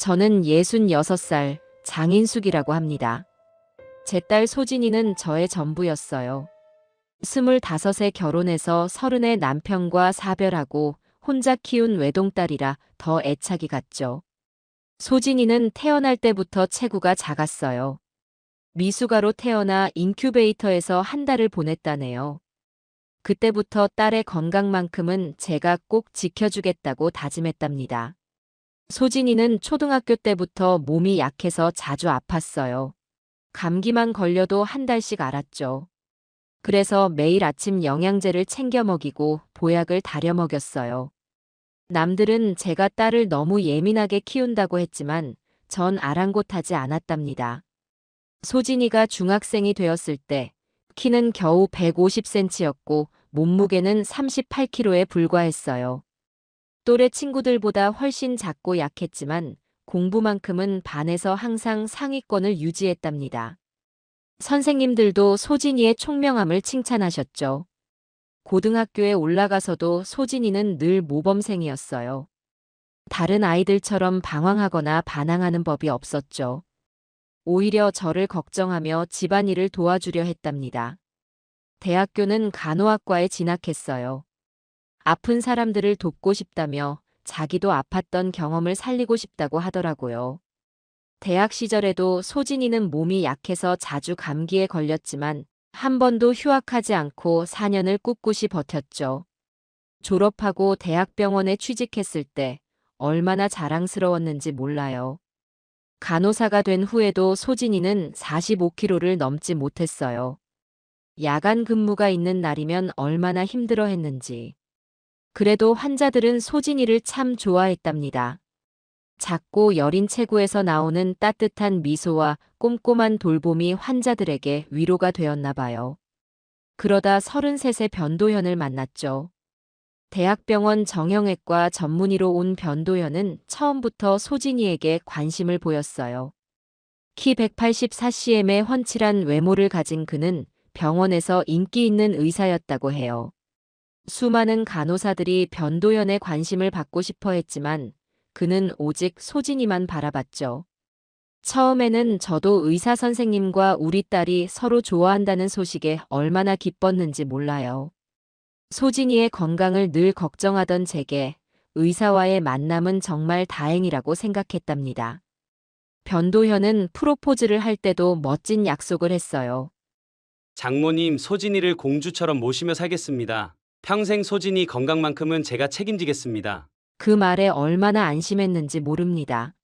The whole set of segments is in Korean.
저는 66살 장인숙이라고 합니다. 제 딸 소진이는 저의 전부였어요. 25에 결혼해서 30에 남편과 사별하고 혼자 키운 외동딸이라 더 애착이 갔죠. 소진이는 태어날 때부터 체구가 작았어요. 미숙아로 태어나 인큐베이터에서 한 달을 보냈다네요. 그때부터 딸의 건강만큼은 제가 꼭 지켜주겠다고 다짐했답니다. 소진이는 초등학교 때부터 몸이 약해서 자주 아팠어요. 감기만 걸려도 한 달씩 앓았죠. 그래서 매일 아침 영양제를 챙겨 먹이고 보약을 다려 먹였어요. 남들은 제가 딸을 너무 예민하게 키운다고 했지만 전 아랑곳하지 않았답니다. 소진이가 중학생이 되었을 때 키는 겨우 150cm였고 몸무게는 38kg에 불과했어요. 또래 친구들보다 훨씬 작고 약했지만 공부만큼은 반에서 항상 상위권을 유지했답니다. 선생님들도 소진이의 총명함을 칭찬하셨죠. 고등학교에 올라가서도 소진이는 늘 모범생이었어요. 다른 아이들처럼 방황하거나 반항하는 법이 없었죠. 오히려 저를 걱정하며 집안일을 도와주려 했답니다. 대학교는 간호학과에 진학했어요. 아픈 사람들을 돕고 싶다며 자기도 아팠던 경험을 살리고 싶다고 하더라고요. 대학 시절에도 소진이는 몸이 약해서 자주 감기에 걸렸지만 한 번도 휴학하지 않고 4년을 꿋꿋이 버텼죠. 졸업하고 대학병원에 취직했을 때 얼마나 자랑스러웠는지 몰라요. 간호사가 된 후에도 소진이는 45kg를 넘지 못했어요. 야간 근무가 있는 날이면 얼마나 힘들어 했는지. 그래도 환자들은 소진이를 참 좋아했답니다. 작고 여린 체구에서 나오는 따뜻한 미소와 꼼꼼한 돌봄이 환자들에게 위로가 되었나 봐요. 그러다 33세 변도현을 만났죠. 대학병원 정형외과 전문의로 온 변도현은 처음부터 소진이에게 관심을 보였어요. 키 184cm의 훤칠한 외모를 가진 그는 병원에서 인기 있는 의사였다고 해요. 수많은 간호사들이 변도현의 관심을 받고 싶어 했지만 그는 오직 소진이만 바라봤죠. 처음에는 저도 의사 선생님과 우리 딸이 서로 좋아한다는 소식에 얼마나 기뻤는지 몰라요. 소진이의 건강을 늘 걱정하던 제게 의사와의 만남은 정말 다행이라고 생각했답니다. 변도현은 프로포즈를 할 때도 멋진 약속을 했어요. 장모님, 소진이를 공주처럼 모시며 살겠습니다. 평생 소진이 건강만큼은 제가 책임지겠습니다. 그 말에 얼마나 안심했는지 모릅니다.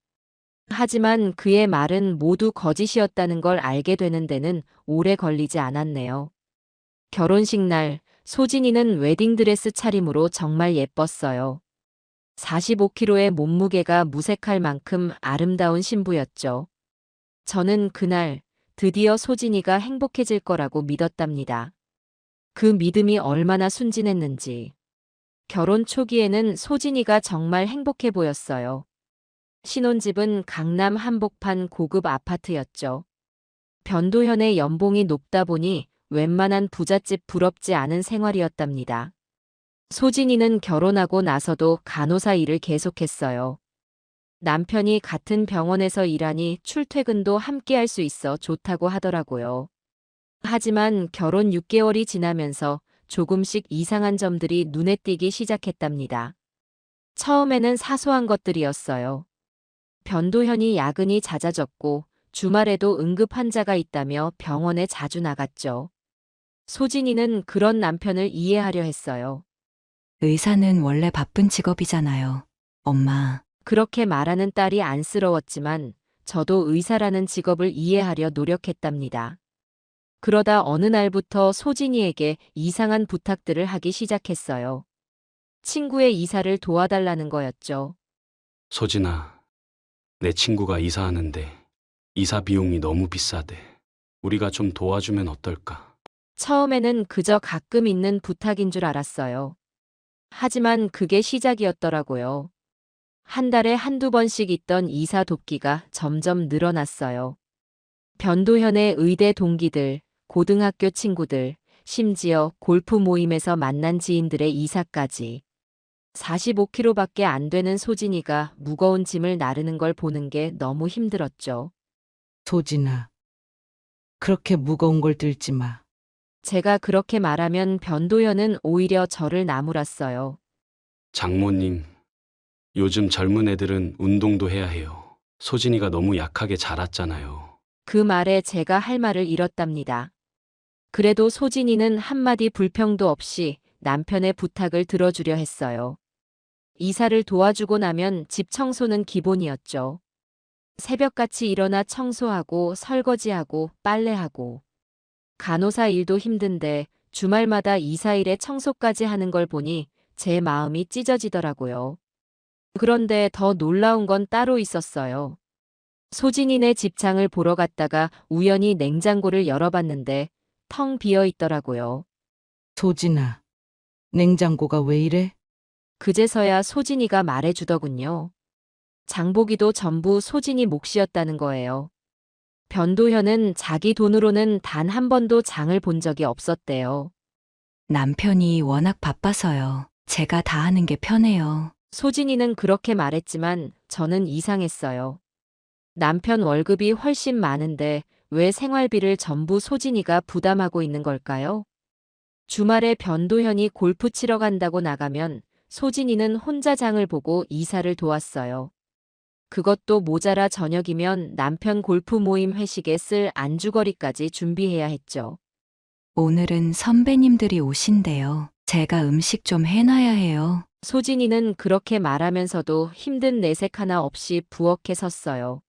하지만 그의 말은 모두 거짓이었다는 걸 알게 되는 데는 오래 걸리지 않았네요. 결혼식 날 소진이는 웨딩드레스 차림으로 정말 예뻤어요. 45kg의 몸무게가 무색할 만큼 아름다운 신부였죠. 저는 그날 드디어 소진이가 행복해질 거라고 믿었답니다. 그 믿음이 얼마나 순진했는지. 결혼 초기에는 소진이가 정말 행복해 보였어요. 신혼집은 강남 한복판 고급 아파트였죠. 변도현의 연봉이 높다 보니 웬만한 부잣집 부럽지 않은 생활이었답니다. 소진이는 결혼하고 나서도 간호사 일을 계속했어요. 남편이 같은 병원에서 일하니 출퇴근도 함께 할 수 있어 좋다고 하더라고요. 하지만 결혼 6개월이 지나면서 조금씩 이상한 점들이 눈에 띄기 시작했답니다. 처음에는 사소한 것들이었어요. 변도현이 야근이 잦아졌고 주말에도 응급 환자가 있다며 병원에 자주 나갔죠. 소진이는 그런 남편을 이해하려 했어요. 의사는 원래 바쁜 직업이잖아요. 엄마, 그렇게 말하는 딸이 안쓰러웠지만 저도 의사라는 직업을 이해하려 노력했답니다. 그러다 어느 날부터 소진이에게 이상한 부탁들을 하기 시작했어요. 친구의 이사를 도와달라는 거였죠. 소진아, 내 친구가 이사하는데 이사 비용이 너무 비싸대. 우리가 좀 도와주면 어떨까? 처음에는 그저 가끔 있는 부탁인 줄 알았어요. 하지만 그게 시작이었더라고요. 한 달에 한두 번씩 있던 이사 돕기가 점점 늘어났어요. 변도현의 의대 동기들, 고등학교 친구들, 심지어 골프 모임에서 만난 지인들의 이사까지. 45kg밖에 안 되는 소진이가 무거운 짐을 나르는 걸 보는 게 너무 힘들었죠. 소진아, 그렇게 무거운 걸 들지 마. 제가 그렇게 말하면 변도현은 오히려 저를 나무랐어요. 장모님, 요즘 젊은 애들은 운동도 해야 해요. 소진이가 너무 약하게 자랐잖아요. 그 말에 제가 할 말을 잃었답니다. 그래도 소진이는 한마디 불평도 없이 남편의 부탁을 들어주려 했어요. 이사를 도와주고 나면 집 청소는 기본이었죠. 새벽같이 일어나 청소하고 설거지하고 빨래하고. 간호사 일도 힘든데 주말마다 이사일에 청소까지 하는 걸 보니 제 마음이 찢어지더라고요. 그런데 더 놀라운 건 따로 있었어요. 소진이네 집장을 보러 갔다가 우연히 냉장고를 열어봤는데 텅 비어 있더라고요. 소진아, 냉장고가 왜 이래? 그제서야 소진이가 말해주더군요. 장보기도 전부 소진이 몫이었다는 거예요. 변도현은 자기 돈으로는 단 한 번도 장을 본 적이 없었대요. 남편이 워낙 바빠서요. 제가 다 하는 게 편해요. 소진이는 그렇게 말했지만 저는 이상했어요. 남편 월급이 훨씬 많은데 왜 생활비를 전부 소진이가 부담하고 있는 걸까요? 주말에 변도현이 골프 치러 간다고 나가면 소진이는 혼자 장을 보고 이사를 도왔어요. 그것도 모자라 저녁이면 남편 골프 모임 회식에 쓸 안주거리까지 준비해야 했죠. 오늘은 선배님들이 오신대요. 제가 음식 좀 해놔야 해요. 소진이는 그렇게 말하면서도 힘든 내색 하나 없이 부엌에 섰어요.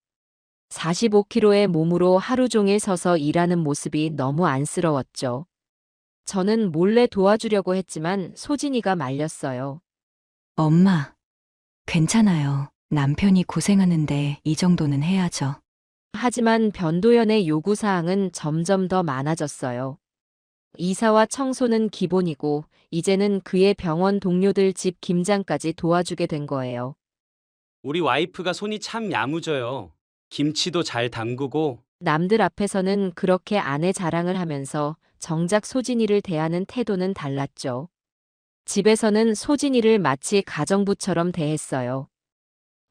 45kg의 몸으로 하루 종일 서서 일하는 모습이 너무 안쓰러웠죠. 저는 몰래 도와주려고 했지만 소진이가 말렸어요. 엄마, 괜찮아요. 남편이 고생하는데 이 정도는 해야죠. 하지만 변도현의 요구사항은 점점 더 많아졌어요. 이사와 청소는 기본이고 이제는 그의 병원 동료들 집 김장까지 도와주게 된 거예요. 우리 와이프가 손이 참 야무져요. 김치도 잘 담그고. 남들 앞에서는 그렇게 아내 자랑을 하면서 정작 소진이를 대하는 태도는 달랐죠. 집에서는 소진이를 마치 가정부처럼 대했어요.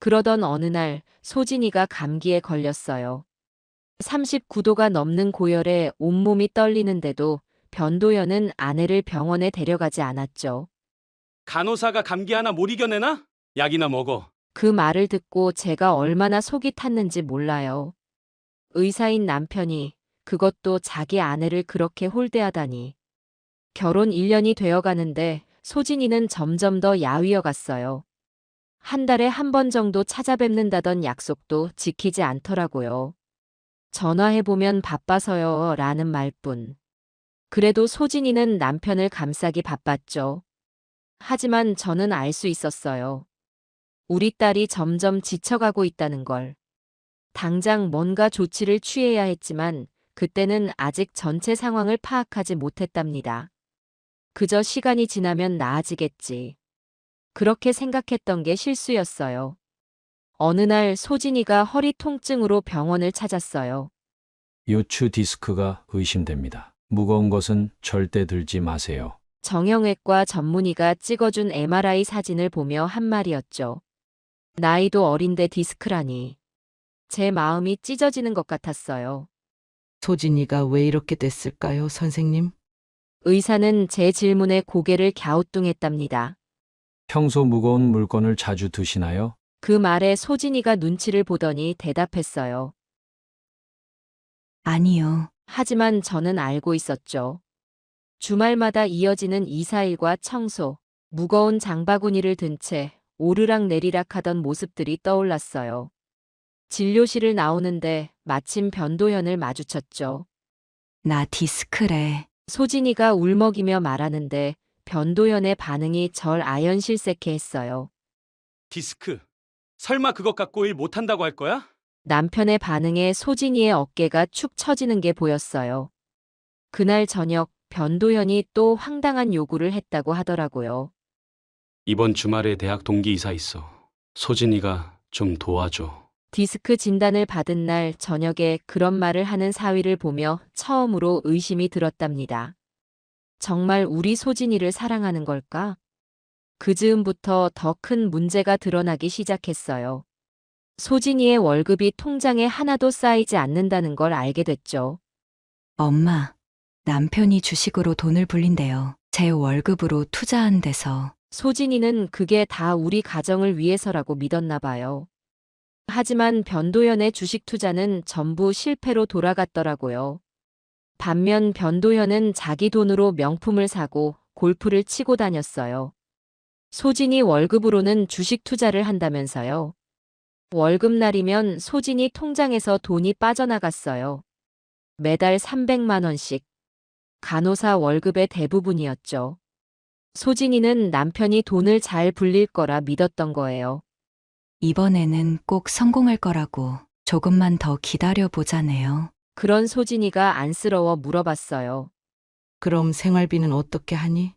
그러던 어느 날 소진이가 감기에 걸렸어요. 39도가 넘는 고열에 온몸이 떨리는데도 변도현은 아내를 병원에 데려가지 않았죠. 간호사가 감기 하나 못 이겨내나? 약이나 먹어. 그 말을 듣고 제가 얼마나 속이 탔는지 몰라요. 의사인 남편이 그것도 자기 아내를 그렇게 홀대하다니. 결혼 1년이 되어 가는데 소진이는 점점 더 야위어 갔어요. 한 달에 한 번 정도 찾아뵙는다던 약속도 지키지 않더라고요. 전화해보면 바빠서요 라는 말뿐. 그래도 소진이는 남편을 감싸기 바빴죠. 하지만 저는 알 수 있었어요. 우리 딸이 점점 지쳐가고 있다는 걸. 당장 뭔가 조치를 취해야 했지만 그때는 아직 전체 상황을 파악하지 못했답니다. 그저 시간이 지나면 나아지겠지. 그렇게 생각했던 게 실수였어요. 어느 날 소진이가 허리 통증으로 병원을 찾았어요. 요추 디스크가 의심됩니다. 무거운 것은 절대 들지 마세요. 정형외과 전문의가 찍어준 MRI 사진을 보며 한 말이었죠. 나이도 어린데 디스크라니. 제 마음이 찢어지는 것 같았어요. 소진이가 왜 이렇게 됐을까요, 선생님? 의사는 제 질문에 고개를 갸우뚱했답니다. 평소 무거운 물건을 자주 드시나요? 그 말에 소진이가 눈치를 보더니 대답했어요. 아니요. 하지만 저는 알고 있었죠. 주말마다 이어지는 이사일과 청소, 무거운 장바구니를 든 채 오르락 내리락 하던 모습들이 떠올랐어요. 진료실을 나오는데 마침 변도현을 마주쳤죠. 나 디스크래. 소진이가 울먹이며 말하는데 변도현의 반응이 절 아연실색해 했어요. 디스크. 설마 그것 갖고 일 못한다고 할 거야? 남편의 반응에 소진이의 어깨가 축 처지는 게 보였어요. 그날 저녁 변도현이 또 황당한 요구를 했다고 하더라고요. 이번 주말에 대학 동기 이사 있어. 소진이가 좀 도와줘. 디스크 진단을 받은 날 저녁에 그런 말을 하는 사위를 보며 처음으로 의심이 들었답니다. 정말 우리 소진이를 사랑하는 걸까? 그 즈음부터 더 큰 문제가 드러나기 시작했어요. 소진이의 월급이 통장에 하나도 쌓이지 않는다는 걸 알게 됐죠. 엄마, 남편이 주식으로 돈을 불린대요. 제 월급으로 투자한 데서. 소진이는 그게 다 우리 가정을 위해서라고 믿었나 봐요. 하지만 변도현의 주식 투자는 전부 실패로 돌아갔더라고요. 반면 변도현은 자기 돈으로 명품을 사고 골프를 치고 다녔어요. 소진이 월급으로는 주식 투자를 한다면서요. 월급날이면 소진이 통장에서 돈이 빠져나갔어요. 매달 300만 원씩. 간호사 월급의 대부분이었죠. 소진이는 남편이 돈을 잘 불릴 거라 믿었던 거예요. 이번에는 꼭 성공할 거라고 조금만 더 기다려보자네요. 그런 소진이가 안쓰러워 물어봤어요. 그럼 생활비는 어떻게 하니?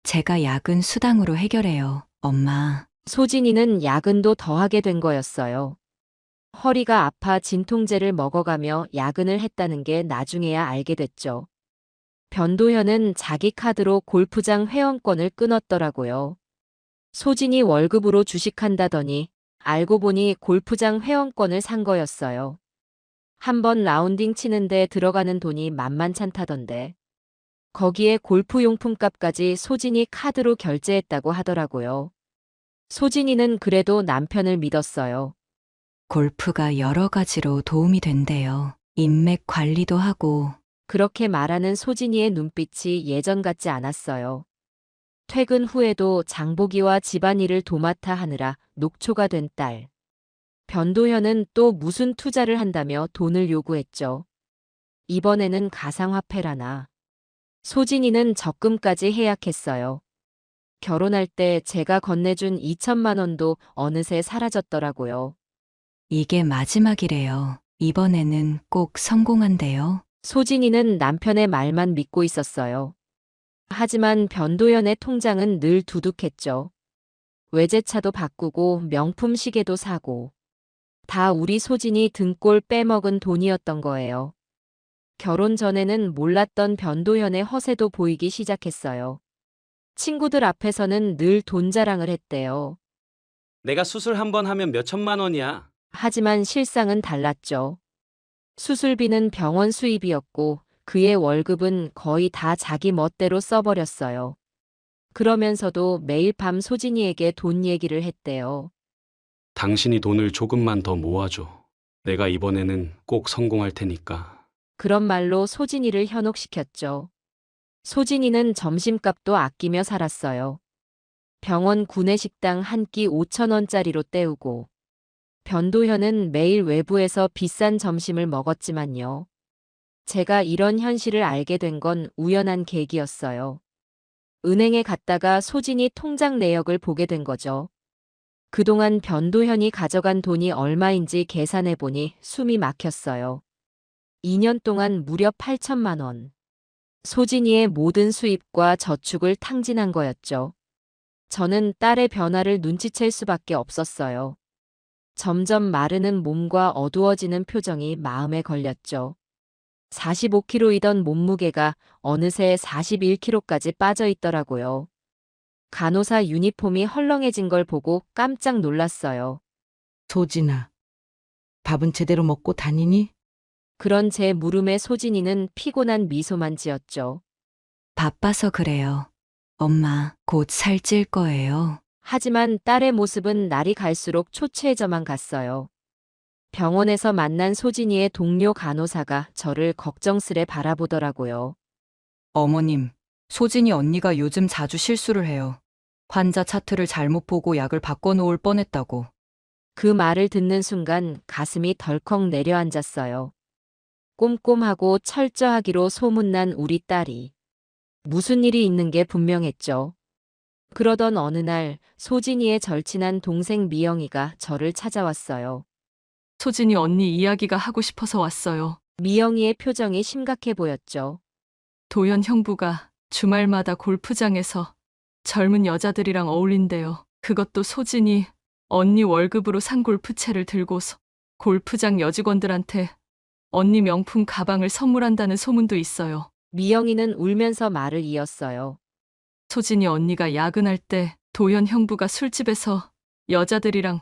제가 야근 수당으로 해결해요, 엄마. 소진이는 야근도 더하게 된 거였어요. 허리가 아파 진통제를 먹어가며 야근을 했다는 게 나중에야 알게 됐죠. 변도현은 자기 카드로 골프장 회원권을 끊었더라고요. 소진이 월급으로 주식한다더니 알고 보니 골프장 회원권을 산 거였어요. 한번 라운딩 치는데 들어가는 돈이 만만찮다던데. 거기에 골프 용품값까지 소진이 카드로 결제했다고 하더라고요. 소진이는 그래도 남편을 믿었어요. 골프가 여러 가지로 도움이 된대요. 인맥 관리도 하고. 그렇게 말하는 소진이의 눈빛이 예전 같지 않았어요. 퇴근 후에도 장보기와 집안일을 도맡아 하느라 녹초가 된 딸. 변도현은 또 무슨 투자를 한다며 돈을 요구했죠. 이번에는 가상화폐라나. 소진이는 적금까지 해약했어요. 결혼할 때 제가 건네준 2천만 원도 어느새 사라졌더라고요. 이게 마지막이래요. 이번에는 꼭 성공한대요. 소진이는 남편의 말만 믿고 있었어요. 하지만 변도현의 통장은 늘 두둑했죠. 외제차도 바꾸고 명품 시계도 사고. 다 우리 소진이 등골 빼먹은 돈이었던 거예요. 결혼 전에는 몰랐던 변도현의 허세도 보이기 시작했어요. 친구들 앞에서는 늘 돈 자랑을 했대요. 내가 수술 한 번 하면 몇 천만 원이야. 하지만 실상은 달랐죠. 수술비는 병원 수입이었고 그의 월급은 거의 다 자기 멋대로 써버렸어요. 그러면서도 매일 밤 소진이에게 돈 얘기를 했대요. 당신이 돈을 조금만 더 모아줘. 내가 이번에는 꼭 성공할 테니까. 그런 말로 소진이를 현혹시켰죠. 소진이는 점심값도 아끼며 살았어요. 병원 구내식당 한 끼 5천 원짜리로 때우고 변도현은 매일 외부에서 비싼 점심을 먹었지만요. 제가 이런 현실을 알게 된 건 우연한 계기였어요. 은행에 갔다가 소진이 통장 내역을 보게 된 거죠. 그동안 변도현이 가져간 돈이 얼마인지 계산해보니 숨이 막혔어요. 2년 동안 무려 8천만 원. 소진이의 모든 수입과 저축을 탕진한 거였죠. 저는 딸의 변화를 눈치챌 수밖에 없었어요. 점점 마르는 몸과 어두워지는 표정이 마음에 걸렸죠. 45kg이던 몸무게가 어느새 41kg까지 빠져 있더라고요. 간호사 유니폼이 헐렁해진 걸 보고 깜짝 놀랐어요. 소진아, 밥은 제대로 먹고 다니니? 그런 제 물음에 소진이는 피곤한 미소만 지었죠. 바빠서 그래요. 엄마, 곧 살찔 거예요. 하지만 딸의 모습은 날이 갈수록 초췌해져만 갔어요. 병원에서 만난 소진이의 동료 간호사가 저를 걱정스레 바라보더라고요. 어머님, 소진이 언니가 요즘 자주 실수를 해요. 환자 차트를 잘못 보고 약을 바꿔놓을 뻔했다고. 그 말을 듣는 순간 가슴이 덜컥 내려앉았어요. 꼼꼼하고 철저하기로 소문난 우리 딸이 무슨 일이 있는 게 분명했죠. 그러던 어느 날 소진이의 절친한 동생 미영이가 저를 찾아왔어요. 소진이 언니 이야기가 하고 싶어서 왔어요. 미영이의 표정이 심각해 보였죠. 도현 형부가 주말마다 골프장에서 젊은 여자들이랑 어울린대요. 그것도 소진이 언니 월급으로 산 골프채를 들고서 골프장 여직원들한테 언니 명품 가방을 선물한다는 소문도 있어요. 미영이는 울면서 말을 이었어요. 소진이 언니가 야근할 때 도현 형부가 술집에서 여자들이랑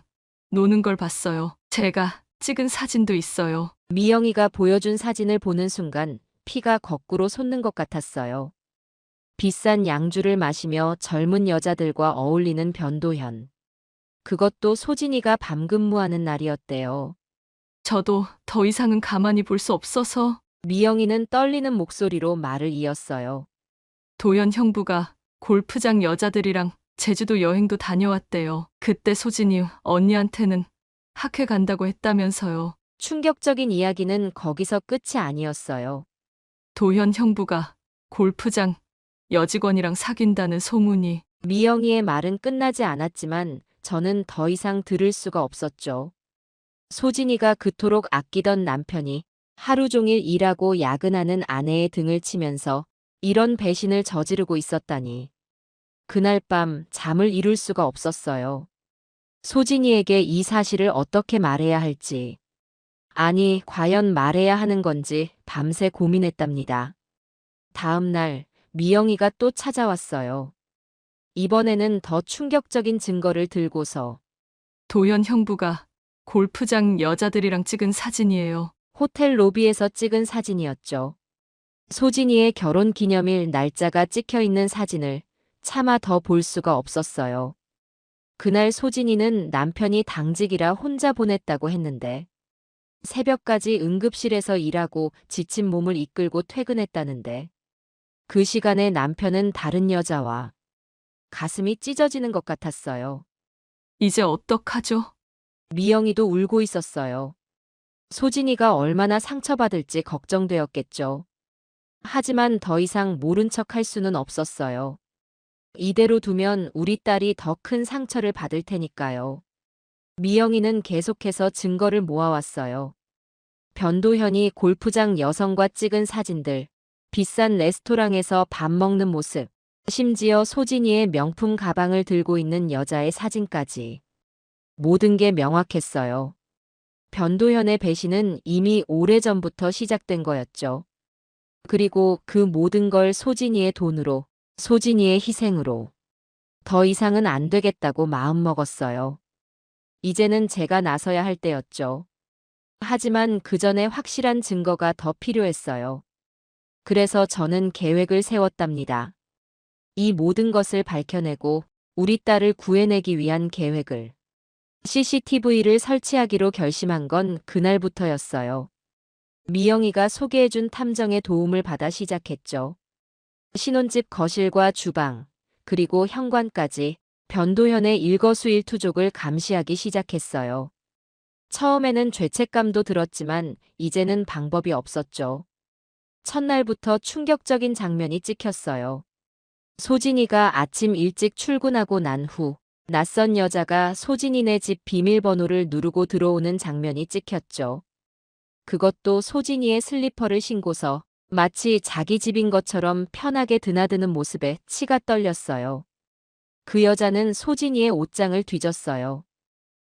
노는 걸 봤어요. 제가 찍은 사진도 있어요. 미영이가 보여준 사진을 보는 순간 피가 거꾸로 솟는 것 같았어요. 비싼 양주를 마시며 젊은 여자들과 어울리는 변도현. 그것도 소진이가 밤 근무하는 날이었대요. 저도 더 이상은 가만히 볼 수 없어서 미영이는 떨리는 목소리로 말을 이었어요. 도현 형부가 골프장 여자들이랑 제주도 여행도 다녀왔대요. 그때 소진이 언니한테는 학회 간다고 했다면서요. 충격적인 이야기는 거기서 끝이 아니었어요. 도현 형부가 골프장 여직원이랑 사귄다는 소문이. 미영이의 말은 끝나지 않았지만 저는 더 이상 들을 수가 없었죠. 소진이가 그토록 아끼던 남편이 하루 종일 일하고 야근하는 아내의 등을 치면서 이런 배신을 저지르고 있었다니. 그날 밤 잠을 이룰 수가 없었어요. 소진이에게 이 사실을 어떻게 말해야 할지. 아니, 과연 말해야 하는 건지 밤새 고민했답니다. 다음 날 미영이가 또 찾아왔어요. 이번에는 더 충격적인 증거를 들고서 도현 형부가 골프장 여자들이랑 찍은 사진이에요. 호텔 로비에서 찍은 사진이었죠. 소진이의 결혼 기념일 날짜가 찍혀 있는 사진을 차마 더 볼 수가 없었어요. 그날 소진이는 남편이 당직이라 혼자 보냈다고 했는데 새벽까지 응급실에서 일하고 지친 몸을 이끌고 퇴근했다는데 그 시간에 남편은 다른 여자와 가슴이 찢어지는 것 같았어요. 이제 어떡하죠? 미영이도 울고 있었어요. 소진이가 얼마나 상처받을지 걱정되었겠죠. 하지만 더 이상 모른 척 할 수는 없었어요. 이대로 두면 우리 딸이 더 큰 상처를 받을 테니까요. 미영이는 계속해서 증거를 모아왔어요. 변도현이 골프장 여성과 찍은 사진들, 비싼 레스토랑에서 밥 먹는 모습, 심지어 소진이의 명품 가방을 들고 있는 여자의 사진까지. 모든 게 명확했어요. 변도현의 배신은 이미 오래전부터 시작된 거였죠. 그리고 그 모든 걸 소진이의 돈으로, 소진이의 희생으로. 더 이상은 안 되겠다고 마음먹었어요. 이제는 제가 나서야 할 때였죠. 하지만 그 전에 확실한 증거가 더 필요했어요. 그래서 저는 계획을 세웠답니다. 이 모든 것을 밝혀내고 우리 딸을 구해내기 위한 계획을. CCTV를 설치하기로 결심한 건 그날부터였어요. 미영이가 소개해준 탐정의 도움을 받아 시작했죠. 신혼집 거실과 주방, 그리고 현관까지 변도현의 일거수일투족을 감시하기 시작했어요. 처음에는 죄책감도 들었지만 이제는 방법이 없었죠. 첫날부터 충격적인 장면이 찍혔어요. 소진이가 아침 일찍 출근하고 난 후 낯선 여자가 소진이네 집 비밀번호를 누르고 들어오는 장면이 찍혔죠. 그것도 소진이의 슬리퍼를 신고서 마치 자기 집인 것처럼 편하게 드나드는 모습에 치가 떨렸어요. 그 여자는 소진이의 옷장을 뒤졌어요.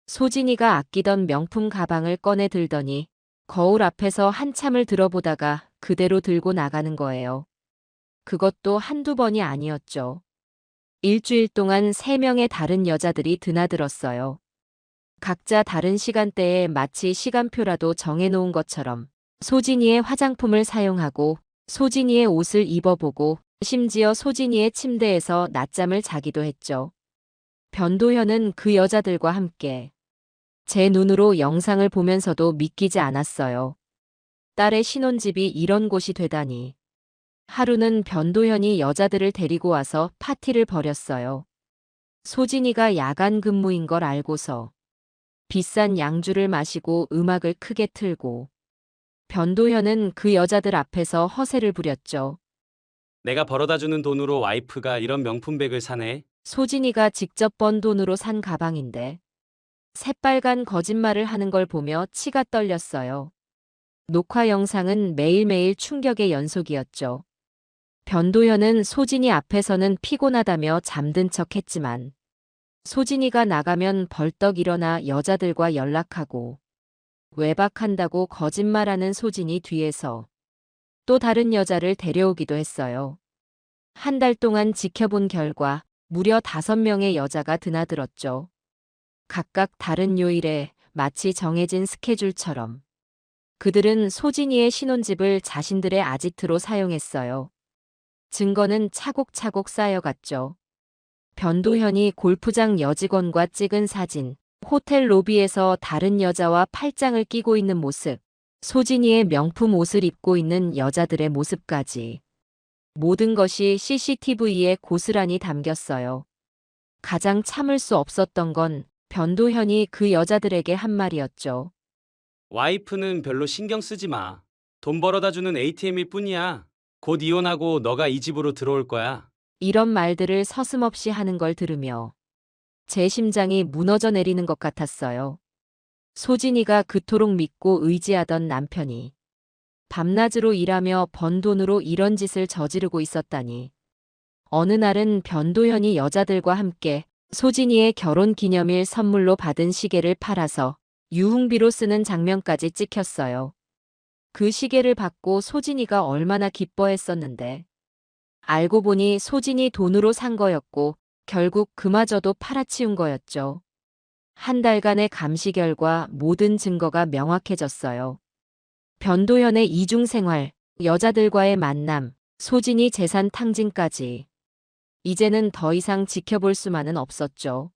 소진이가 아끼던 명품 가방을 꺼내 들더니 거울 앞에서 한참을 들어보다가 그대로 들고 나가는 거예요. 그것도 한두 번이 아니었죠. 일주일 동안 3명의 다른 여자들이 드나들었어요. 각자 다른 시간대에 마치 시간표라도 정해놓은 것처럼 소진이의 화장품을 사용하고 소진이의 옷을 입어보고 심지어 소진이의 침대에서 낮잠을 자기도 했죠. 변도현은 그 여자들과 함께 제 눈으로 영상을 보면서도 믿기지 않았어요. 딸의 신혼집이 이런 곳이 되다니. 하루는 변도현이 여자들을 데리고 와서 파티를 벌였어요. 소진이가 야간 근무인 걸 알고서 비싼 양주를 마시고 음악을 크게 틀고 변도현은 그 여자들 앞에서 허세를 부렸죠. 내가 벌어다주는 돈으로 와이프가 이런 명품백을 사네. 소진이가 직접 번 돈으로 산 가방인데 새빨간 거짓말을 하는 걸 보며 치가 떨렸어요. 녹화 영상은 매일매일 충격의 연속이었죠. 변도현은 소진이 앞에서는 피곤하다며 잠든 척 했지만 소진이가 나가면 벌떡 일어나 여자들과 연락하고 외박한다고 거짓말하는 소진이 뒤에서 또 다른 여자를 데려오기도 했어요. 한 달 동안 지켜본 결과 무려 5명의 여자가 드나들었죠. 각각 다른 요일에 마치 정해진 스케줄처럼. 그들은 소진이의 신혼집을 자신들의 아지트로 사용했어요. 증거는 차곡차곡 쌓여갔죠. 변도현이 골프장 여직원과 찍은 사진, 호텔 로비에서 다른 여자와 팔짱을 끼고 있는 모습, 소진이의 명품 옷을 입고 있는 여자들의 모습까지. 모든 것이 CCTV에 고스란히 담겼어요. 가장 참을 수 없었던 건 변도현이 그 여자들에게 한 말이었죠. 와이프는 별로 신경 쓰지 마. 돈 벌어다 주는 ATM일 뿐이야. 곧 이혼하고 너가 이 집으로 들어올 거야. 이런 말들을 서슴없이 하는 걸 들으며 제 심장이 무너져 내리는 것 같았어요. 소진이가 그토록 믿고 의지하던 남편이 밤낮으로 일하며 번 돈으로 이런 짓을 저지르고 있었다니. 어느 날은 변도현이 여자들과 함께 소진이의 결혼 기념일 선물로 받은 시계를 팔아서 유흥비로 쓰는 장면까지 찍혔어요. 그 시계를 받고 소진이가 얼마나 기뻐했었는데. 알고 보니 소진이 돈으로 산 거였고 결국 그마저도 팔아치운 거였죠. 한 달간의 감시 결과 모든 증거가 명확해졌어요. 변도현의 이중생활, 여자들과의 만남, 소진이 재산 탕진까지. 이제는 더 이상 지켜볼 수만은 없었죠.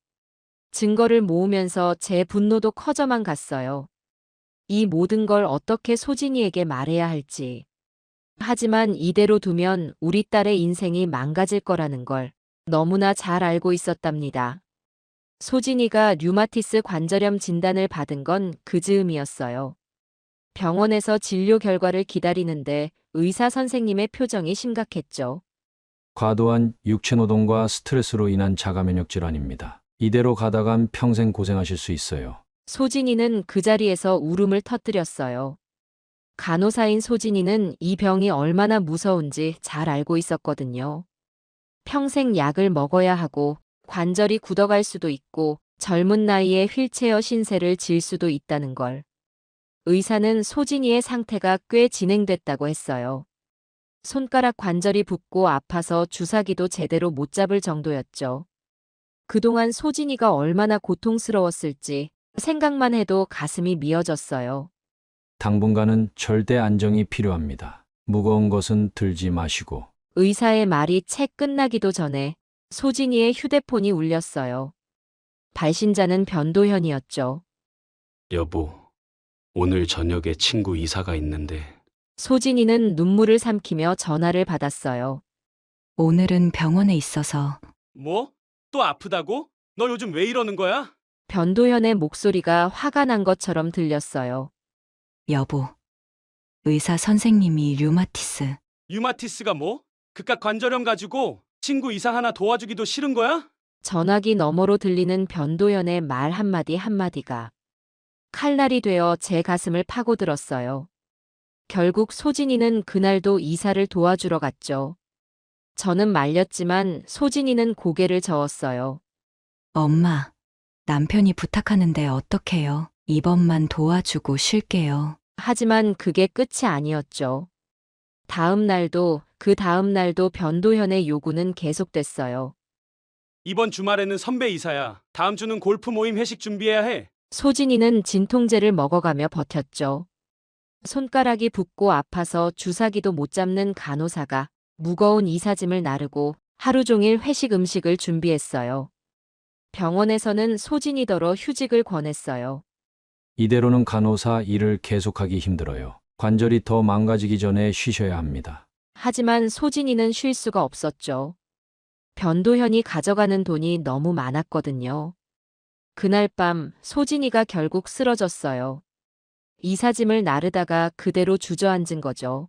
증거를 모으면서 제 분노도 커져만 갔어요. 이 모든 걸 어떻게 소진이에게 말해야 할지. 하지만 이대로 두면 우리 딸의 인생이 망가질 거라는 걸 너무나 잘 알고 있었답니다. 소진이가 류마티스 관절염 진단을 받은 건 그 즈음이었어요. 병원에서 진료 결과를 기다리는데 의사 선생님의 표정이 심각했죠. 과도한 육체노동과 스트레스로 인한 자가면역 질환입니다. 이대로 가다간 평생 고생하실 수 있어요. 소진이는 그 자리에서 울음을 터뜨렸어요. 간호사인 소진이는 이 병이 얼마나 무서운지 잘 알고 있었거든요. 평생 약을 먹어야 하고 관절이 굳어갈 수도 있고 젊은 나이에 휠체어 신세를 질 수도 있다는 걸. 의사는 소진이의 상태가 꽤 진행됐다고 했어요. 손가락 관절이 붓고 아파서 주사기도 제대로 못 잡을 정도였죠. 그동안 소진이가 얼마나 고통스러웠을지 생각만 해도 가슴이 미어졌어요. 당분간은 절대 안정이 필요합니다. 무거운 것은 들지 마시고. 의사의 말이 채 끝나기도 전에 소진이의 휴대폰이 울렸어요. 발신자는 변도현이었죠. 여보, 오늘 저녁에 친구 이사가 있는데 소진이는 눈물을 삼키며 전화를 받았어요. 오늘은 병원에 있어서 뭐? 또 아프다고? 너 요즘 왜 이러는 거야? 변도현의 목소리가 화가 난 것처럼 들렸어요. 여보, 의사 선생님이 류마티스. 유마티스가 뭐? 그깟 관절염 가지고 친구 이사 하나 도와주기도 싫은 거야? 전화기 너머로 들리는 변도현의 말 한마디 한마디가 칼날이 되어 제 가슴을 파고들었어요. 결국 소진이는 그날도 이사를 도와주러 갔죠. 저는 말렸지만 소진이는 고개를 저었어요. 엄마, 남편이 부탁하는데 어떡해요? 이번만 도와주고 쉴게요. 하지만 그게 끝이 아니었죠. 다음 날도 그 다음 날도 변도현의 요구는 계속됐어요. 이번 주말에는 선배 이사야. 다음 주는 골프 모임 회식 준비해야 해. 소진이는 진통제를 먹어가며 버텼죠. 손가락이 붓고 아파서 주사기도 못 잡는 간호사가 무거운 이사짐을 나르고 하루 종일 회식 음식을 준비했어요. 병원에서는 소진이더러 휴직을 권했어요. 이대로는 간호사 일을 계속하기 힘들어요. 관절이 더 망가지기 전에 쉬셔야 합니다. 하지만 소진이는 쉴 수가 없었죠. 변도현이 가져가는 돈이 너무 많았거든요. 그날 밤 소진이가 결국 쓰러졌어요. 이사짐을 나르다가 그대로 주저앉은 거죠.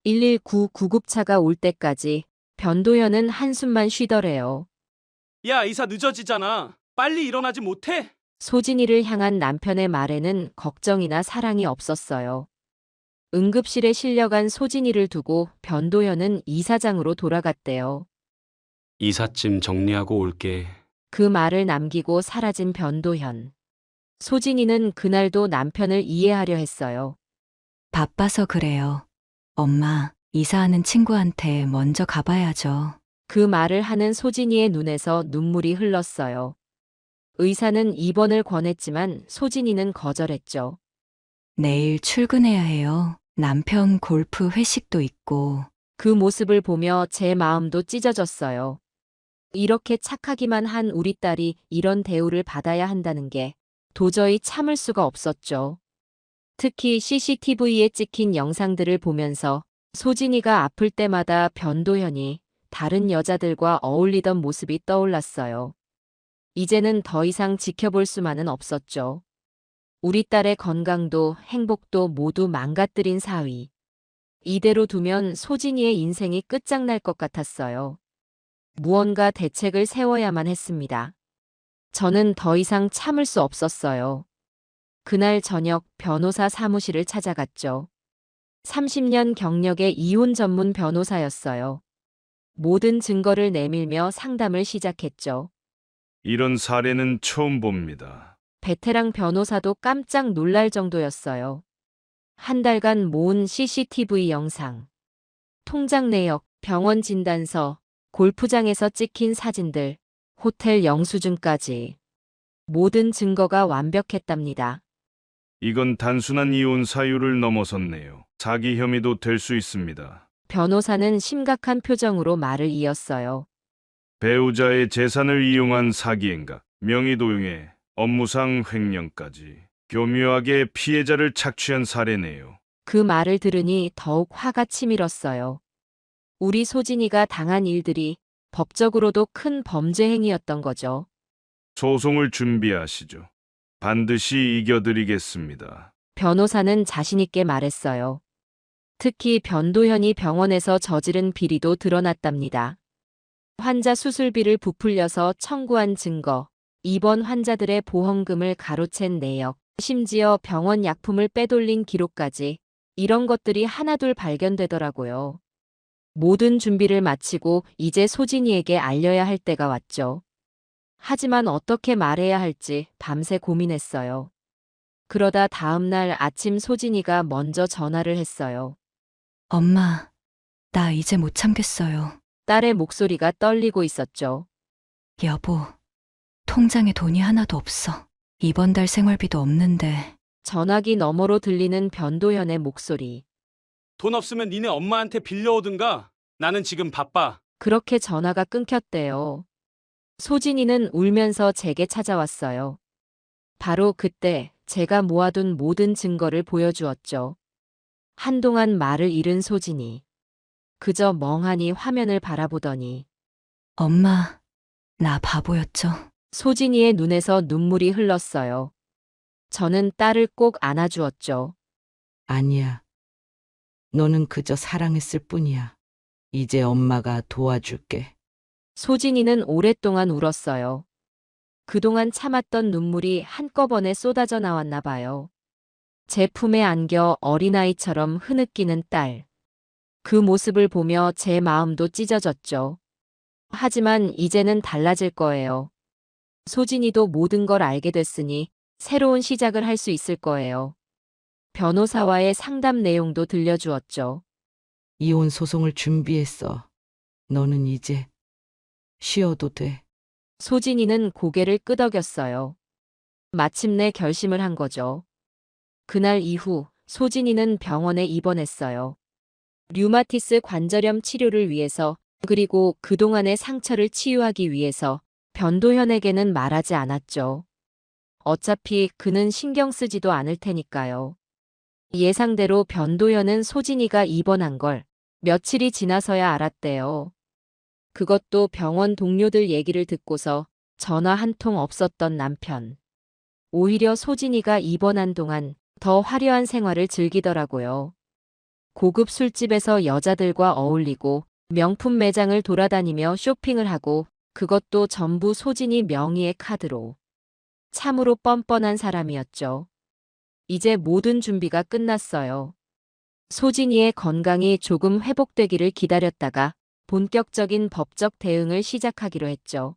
119 구급차가 올 때까지 변도현은 한숨만 쉬더래요. 야, 이사 늦어지잖아. 빨리 일어나지 못해? 소진이를 향한 남편의 말에는 걱정이나 사랑이 없었어요. 응급실에 실려간 소진이를 두고 변도현은 이사장으로 돌아갔대요. 이삿짐 정리하고 올게. 그 말을 남기고 사라진 변도현. 소진이는 그날도 남편을 이해하려 했어요. 바빠서 그래요. 엄마, 이사하는 친구한테 먼저 가봐야죠. 그 말을 하는 소진이의 눈에서 눈물이 흘렀어요. 의사는 입원을 권했지만 소진이는 거절했죠. 내일 출근해야 해요. 남편 골프 회식도 있고. 그 모습을 보며 제 마음도 찢어졌어요. 이렇게 착하기만 한 우리 딸이 이런 대우를 받아야 한다는 게 도저히 참을 수가 없었죠. 특히 CCTV에 찍힌 영상들을 보면서 소진이가 아플 때마다 변도현이 다른 여자들과 어울리던 모습이 떠올랐어요. 이제는 더 이상 지켜볼 수만은 없었죠. 우리 딸의 건강도 행복도 모두 망가뜨린 사위. 이대로 두면 소진이의 인생이 끝장날 것 같았어요. 무언가 대책을 세워야만 했습니다. 저는 더 이상 참을 수 없었어요. 그날 저녁 변호사 사무실을 찾아갔죠. 30년 경력의 이혼 전문 변호사였어요. 모든 증거를 내밀며 상담을 시작했죠. 이런 사례는 처음 봅니다. 베테랑 변호사도 깜짝 놀랄 정도였어요. 한 달간 모은 CCTV 영상, 통장 내역, 병원 진단서, 골프장에서 찍힌 사진들, 호텔 영수증까지 모든 증거가 완벽했답니다. 이건 단순한 이혼 사유를 넘어섰네요. 사기 혐의도 될 수 있습니다. 변호사는 심각한 표정으로 말을 이었어요. 배우자의 재산을 이용한 사기행각, 명의도용에 업무상 횡령까지 교묘하게 피해자를 착취한 사례네요. 그 말을 들으니 더욱 화가 치밀었어요. 우리 소진이가 당한 일들이 법적으로도 큰 범죄 행위였던 거죠. 소송을 준비하시죠. 반드시 이겨드리겠습니다. 변호사는 자신있게 말했어요. 특히 변도현이 병원에서 저지른 비리도 드러났답니다. 환자 수술비를 부풀려서 청구한 증거, 입원 환자들의 보험금을 가로챈 내역, 심지어 병원 약품을 빼돌린 기록까지 이런 것들이 하나둘 발견되더라고요. 모든 준비를 마치고 이제 소진이에게 알려야 할 때가 왔죠. 하지만 어떻게 말해야 할지 밤새 고민했어요. 그러다 다음 날 아침 소진이가 먼저 전화를 했어요. 엄마, 나 이제 못 참겠어요. 딸의 목소리가 떨리고 있었죠. 여보, 통장에 돈이 하나도 없어. 이번 달 생활비도 없는데. 전화기 너머로 들리는 변도현의 목소리. 돈 없으면 니네 엄마한테 빌려오든가. 나는 지금 바빠. 그렇게 전화가 끊겼대요. 소진이는 울면서 제게 찾아왔어요. 바로 그때 제가 모아둔 모든 증거를 보여주었죠. 한동안 말을 잃은 소진이. 그저 멍하니 화면을 바라보더니 엄마, 나 바보였죠? 소진이의 눈에서 눈물이 흘렀어요. 저는 딸을 꼭 안아주었죠. 아니야. 너는 그저 사랑했을 뿐이야. 이제 엄마가 도와줄게. 소진이는 오랫동안 울었어요. 그동안 참았던 눈물이 한꺼번에 쏟아져 나왔나 봐요. 제 품에 안겨 어린아이처럼 흐느끼는 딸. 그 모습을 보며 제 마음도 찢어졌죠. 하지만 이제는 달라질 거예요. 소진이도 모든 걸 알게 됐으니 새로운 시작을 할 수 있을 거예요. 변호사와의 상담 내용도 들려주었죠. 이혼 소송을 준비했어. 너는 이제 쉬어도 돼. 소진이는 고개를 끄덕였어요. 마침내 결심을 한 거죠. 그날 이후 소진이는 병원에 입원했어요. 류마티스 관절염 치료를 위해서, 그리고 그동안의 상처를 치유하기 위해서 변도현에게는 말하지 않았죠. 어차피 그는 신경 쓰지도 않을 테니까요. 예상대로 변도현은 소진이가 입원한 걸 며칠이 지나서야 알았대요. 그것도 병원 동료들 얘기를 듣고서 전화 한 통 없었던 남편. 오히려 소진이가 입원한 동안 더 화려한 생활을 즐기더라고요. 고급 술집에서 여자들과 어울리고 명품 매장을 돌아다니며 쇼핑을 하고, 그것도 전부 소진이 명의의 카드로. 참으로 뻔뻔한 사람이었죠. 이제 모든 준비가 끝났어요. 소진이의 건강이 조금 회복되기를 기다렸다가 본격적인 법적 대응을 시작하기로 했죠.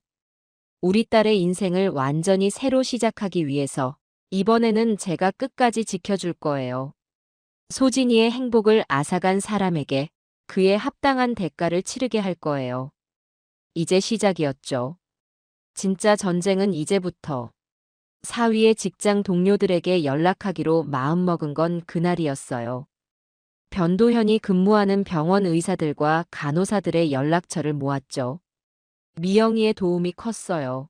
우리 딸의 인생을 완전히 새로 시작하기 위해서 이번에는 제가 끝까지 지켜줄 거예요. 소진이의 행복을 앗아간 사람에게 그에 합당한 대가를 치르게 할 거예요. 이제 시작이었죠. 진짜 전쟁은 이제부터. 사위의 직장 동료들에게 연락하기로 마음먹은 건 그날이었어요. 변도현이 근무하는 병원 의사들과 간호사들의 연락처를 모았죠. 미영이의 도움이 컸어요.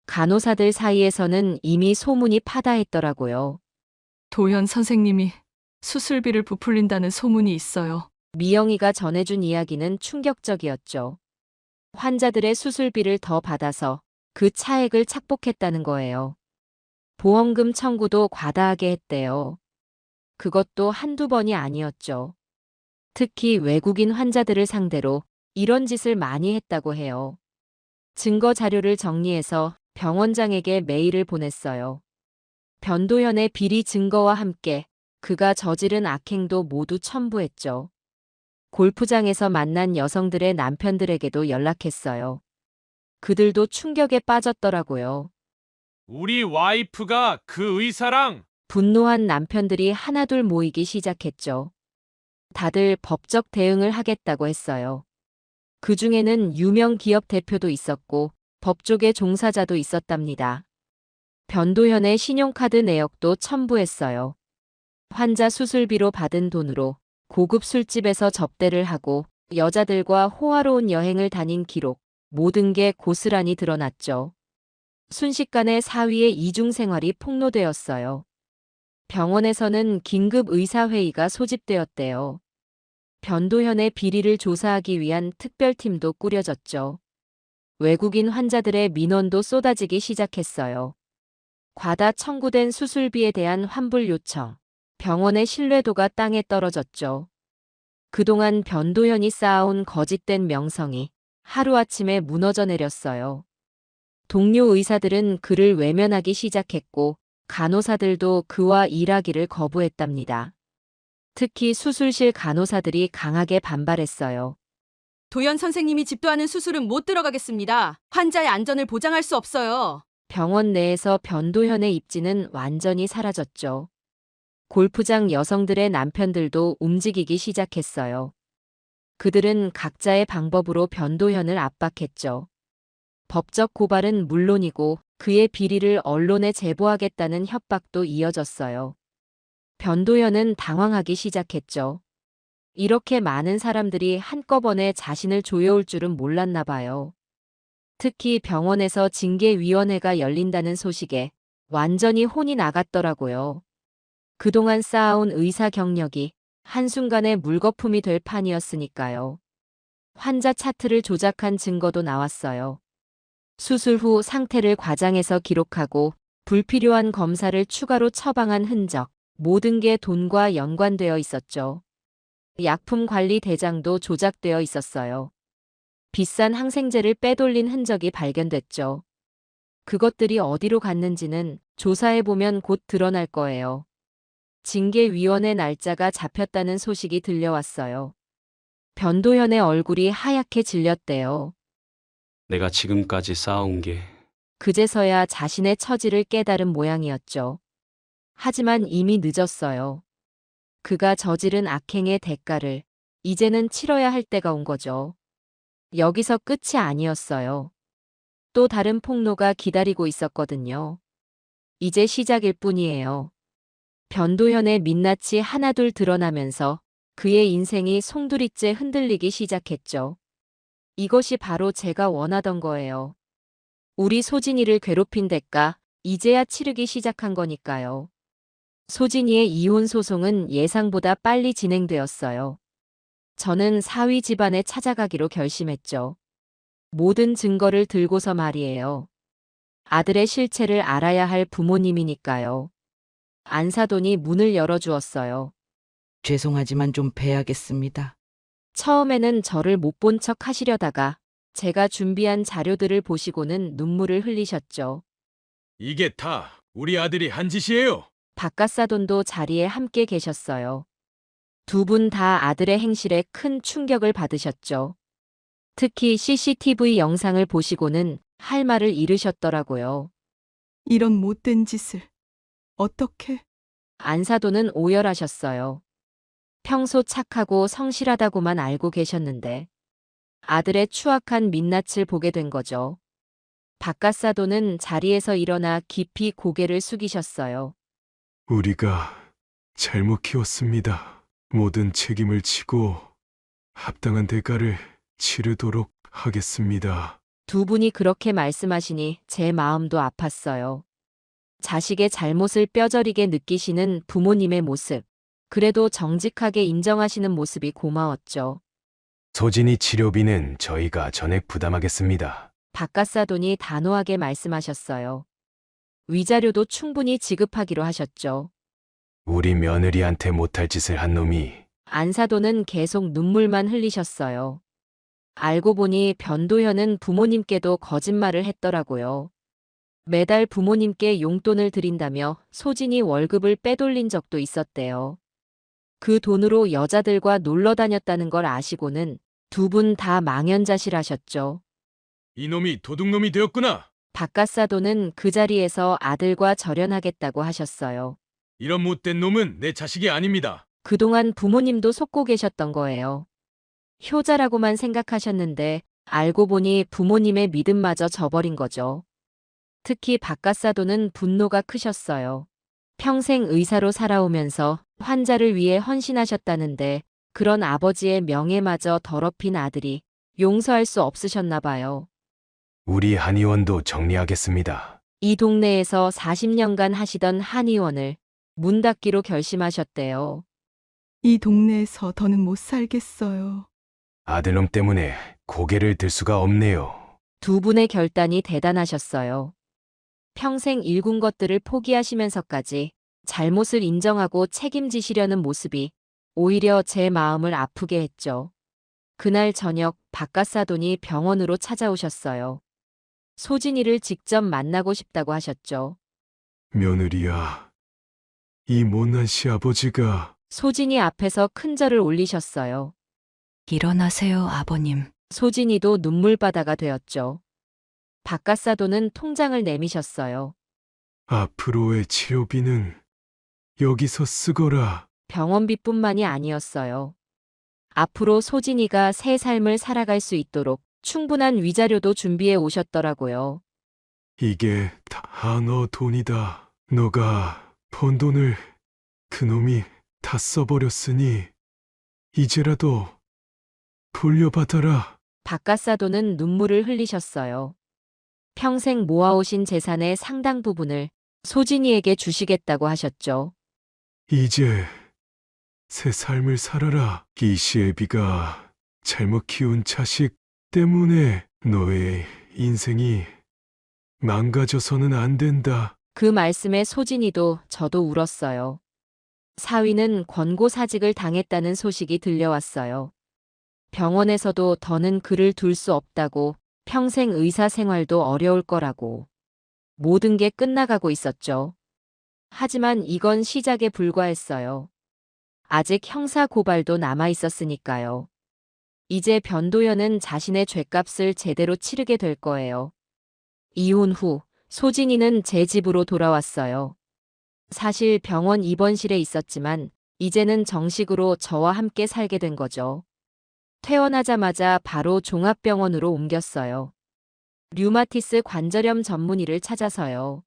간호사들 사이에서는 이미 소문이 파다했더라고요. 도현 선생님이 수술비를 부풀린다는 소문이 있어요. 미영이가 전해준 이야기는 충격적이었죠. 환자들의 수술비를 더 받아서 그 차액을 착복했다는 거예요. 보험금 청구도 과다하게 했대요. 그것도 한두 번이 아니었죠. 특히 외국인 환자들을 상대로 이런 짓을 많이 했다고 해요. 증거 자료를 정리해서 병원장에게 메일을 보냈어요. 변도현의 비리 증거와 함께 그가 저지른 악행도 모두 첨부했죠. 골프장에서 만난 여성들의 남편들에게도 연락했어요. 그들도 충격에 빠졌더라고요. 우리 와이프가 그 의사랑 분노한 남편들이 하나둘 모이기 시작했죠. 다들 법적 대응을 하겠다고 했어요. 그 중에는 유명 기업 대표도 있었고 법조계 종사자도 있었답니다. 변도현의 신용카드 내역도 첨부했어요. 환자 수술비로 받은 돈으로 고급 술집에서 접대를 하고 여자들과 호화로운 여행을 다닌 기록, 모든 게 고스란히 드러났죠. 순식간에 사위의 이중 생활이 폭로되었어요. 병원에서는 긴급 의사회의가 소집되었대요. 변도현의 비리를 조사하기 위한 특별팀도 꾸려졌죠. 외국인 환자들의 민원도 쏟아지기 시작했어요. 과다 청구된 수술비에 대한 환불 요청, 병원의 신뢰도가 땅에 떨어졌죠. 그동안 변도현이 쌓아온 거짓된 명성이 하루아침에 무너져 내렸어요. 동료 의사들은 그를 외면하기 시작했고 간호사들도 그와 일하기를 거부했답니다. 특히 수술실 간호사들이 강하게 반발했어요. 도연 선생님이 집도하는 수술은 못 들어가겠습니다. 환자의 안전을 보장할 수 없어요. 병원 내에서 변도현의 입지는 완전히 사라졌죠. 골프장 여성들의 남편들도 움직이기 시작했어요. 그들은 각자의 방법으로 변도현을 압박했죠. 법적 고발은 물론이고 그의 비리를 언론에 제보하겠다는 협박도 이어졌어요. 변도현은 당황하기 시작했죠. 이렇게 많은 사람들이 한꺼번에 자신을 조여올 줄은 몰랐나 봐요. 특히 병원에서 징계위원회가 열린다는 소식에 완전히 혼이 나갔더라고요. 그동안 쌓아온 의사 경력이 한순간에 물거품이 될 판이었으니까요. 환자 차트를 조작한 증거도 나왔어요. 수술 후 상태를 과장해서 기록하고 불필요한 검사를 추가로 처방한 흔적, 모든 게 돈과 연관되어 있었죠. 약품 관리 대장도 조작되어 있었어요. 비싼 항생제를 빼돌린 흔적이 발견됐죠. 그것들이 어디로 갔는지는 조사해보면 곧 드러날 거예요. 징계위원회 날짜가 잡혔다는 소식이 들려왔어요. 변도현의 얼굴이 하얗게 질렸대요. 내가 지금까지 쌓아온 게 그제서야 자신의 처지를 깨달은 모양이었죠. 하지만 이미 늦었어요. 그가 저지른 악행의 대가를 이제는 치러야 할 때가 온 거죠. 여기서 끝이 아니었어요. 또 다른 폭로가 기다리고 있었거든요. 이제 시작일 뿐이에요. 변도현의 민낯이 하나둘 드러나면서 그의 인생이 송두리째 흔들리기 시작했죠. 이것이 바로 제가 원하던 거예요. 우리 소진이를 괴롭힌 대가, 이제야 치르기 시작한 거니까요. 소진이의 이혼 소송은 예상보다 빨리 진행되었어요. 저는 사위 집안에 찾아가기로 결심했죠. 모든 증거를 들고서 말이에요. 아들의 실체를 알아야 할 부모님이니까요. 안사돈이 문을 열어주었어요. 죄송하지만 좀 뵈야겠습니다. 처음에는 저를 못 본 척 하시려다가 제가 준비한 자료들을 보시고는 눈물을 흘리셨죠. 이게 다 우리 아들이 한 짓이에요. 박가사돈도 자리에 함께 계셨어요. 두 분 다 아들의 행실에 큰 충격을 받으셨죠. 특히 CCTV 영상을 보시고는 할 말을 잃으셨더라고요. 이런 못된 짓을 어떻게? 안사돈은 오열하셨어요. 평소 착하고 성실하다고만 알고 계셨는데 아들의 추악한 민낯을 보게 된 거죠. 박가사도는 자리에서 일어나 깊이 고개를 숙이셨어요. 우리가 잘못 키웠습니다. 모든 책임을 지고 합당한 대가를 치르도록 하겠습니다. 두 분이 그렇게 말씀하시니 제 마음도 아팠어요. 자식의 잘못을 뼈저리게 느끼시는 부모님의 모습, 그래도 정직하게 인정하시는 모습이 고마웠죠. 소진이 치료비는 저희가 전액 부담하겠습니다. 박가사돈이 단호하게 말씀하셨어요. 위자료도 충분히 지급하기로 하셨죠. 우리 며느리한테 못할 짓을 한 놈이 안사돈은 계속 눈물만 흘리셨어요. 알고 보니 변도현은 부모님께도 거짓말을 했더라고요. 매달 부모님께 용돈을 드린다며 소진이 월급을 빼돌린 적도 있었대요. 그 돈으로 여자들과 놀러 다녔다는 걸 아시고는 두 분 다 망연자실하셨죠. 이놈이 도둑놈이 되었구나. 박가사돈은 그 자리에서 아들과 절연하겠다고 하셨어요. 이런 못된 놈은 내 자식이 아닙니다. 그동안 부모님도 속고 계셨던 거예요. 효자라고만 생각하셨는데 알고 보니 부모님의 믿음마저 저버린 거죠. 특히 박가사돈은 분노가 크셨어요. 평생 의사로 살아오면서 환자를 위해 헌신하셨다는데 그런 아버지의 명예마저 더럽힌 아들이 용서할 수 없으셨나 봐요. 우리 한의원도 정리하겠습니다. 이 동네에서 40년간 하시던 한의원을 문 닫기로 결심하셨대요. 이 동네에서 더는 못 살겠어요. 아들놈 때문에 고개를 들 수가 없네요. 두 분의 결단이 대단하셨어요. 평생 일군 것들을 포기하시면서까지 잘못을 인정하고 책임지시려는 모습이 오히려 제 마음을 아프게 했죠. 그날 저녁 박가사돈이 병원으로 찾아오셨어요. 소진이를 직접 만나고 싶다고 하셨죠. 며느리야, 이 못난 시아버지가 소진이 앞에서 큰 절을 올리셨어요. 일어나세요, 아버님. 소진이도 눈물바다가 되었죠. 박가사돈은 통장을 내미셨어요. 앞으로의 치료비는 여기서 쓰거라. 병원비뿐만이 아니었어요. 앞으로 소진이가 새 삶을 살아갈 수 있도록 충분한 위자료도 준비해 오셨더라고요. 이게 다 너 돈이다. 너가 번 돈을 그놈이 다 써버렸으니 이제라도 돌려받아라. 박가사돈은 눈물을 흘리셨어요. 평생 모아오신 재산의 상당 부분을 소진이에게 주시겠다고 하셨죠. 이제 새 삶을 살아라. 이 시애비가 잘못 키운 자식 때문에 너의 인생이 망가져서는 안 된다. 그 말씀에 소진이도 저도 울었어요. 사위는 권고사직을 당했다는 소식이 들려왔어요. 병원에서도 더는 그를 둘 수 없다고, 평생 의사 생활도 어려울 거라고. 모든 게 끝나가고 있었죠. 하지만 이건 시작에 불과했어요. 아직 형사 고발도 남아 있었으니까요. 이제 변도현은 자신의 죗값을 제대로 치르게 될 거예요. 이혼 후 소진이는 제 집으로 돌아왔어요. 사실 병원 입원실에 있었지만 이제는 정식으로 저와 함께 살게 된 거죠. 퇴원하자마자 바로 종합병원으로 옮겼어요. 류마티스 관절염 전문의를 찾아서요.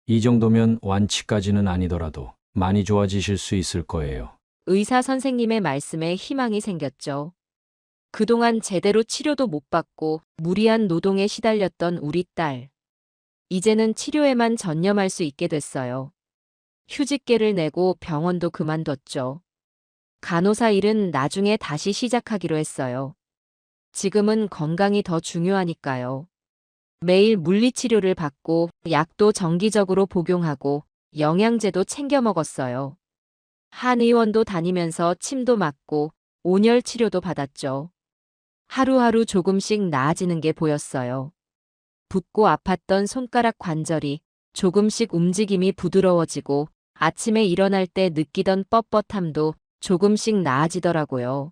이 정도면 완치까지는 아니더라도 많이 좋아지실 수 있을 거예요. 의사 선생님의 말씀에 희망이 생겼죠. 그동안 제대로 치료도 못 받고 무리한 노동에 시달렸던 우리 딸. 이제는 치료에만 전념할 수 있게 됐어요. 휴직계를 내고 병원도 그만뒀죠. 간호사 일은 나중에 다시 시작하기로 했어요. 지금은 건강이 더 중요하니까요. 매일 물리치료를 받고 약도 정기적으로 복용하고 영양제도 챙겨 먹었어요. 한의원도 다니면서 침도 맞고 온열 치료도 받았죠. 하루하루 조금씩 나아지는 게 보였어요. 붓고 아팠던 손가락 관절이 조금씩 움직임이 부드러워지고 아침에 일어날 때 느끼던 뻣뻣함도 조금씩 나아지더라고요.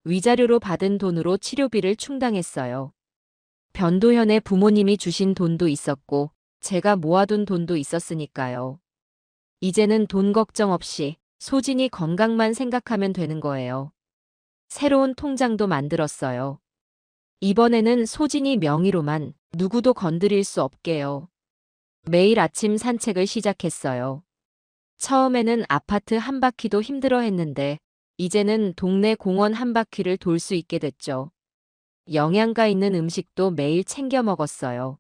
위자료로 받은 돈으로 치료비를 충당했어요. 변도현의 부모님이 주신 돈도 있었고 제가 모아둔 돈도 있었으니까요. 이제는 돈 걱정 없이 소진이 건강만 생각하면 되는 거예요. 새로운 통장도 만들었어요. 이번에는 소진이 명의로만 누구도 건드릴 수 없게요. 매일 아침 산책을 시작했어요. 처음에는 아파트 한 바퀴도 힘들어 했는데 이제는 동네 공원 한 바퀴를 돌 수 있게 됐죠. 영양가 있는 음식도 매일 챙겨 먹었어요.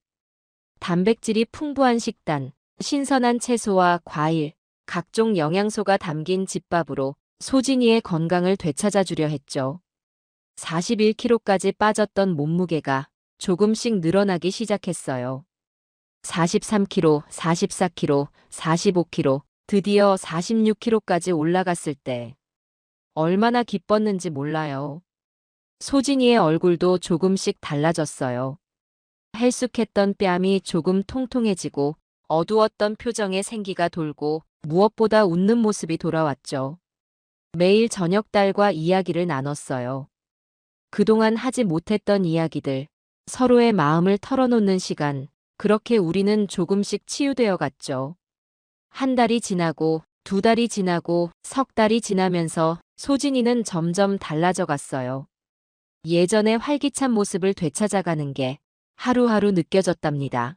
단백질이 풍부한 식단, 신선한 채소와 과일, 각종 영양소가 담긴 집밥으로 소진이의 건강을 되찾아 주려 했죠. 41kg까지 빠졌던 몸무게가 조금씩 늘어나기 시작했어요. 43kg, 44kg, 45kg, 드디어 46kg까지 올라갔을 때 얼마나 기뻤는지 몰라요. 소진이의 얼굴도 조금씩 달라졌어요. 헬쑥했던 뺨이 조금 통통해지고 어두웠던 표정에 생기가 돌고 무엇보다 웃는 모습이 돌아왔죠. 매일 저녁 딸과 이야기를 나눴어요. 그동안 하지 못했던 이야기들, 서로의 마음을 털어놓는 시간, 그렇게 우리는 조금씩 치유되어 갔죠. 한 달이 지나고, 두 달이 지나고, 석 달이 지나면서 소진이는 점점 달라져 갔어요. 예전의 활기찬 모습을 되찾아가는 게 하루하루 느껴졌답니다.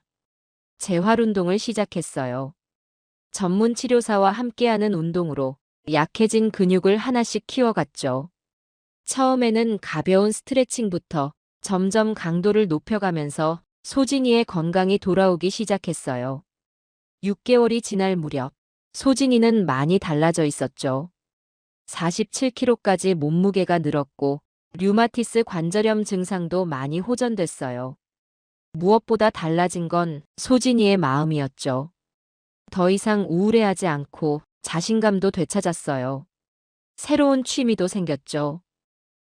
재활운동을 시작했어요. 전문 치료사와 함께하는 운동으로 약해진 근육을 하나씩 키워갔죠. 처음에는 가벼운 스트레칭부터 점점 강도를 높여가면서 소진이의 건강이 돌아오기 시작했어요. 6개월이 지날 무렵 소진이는 많이 달라져 있었죠. 47kg까지 몸무게가 늘었고 류마티스 관절염 증상도 많이 호전됐어요. 무엇보다 달라진 건 소진이의 마음이었죠. 더 이상 우울해하지 않고 자신감도 되찾았어요. 새로운 취미도 생겼죠.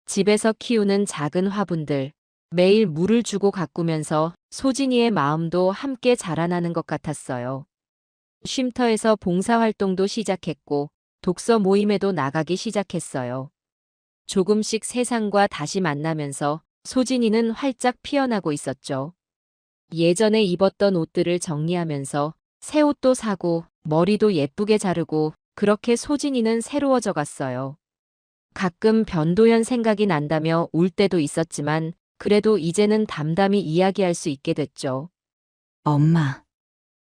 집에서 키우는 작은 화분들, 매일 물을 주고 가꾸면서 소진이의 마음도 함께 자라나는 것 같았어요. 쉼터에서 봉사활동도 시작했고 독서 모임에도 나가기 시작했어요. 조금씩 세상과 다시 만나면서 소진이는 활짝 피어나고 있었죠. 예전에 입었던 옷들을 정리하면서 새 옷도 사고 머리도 예쁘게 자르고 그렇게 소진이는 새로워져 갔어요. 가끔 변도현 생각이 난다며 울 때도 있었지만 그래도 이제는 담담히 이야기할 수 있게 됐죠. 엄마,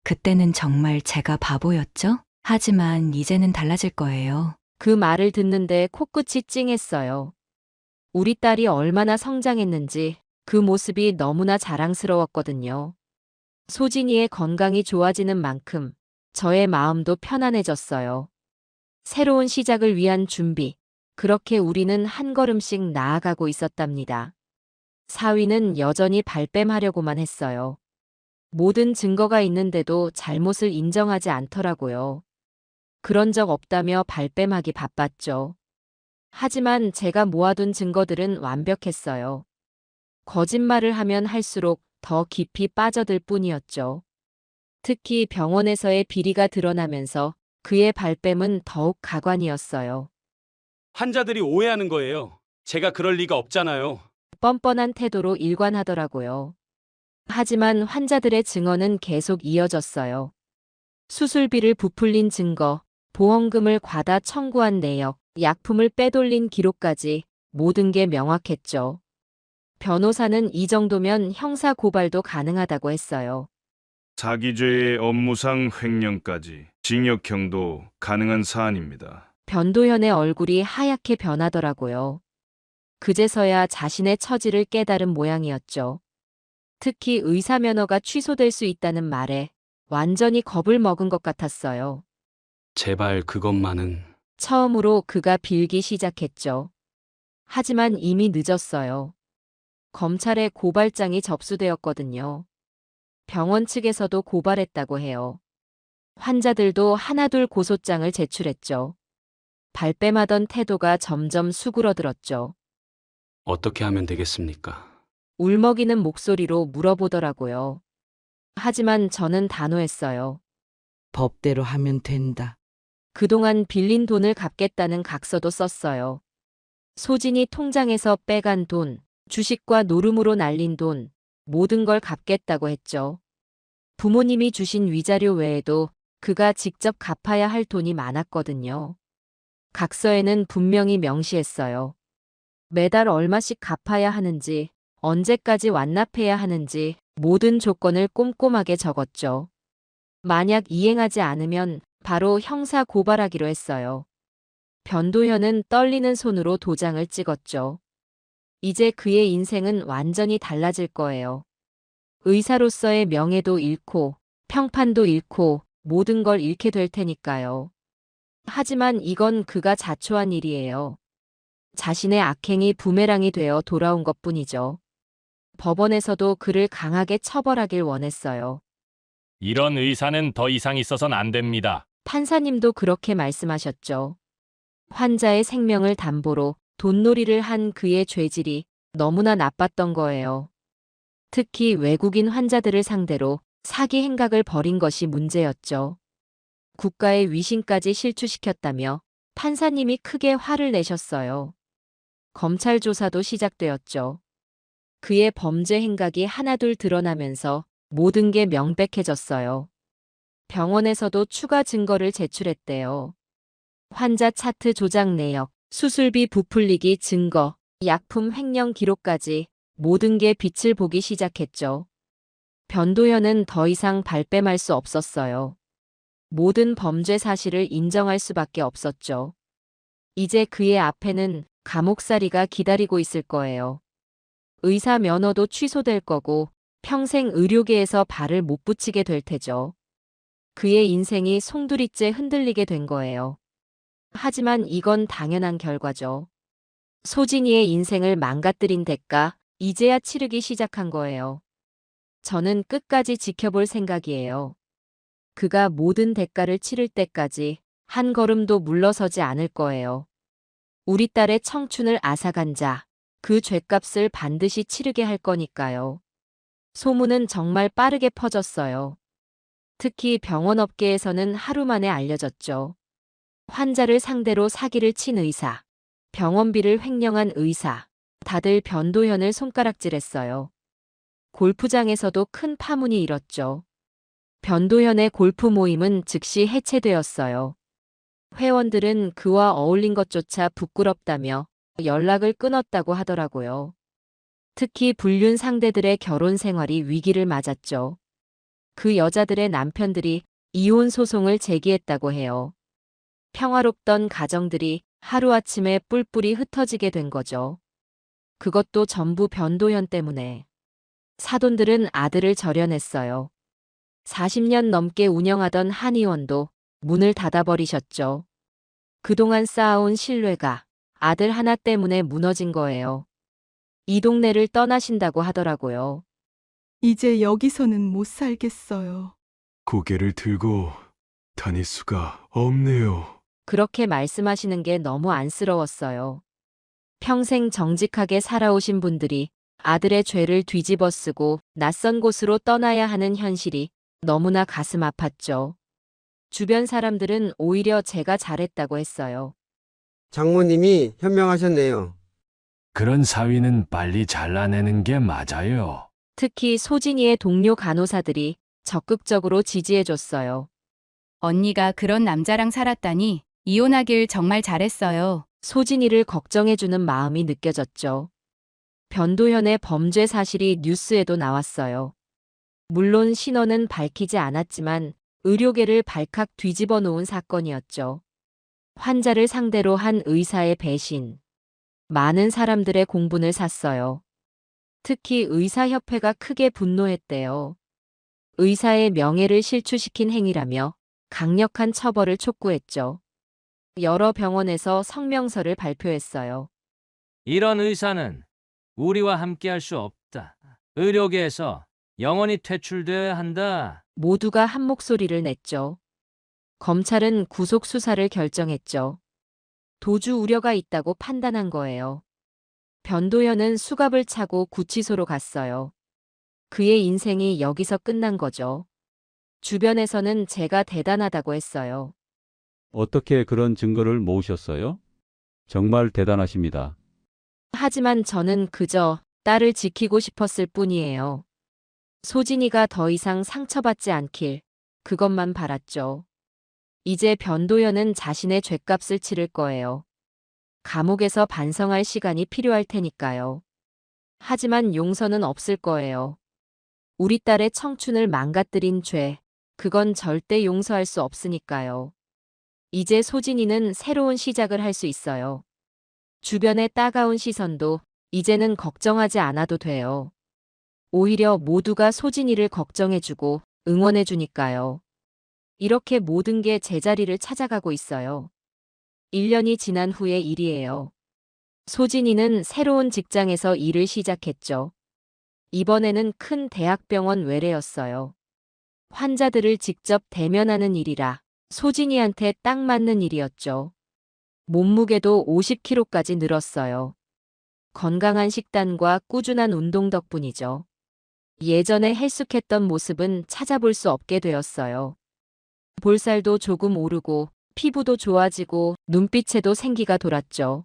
그때는 정말 제가 바보였죠? 하지만 이제는 달라질 거예요. 그 말을 듣는데 코끝이 찡했어요. 우리 딸이 얼마나 성장했는지 그 모습이 너무나 자랑스러웠거든요. 소진이의 건강이 좋아지는 만큼 저의 마음도 편안해졌어요. 새로운 시작을 위한 준비, 그렇게 우리는 한 걸음씩 나아가고 있었답니다. 사위는 여전히 발뺌하려고만 했어요. 모든 증거가 있는데도 잘못을 인정하지 않더라고요. 그런 적 없다며 발뺌하기 바빴죠. 하지만 제가 모아둔 증거들은 완벽했어요. 거짓말을 하면 할수록 더 깊이 빠져들 뿐이었죠. 특히 병원에서의 비리가 드러나면서 그의 발뺌은 더욱 가관이었어요. 환자들이 오해하는 거예요. 제가 그럴 리가 없잖아요. 뻔뻔한 태도로 일관하더라고요. 하지만 환자들의 증언은 계속 이어졌어요. 수술비를 부풀린 증거, 보험금을 과다 청구한 내역, 약품을 빼돌린 기록까지 모든 게 명확했죠. 변호사는 이 정도면 형사 고발도 가능하다고 했어요. 사기죄의 업무상 횡령까지 징역형도 가능한 사안입니다. 변도현의 얼굴이 하얗게 변하더라고요. 그제서야 자신의 처지를 깨달은 모양이었죠. 특히 의사 면허가 취소될 수 있다는 말에 완전히 겁을 먹은 것 같았어요. 제발 그것만은. 처음으로 그가 빌기 시작했죠. 하지만 이미 늦었어요. 검찰에 고발장이 접수되었거든요. 병원 측에서도 고발했다고 해요. 환자들도 하나둘 고소장을 제출했죠. 발뺌하던 태도가 점점 수그러들었죠. 어떻게 하면 되겠습니까? 울먹이는 목소리로 물어보더라고요. 하지만 저는 단호했어요. 법대로 하면 된다. 그동안 빌린 돈을 갚겠다는 각서도 썼어요. 소진이 통장에서 빼간 돈, 주식과 노름으로 날린 돈, 모든 걸 갚겠다고 했죠. 부모님이 주신 위자료 외에도 그가 직접 갚아야 할 돈이 많았거든요. 각서에는 분명히 명시했어요. 매달 얼마씩 갚아야 하는지, 언제까지 완납해야 하는지 모든 조건을 꼼꼼하게 적었죠. 만약 이행하지 않으면 바로 형사 고발하기로 했어요. 변도현은 떨리는 손으로 도장을 찍었죠. 이제 그의 인생은 완전히 달라질 거예요. 의사로서의 명예도 잃고 평판도 잃고 모든 걸 잃게 될 테니까요. 하지만 이건 그가 자초한 일이에요. 자신의 악행이 부메랑이 되어 돌아온 것뿐이죠. 법원에서도 그를 강하게 처벌하길 원했어요. 이런 의사는 더 이상 있어선 안 됩니다. 판사님도 그렇게 말씀하셨죠. 환자의 생명을 담보로 돈놀이를 한 그의 죄질이 너무나 나빴던 거예요. 특히 외국인 환자들을 상대로 사기 행각을 벌인 것이 문제였죠. 국가의 위신까지 실추시켰다며 판사님이 크게 화를 내셨어요. 검찰 조사도 시작되었죠. 그의 범죄 행각이 하나둘 드러나면서 모든 게 명백해졌어요. 병원에서도 추가 증거를 제출했대요. 환자 차트 조작 내역, 수술비 부풀리기 증거, 약품 횡령 기록까지 모든 게 빛을 보기 시작했죠. 변도현은 더 이상 발뺌할 수 없었어요. 모든 범죄 사실을 인정할 수밖에 없었죠. 이제 그의 앞에는 감옥살이가 기다리고 있을 거예요. 의사 면허도 취소될 거고 평생 의료계에서 발을 못 붙이게 될 테죠. 그의 인생이 송두리째 흔들리게 된 거예요. 하지만 이건 당연한 결과죠. 소진이의 인생을 망가뜨린 대가, 이제야 치르기 시작한 거예요. 저는 끝까지 지켜볼 생각이에요. 그가 모든 대가를 치를 때까지 한 걸음도 물러서지 않을 거예요. 우리 딸의 청춘을 앗아간 자, 그 죗값을 반드시 치르게 할 거니까요. 소문은 정말 빠르게 퍼졌어요. 특히 병원 업계에서는 하루 만에 알려졌죠. 환자를 상대로 사기를 친 의사, 병원비를 횡령한 의사, 다들 변도현을 손가락질했어요. 골프장에서도 큰 파문이 일었죠. 변도현의 골프 모임은 즉시 해체되었어요. 회원들은 그와 어울린 것조차 부끄럽다며 연락을 끊었다고 하더라고요. 특히 불륜 상대들의 결혼 생활이 위기를 맞았죠. 그 여자들의 남편들이 이혼 소송을 제기했다고 해요. 평화롭던 가정들이 하루아침에 뿔뿔이 흩어지게 된 거죠. 그것도 전부 변도현 때문에. 사돈들은 아들을 절연했어요. 40년 넘게 운영하던 한의원도 문을 닫아버리셨죠. 그동안 쌓아온 신뢰가 아들 하나 때문에 무너진 거예요. 이 동네를 떠나신다고 하더라고요. 이제 여기서는 못 살겠어요. 고개를 들고 다닐 수가 없네요. 그렇게 말씀하시는 게 너무 안쓰러웠어요. 평생 정직하게 살아오신 분들이 아들의 죄를 뒤집어 쓰고 낯선 곳으로 떠나야 하는 현실이 너무나 가슴 아팠죠. 주변 사람들은 오히려 제가 잘했다고 했어요. 장모님이 현명하셨네요. 그런 사위는 빨리 잘라내는 게 맞아요. 특히 소진이의 동료 간호사들이 적극적으로 지지해줬어요. 언니가 그런 남자랑 살았다니 이혼하길 정말 잘했어요. 소진이를 걱정해주는 마음이 느껴졌죠. 변도현의 범죄 사실이 뉴스에도 나왔어요. 물론 신원은 밝히지 않았지만 의료계를 발칵 뒤집어 놓은 사건이었죠. 환자를 상대로 한 의사의 배신. 많은 사람들의 공분을 샀어요. 특히 의사협회가 크게 분노했대요. 의사의 명예를 실추시킨 행위라며 강력한 처벌을 촉구했죠. 여러 병원에서 성명서를 발표했어요. 이런 의사는 우리와 함께할 수 없다. 의료계에서 영원히 퇴출되어야 한다. 모두가 한 목소리를 냈죠. 검찰은 구속 수사를 결정했죠. 도주 우려가 있다고 판단한 거예요. 변도현은 수갑을 차고 구치소로 갔어요. 그의 인생이 여기서 끝난 거죠. 주변에서는 제가 대단하다고 했어요. 어떻게 그런 증거를 모으셨어요? 정말 대단하십니다. 하지만 저는 그저 딸을 지키고 싶었을 뿐이에요. 소진이가 더 이상 상처받지 않길 그것만 바랐죠. 이제 변도현은 자신의 죗값을 치를 거예요. 감옥에서 반성할 시간이 필요할 테니까요. 하지만 용서는 없을 거예요. 우리 딸의 청춘을 망가뜨린 죄, 그건 절대 용서할 수 없으니까요. 이제 소진이는 새로운 시작을 할 수 있어요. 주변의 따가운 시선도 이제는 걱정하지 않아도 돼요. 오히려 모두가 소진이를 걱정해주고 응원해주니까요. 이렇게 모든 게 제자리를 찾아가고 있어요. 1년이 지난 후의 일이에요. 소진이는 새로운 직장에서 일을 시작했죠. 이번에는 큰 대학병원 외래였어요. 환자들을 직접 대면하는 일이라 소진이한테 딱 맞는 일이었죠. 몸무게도 50kg까지 늘었어요. 건강한 식단과 꾸준한 운동 덕분이죠. 예전에 헬쑥했던 모습은 찾아볼 수 없게 되었어요. 볼살도 조금 오르고 피부도 좋아지고 눈빛에도 생기가 돌았죠.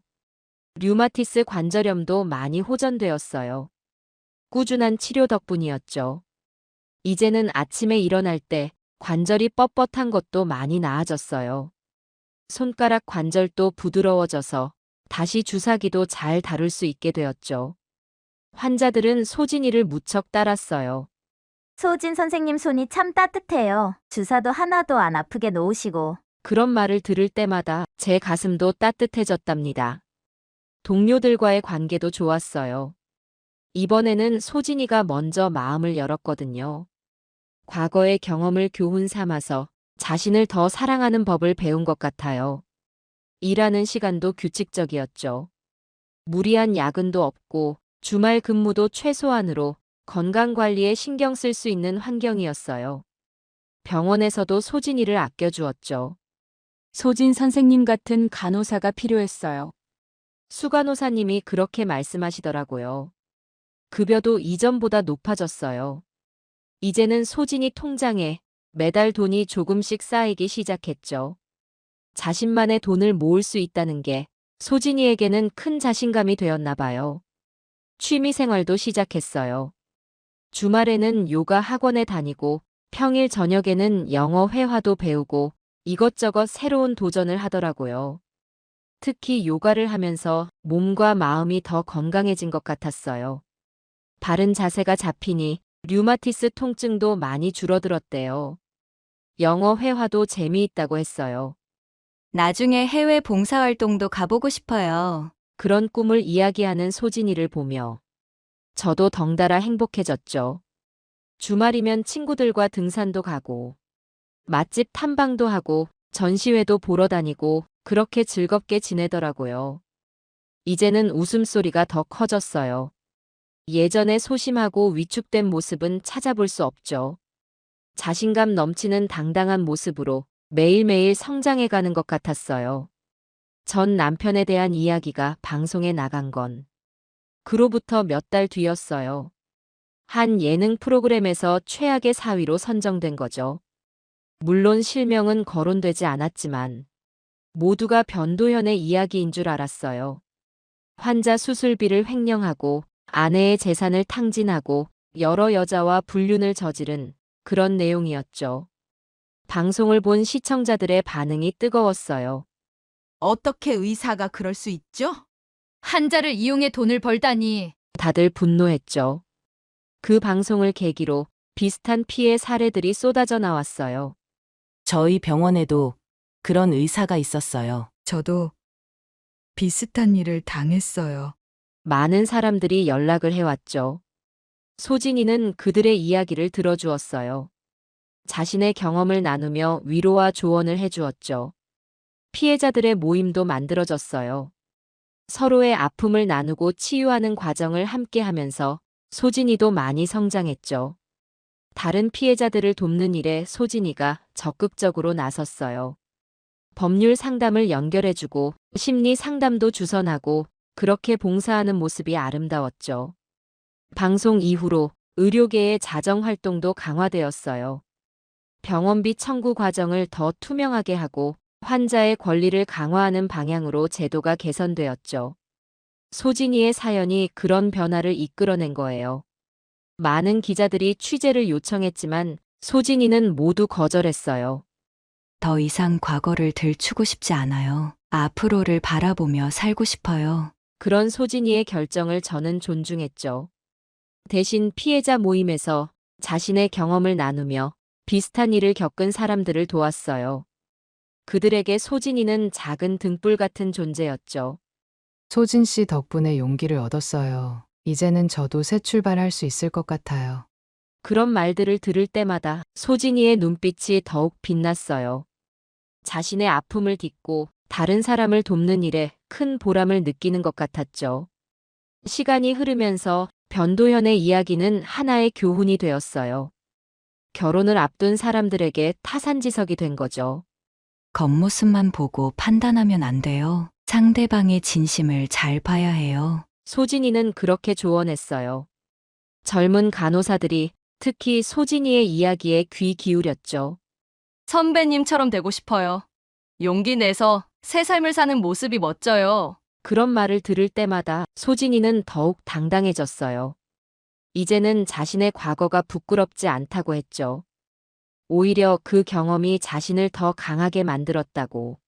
류마티스 관절염도 많이 호전되었어요. 꾸준한 치료 덕분이었죠. 이제는 아침에 일어날 때 관절이 뻣뻣한 것도 많이 나아졌어요. 손가락 관절도 부드러워져서 다시 주사기도 잘 다룰 수 있게 되었죠. 환자들은 소진이를 무척 따랐어요. 소진 선생님 손이 참 따뜻해요. 주사도 하나도 안 아프게 놓으시고. 그런 말을 들을 때마다 제 가슴도 따뜻해졌답니다. 동료들과의 관계도 좋았어요. 이번에는 소진이가 먼저 마음을 열었거든요. 과거의 경험을 교훈 삼아서 자신을 더 사랑하는 법을 배운 것 같아요. 일하는 시간도 규칙적이었죠. 무리한 야근도 없고 주말 근무도 최소한으로 건강관리에 신경 쓸 수 있는 환경이었어요. 병원에서도 소진이를 아껴주었죠. 소진 선생님 같은 간호사가 필요했어요. 수간호사님이 그렇게 말씀하시더라고요. 급여도 이전보다 높아졌어요. 이제는 소진이 통장에 매달 돈이 조금씩 쌓이기 시작했죠. 자신만의 돈을 모을 수 있다는 게 소진이에게는 큰 자신감이 되었나 봐요. 취미 생활도 시작했어요. 주말에는 요가 학원에 다니고 평일 저녁에는 영어 회화도 배우고 이것저것 새로운 도전을 하더라고요. 특히 요가를 하면서 몸과 마음이 더 건강해진 것 같았어요. 바른 자세가 잡히니 류마티스 통증도 많이 줄어들었대요. 영어 회화도 재미있다고 했어요. 나중에 해외 봉사활동도 가보고 싶어요. 그런 꿈을 이야기하는 소진이를 보며 저도 덩달아 행복해졌죠. 주말이면 친구들과 등산도 가고 맛집 탐방도 하고 전시회도 보러 다니고 그렇게 즐겁게 지내더라고요. 이제는 웃음소리가 더 커졌어요. 예전에 소심하고 위축된 모습은 찾아볼 수 없죠. 자신감 넘치는 당당한 모습으로 매일매일 성장해가는 것 같았어요. 전 남편에 대한 이야기가 방송에 나간 건 그로부터 몇 달 뒤였어요. 한 예능 프로그램에서 최악의 사위로 선정된 거죠. 물론 실명은 거론되지 않았지만 모두가 변도현의 이야기인 줄 알았어요. 환자 수술비를 횡령하고 아내의 재산을 탕진하고 여러 여자와 불륜을 저지른 그런 내용이었죠. 방송을 본 시청자들의 반응이 뜨거웠어요. 어떻게 의사가 그럴 수 있죠? 환자를 이용해 돈을 벌다니. 다들 분노했죠. 그 방송을 계기로 비슷한 피해 사례들이 쏟아져 나왔어요. 저희 병원에도 그런 의사가 있었어요. 저도 비슷한 일을 당했어요. 많은 사람들이 연락을 해왔죠. 소진이는 그들의 이야기를 들어주었어요. 자신의 경험을 나누며 위로와 조언을 해주었죠. 피해자들의 모임도 만들어졌어요. 서로의 아픔을 나누고 치유하는 과정을 함께 하면서 소진이도 많이 성장했죠. 다른 피해자들을 돕는 일에 소진이가 적극적으로 나섰어요. 법률 상담을 연결해주고 심리 상담도 주선하고 그렇게 봉사하는 모습이 아름다웠죠. 방송 이후로 의료계의 자정 활동도 강화되었어요. 병원비 청구 과정을 더 투명하게 하고 환자의 권리를 강화하는 방향으로 제도가 개선되었죠. 소진이의 사연이 그런 변화를 이끌어낸 거예요. 많은 기자들이 취재를 요청했지만 소진이는 모두 거절했어요. 더 이상 과거를 들추고 싶지 않아요. 앞으로를 바라보며 살고 싶어요. 그런 소진이의 결정을 저는 존중했죠. 대신 피해자 모임에서 자신의 경험을 나누며 비슷한 일을 겪은 사람들을 도왔어요. 그들에게 소진이는 작은 등불 같은 존재였죠. 소진 씨 덕분에 용기를 얻었어요. 이제는 저도 새 출발할 수 있을 것 같아요. 그런 말들을 들을 때마다 소진이의 눈빛이 더욱 빛났어요. 자신의 아픔을 딛고 다른 사람을 돕는 일에 큰 보람을 느끼는 것 같았죠. 시간이 흐르면서 변도현의 이야기는 하나의 교훈이 되었어요. 결혼을 앞둔 사람들에게 타산지석이 된 거죠. 겉모습만 보고 판단하면 안 돼요. 상대방의 진심을 잘 봐야 해요. 소진이는 그렇게 조언했어요. 젊은 간호사들이 특히 소진이의 이야기에 귀 기울였죠. 선배님처럼 되고 싶어요. 용기 내서 새 삶을 사는 모습이 멋져요. 그런 말을 들을 때마다 소진이는 더욱 당당해졌어요. 이제는 자신의 과거가 부끄럽지 않다고 했죠. 오히려 그 경험이 자신을 더 강하게 만들었다고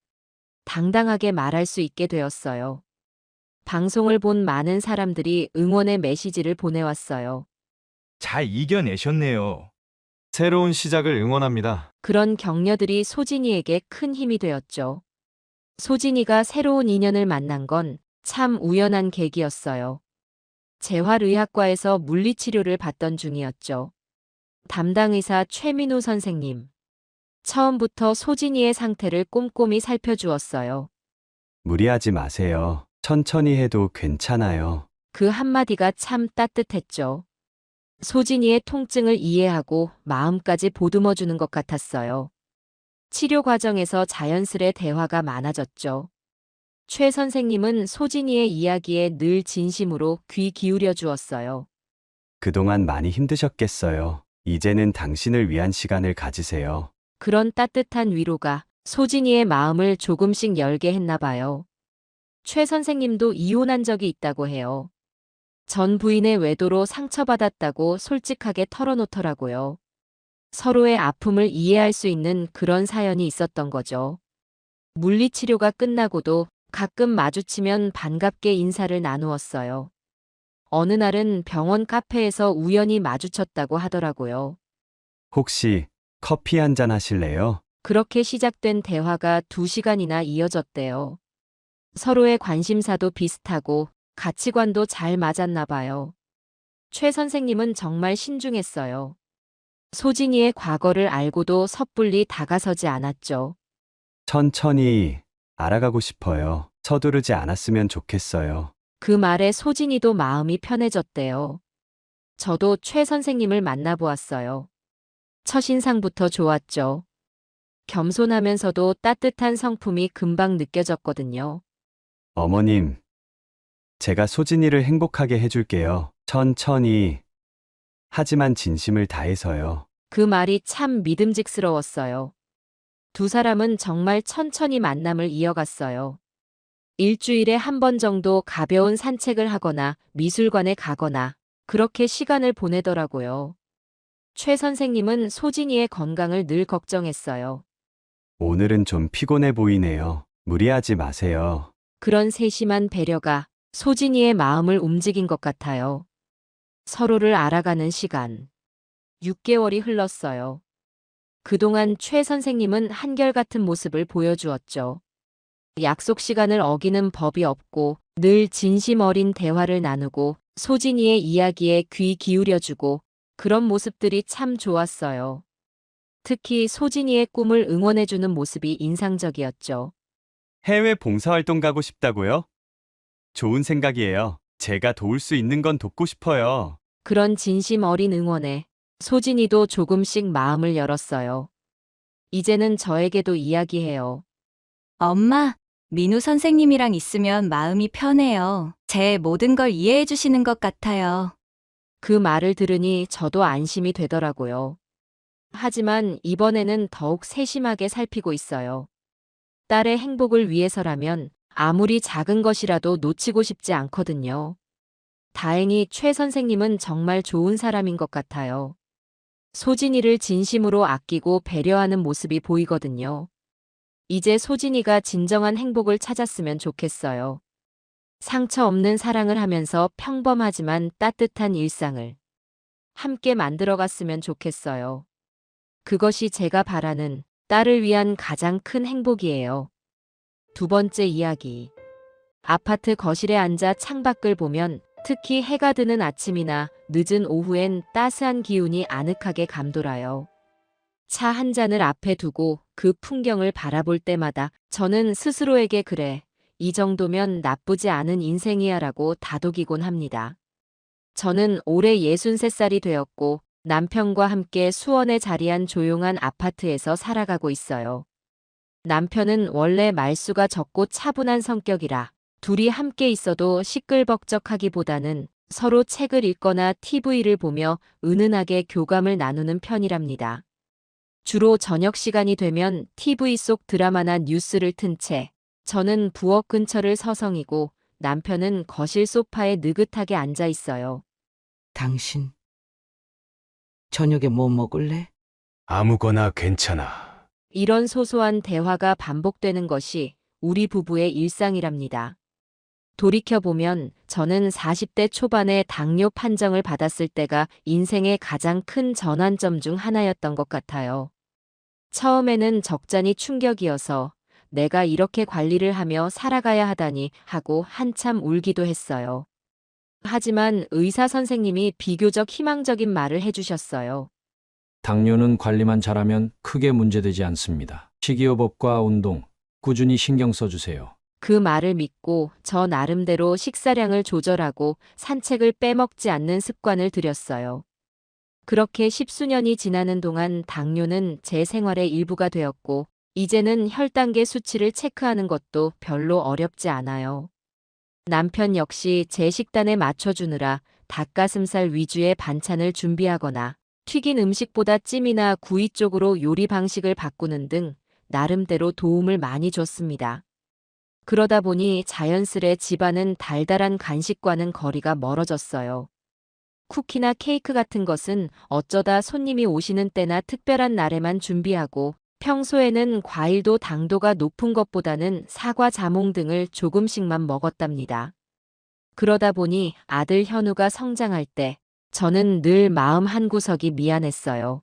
당당하게 말할 수 있게 되었어요. 방송을 본 많은 사람들이 응원의 메시지를 보내왔어요. 잘 이겨내셨네요. 새로운 시작을 응원합니다. 그런 격려들이 소진이에게 큰 힘이 되었죠. 소진이가 새로운 인연을 만난 건 참 우연한 계기였어요. 재활의학과에서 물리치료를 받던 중이었죠. 담당 의사 최민우 선생님. 처음부터 소진이의 상태를 꼼꼼히 살펴주었어요. 무리하지 마세요. 천천히 해도 괜찮아요. 그 한마디가 참 따뜻했죠. 소진이의 통증을 이해하고 마음까지 보듬어주는 것 같았어요. 치료 과정에서 자연스레 대화가 많아졌죠. 최 선생님은 소진이의 이야기에 늘 진심으로 귀 기울여 주었어요. 그동안 많이 힘드셨겠어요. 이제는 당신을 위한 시간을 가지세요. 그런 따뜻한 위로가 소진이의 마음을 조금씩 열게 했나 봐요. 최 선생님도 이혼한 적이 있다고 해요. 전 부인의 외도로 상처받았다고 솔직하게 털어놓더라고요. 서로의 아픔을 이해할 수 있는 그런 사연이 있었던 거죠. 물리치료가 끝나고도 가끔 마주치면 반갑게 인사를 나누었어요. 어느 날은 병원 카페에서 우연히 마주쳤다고 하더라고요. 혹시 커피 한잔 하실래요? 그렇게 시작된 대화가 2시간이나 이어졌대요. 서로의 관심사도 비슷하고 가치관도 잘 맞았나 봐요. 최 선생님은 정말 신중했어요. 소진이의 과거를 알고도 섣불리 다가서지 않았죠. 천천히 알아가고 싶어요. 서두르지 않았으면 좋겠어요. 그 말에 소진이도 마음이 편해졌대요. 저도 최 선생님을 만나보았어요. 첫인상부터 좋았죠. 겸손하면서도 따뜻한 성품이 금방 느껴졌거든요. 어머님, 제가 소진이를 행복하게 해줄게요. 천천히. 하지만 진심을 다해서요. 그 말이 참 믿음직스러웠어요. 두 사람은 정말 천천히 만남을 이어갔어요. 일주일에 한 번 정도 가벼운 산책을 하거나 미술관에 가거나 그렇게 시간을 보내더라고요. 최 선생님은 소진이의 건강을 늘 걱정했어요. 오늘은 좀 피곤해 보이네요. 무리하지 마세요. 그런 세심한 배려가 소진이의 마음을 움직인 것 같아요. 서로를 알아가는 시간. 6개월이 흘렀어요. 그동안 최 선생님은 한결같은 모습을 보여주었죠. 약속 시간을 어기는 법이 없고 늘 진심 어린 대화를 나누고 소진이의 이야기에 귀 기울여주고 그런 모습들이 참 좋았어요. 특히 소진이의 꿈을 응원해주는 모습이 인상적이었죠. 해외 봉사활동 가고 싶다고요? 좋은 생각이에요. 제가 도울 수 있는 건 돕고 싶어요. 그런 진심 어린 응원에 소진이도 조금씩 마음을 열었어요. 이제는 저에게도 이야기해요. 엄마, 민우 선생님이랑 있으면 마음이 편해요. 제 모든 걸 이해해 주시는 것 같아요. 그 말을 들으니 저도 안심이 되더라고요. 하지만 이번에는 더욱 세심하게 살피고 있어요. 딸의 행복을 위해서라면 아무리 작은 것이라도 놓치고 싶지 않거든요. 다행히 최 선생님은 정말 좋은 사람인 것 같아요. 소진이를 진심으로 아끼고 배려하는 모습이 보이거든요. 이제 소진이가 진정한 행복을 찾았으면 좋겠어요. 상처 없는 사랑을 하면서 평범하지만 따뜻한 일상을 함께 만들어갔으면 좋겠어요. 그것이 제가 바라는 딸을 위한 가장 큰 행복이에요. 두 번째 이야기. 아파트 거실에 앉아 창밖을 보면 특히 해가 드는 아침이나 늦은 오후엔 따스한 기운이 아늑하게 감돌아요. 차 한 잔을 앞에 두고 그 풍경을 바라볼 때마다 저는 스스로에게 그래, 이 정도면 나쁘지 않은 인생이야라고 다독이곤 합니다. 저는 올해 63살이 되었고 남편과 함께 수원에 자리한 조용한 아파트에서 살아가고 있어요. 남편은 원래 말수가 적고 차분한 성격이라 둘이 함께 있어도 시끌벅적하기보다는 서로 책을 읽거나 TV를 보며 은은하게 교감을 나누는 편이랍니다. 주로 저녁 시간이 되면 TV 속 드라마나 뉴스를 튼 채 저는 부엌 근처를 서성이고 남편은 거실 소파에 느긋하게 앉아 있어요. 당신, 저녁에 뭐 먹을래? 아무거나 괜찮아. 이런 소소한 대화가 반복되는 것이 우리 부부의 일상이랍니다. 돌이켜보면 저는 40대 초반에 당뇨 판정을 받았을 때가 인생의 가장 큰 전환점 중 하나였던 것 같아요. 처음에는 적잖이 충격이어서 내가 이렇게 관리를 하며 살아가야 하다니 하고 한참 울기도 했어요. 하지만 의사 선생님이 비교적 희망적인 말을 해주셨어요. 당뇨는 관리만 잘하면 크게 문제되지 않습니다. 식이요법과 운동, 꾸준히 신경 써주세요. 그 말을 믿고 저 나름대로 식사량을 조절하고 산책을 빼먹지 않는 습관을 들였어요. 그렇게 10수년이 지나는 동안 당뇨는 제 생활의 일부가 되었고 이제는 혈당계 수치를 체크하는 것도 별로 어렵지 않아요. 남편 역시 제 식단에 맞춰주느라 닭가슴살 위주의 반찬을 준비하거나 튀긴 음식보다 찜이나 구이 쪽으로 요리 방식을 바꾸는 등 나름대로 도움을 많이 줬습니다. 그러다 보니 자연스레 집안은 달달한 간식과는 거리가 멀어졌어요. 쿠키나 케이크 같은 것은 어쩌다 손님이 오시는 때나 특별한 날에만 준비하고 평소에는 과일도 당도가 높은 것보다는 사과 자몽 등을 조금씩만 먹었답니다. 그러다 보니 아들 현우가 성장할 때 저는 늘 마음 한구석이 미안했어요.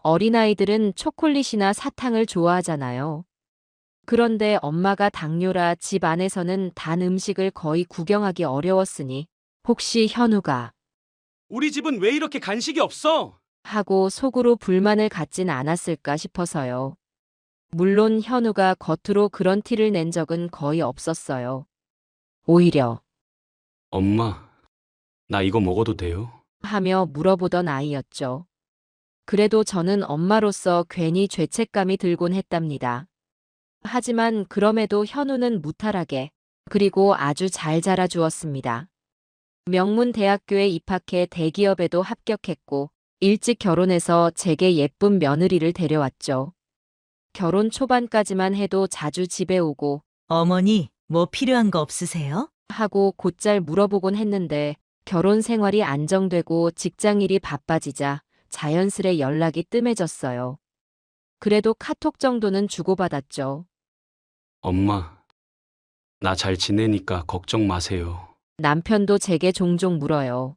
어린아이들은 초콜릿이나 사탕을 좋아하잖아요. 그런데 엄마가 당뇨라 집 안에서는 단 음식을 거의 구경하기 어려웠으니 혹시 현우가 우리 집은 왜 이렇게 간식이 없어? 하고 속으로 불만을 갖진 않았을까 싶어서요. 물론 현우가 겉으로 그런 티를 낸 적은 거의 없었어요. 오히려 엄마, 나 이거 먹어도 돼요? 하며 물어보던 아이였죠. 그래도 저는 엄마로서 괜히 죄책감이 들곤 했답니다. 하지만 그럼에도 현우는 무탈하게 그리고 아주 잘 자라주었습니다. 명문 대학교에 입학해 대기업에도 합격했고 일찍 결혼해서 제게 예쁜 며느리를 데려왔죠. 결혼 초반까지만 해도 자주 집에 오고 어머니, 뭐 필요한 거 없으세요? 하고 곧잘 물어보곤 했는데 결혼 생활이 안정되고 직장일이 바빠지자 자연스레 연락이 뜸해졌어요. 그래도 카톡 정도는 주고받았죠. 엄마, 나 잘 지내니까 걱정 마세요. 남편도 제게 종종 물어요.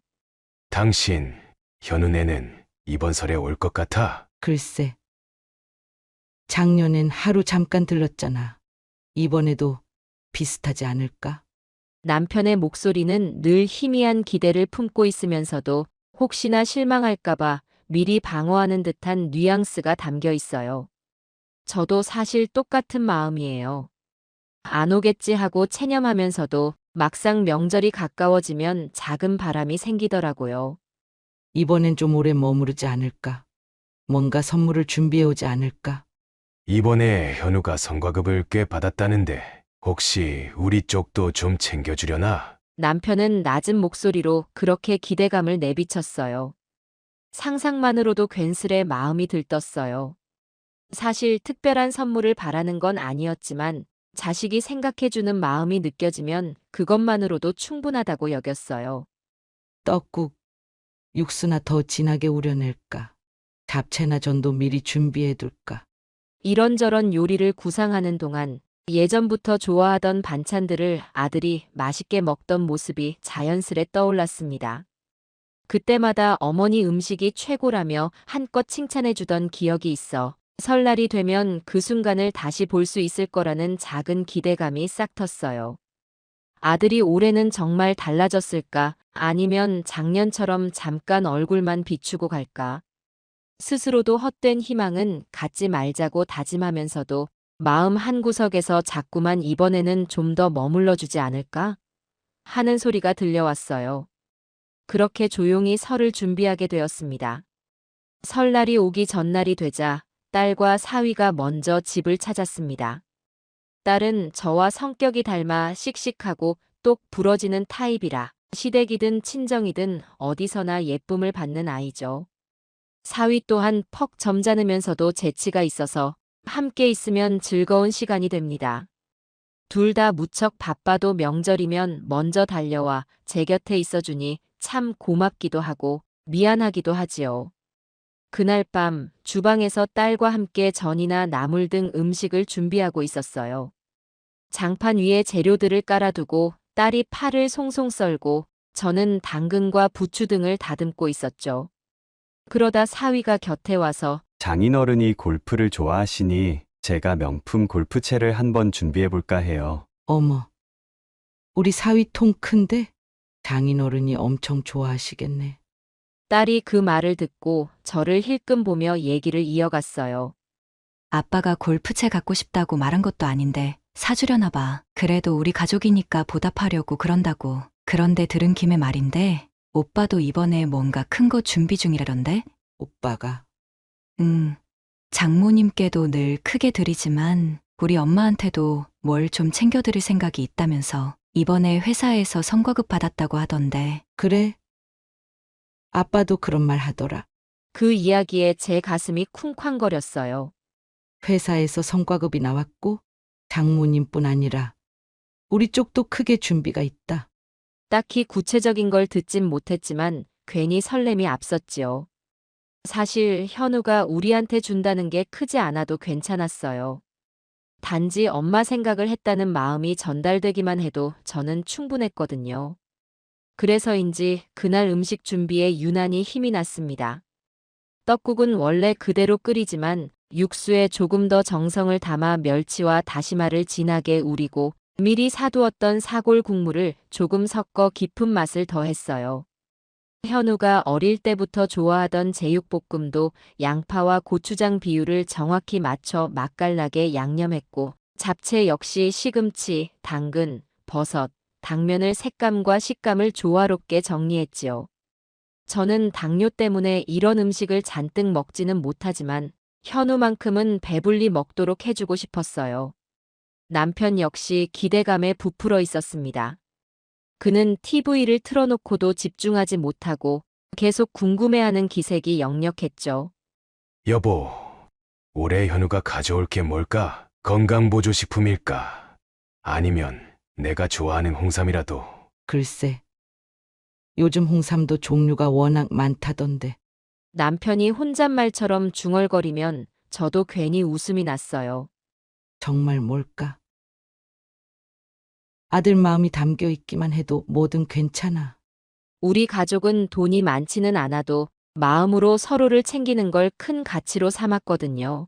당신, 현우네는 이번 설에 올 것 같아? 글쎄, 작년엔 하루 잠깐 들렀잖아. 이번에도 비슷하지 않을까? 남편의 목소리는 늘 희미한 기대를 품고 있으면서도 혹시나 실망할까봐 미리 방어하는 듯한 뉘앙스가 담겨 있어요. 저도 사실 똑같은 마음이에요. 안 오겠지 하고 체념하면서도 막상 명절이 가까워지면 작은 바람이 생기더라고요. 이번엔 좀 오래 머무르지 않을까? 뭔가 선물을 준비해 오지 않을까? 이번에 현우가 성과급을 꽤 받았다는데 혹시 우리 쪽도 좀 챙겨주려나? 남편은 낮은 목소리로 그렇게 기대감을 내비쳤어요. 상상만으로도 괜스레 마음이 들떴어요. 사실 특별한 선물을 바라는 건 아니었지만 자식이 생각해주는 마음이 느껴지면 그것만으로도 충분하다고 여겼어요. 떡국, 육수나 더 진하게 우려낼까? 잡채나 전도 미리 준비해 둘까? 이런저런 요리를 구상하는 동안 예전부터 좋아하던 반찬들을 아들이 맛있게 먹던 모습이 자연스레 떠올랐습니다. 그때마다 어머니 음식이 최고라며 한껏 칭찬해주던 기억이 있어 설날이 되면 그 순간을 다시 볼 수 있을 거라는 작은 기대감이 싹 텄어요. 아들이 올해는 정말 달라졌을까? 아니면 작년처럼 잠깐 얼굴만 비추고 갈까? 스스로도 헛된 희망은 갖지 말자고 다짐하면서도 마음 한구석에서 자꾸만 이번에는 좀 더 머물러 주지 않을까? 하는 소리가 들려왔어요. 그렇게 조용히 설을 준비하게 되었습니다. 설날이 오기 전날이 되자 딸과 사위가 먼저 집을 찾았습니다. 딸은 저와 성격이 닮아 씩씩하고 똑 부러지는 타입이라 시댁이든 친정이든 어디서나 예쁨을 받는 아이죠. 사위 또한 퍽 점잖으면서도 재치가 있어서 함께 있으면 즐거운 시간이 됩니다. 둘 다 무척 바빠도 명절이면 먼저 달려와 제 곁에 있어주니 참 고맙기도 하고 미안하기도 하지요. 그날 밤 주방에서 딸과 함께 전이나 나물 등 음식을 준비하고 있었어요. 장판 위에 재료들을 깔아두고 딸이 파를 송송 썰고 저는 당근과 부추 등을 다듬고 있었죠. 그러다 사위가 곁에 와서 장인어른이 골프를 좋아하시니 제가 명품 골프채를 한번 준비해볼까 해요. 어머, 우리 사위 통 큰데 장인어른이 엄청 좋아하시겠네. 딸이 그 말을 듣고 저를 힐끔 보며 얘기를 이어갔어요. 아빠가 골프채 갖고 싶다고 말한 것도 아닌데 사주려나 봐. 그래도 우리 가족이니까 보답하려고 그런다고. 그런데 들은 김에 말인데 오빠도 이번에 뭔가 큰 거 준비 중이라던데? 오빠가? 장모님께도 늘 크게 드리지만 우리 엄마한테도 뭘 좀 챙겨드릴 생각이 있다면서 이번에 회사에서 성과급 받았다고 하던데. 그래? 아빠도 그런 말 하더라. 그 이야기에 제 가슴이 쿵쾅거렸어요. 회사에서 성과급이 나왔고 장모님뿐 아니라 우리 쪽도 크게 준비가 있다. 딱히 구체적인 걸 듣진 못했지만 괜히 설렘이 앞섰지요. 사실 현우가 우리한테 준다는 게 크지 않아도 괜찮았어요. 단지 엄마 생각을 했다는 마음이 전달되기만 해도 저는 충분했거든요. 그래서인지 그날 음식 준비에 유난히 힘이 났습니다. 떡국은 원래 그대로 끓이지만 육수에 조금 더 정성을 담아 멸치와 다시마를 진하게 우리고 미리 사두었던 사골 국물을 조금 섞어 깊은 맛을 더했어요. 현우가 어릴 때부터 좋아하던 제육볶음도 양파와 고추장 비율을 정확히 맞춰 맛깔나게 양념했고 잡채 역시 시금치, 당근, 버섯, 당면을 색감과 식감을 조화롭게 정리했지요. 저는 당뇨 때문에 이런 음식을 잔뜩 먹지는 못하지만 현우만큼은 배불리 먹도록 해주고 싶었어요. 남편 역시 기대감에 부풀어 있었습니다. 그는 TV를 틀어놓고도 집중하지 못하고 계속 궁금해하는 기색이 역력했죠. 여보, 올해 현우가 가져올 게 뭘까? 건강보조식품일까? 아니면 내가 좋아하는 홍삼이라도. 글쎄, 요즘 홍삼도 종류가 워낙 많다던데. 남편이 혼잣말처럼 중얼거리면 저도 괜히 웃음이 났어요. 정말 뭘까? 아들 마음이 담겨 있기만 해도 뭐든 괜찮아. 우리 가족은 돈이 많지는 않아도 마음으로 서로를 챙기는 걸 큰 가치로 삼았거든요.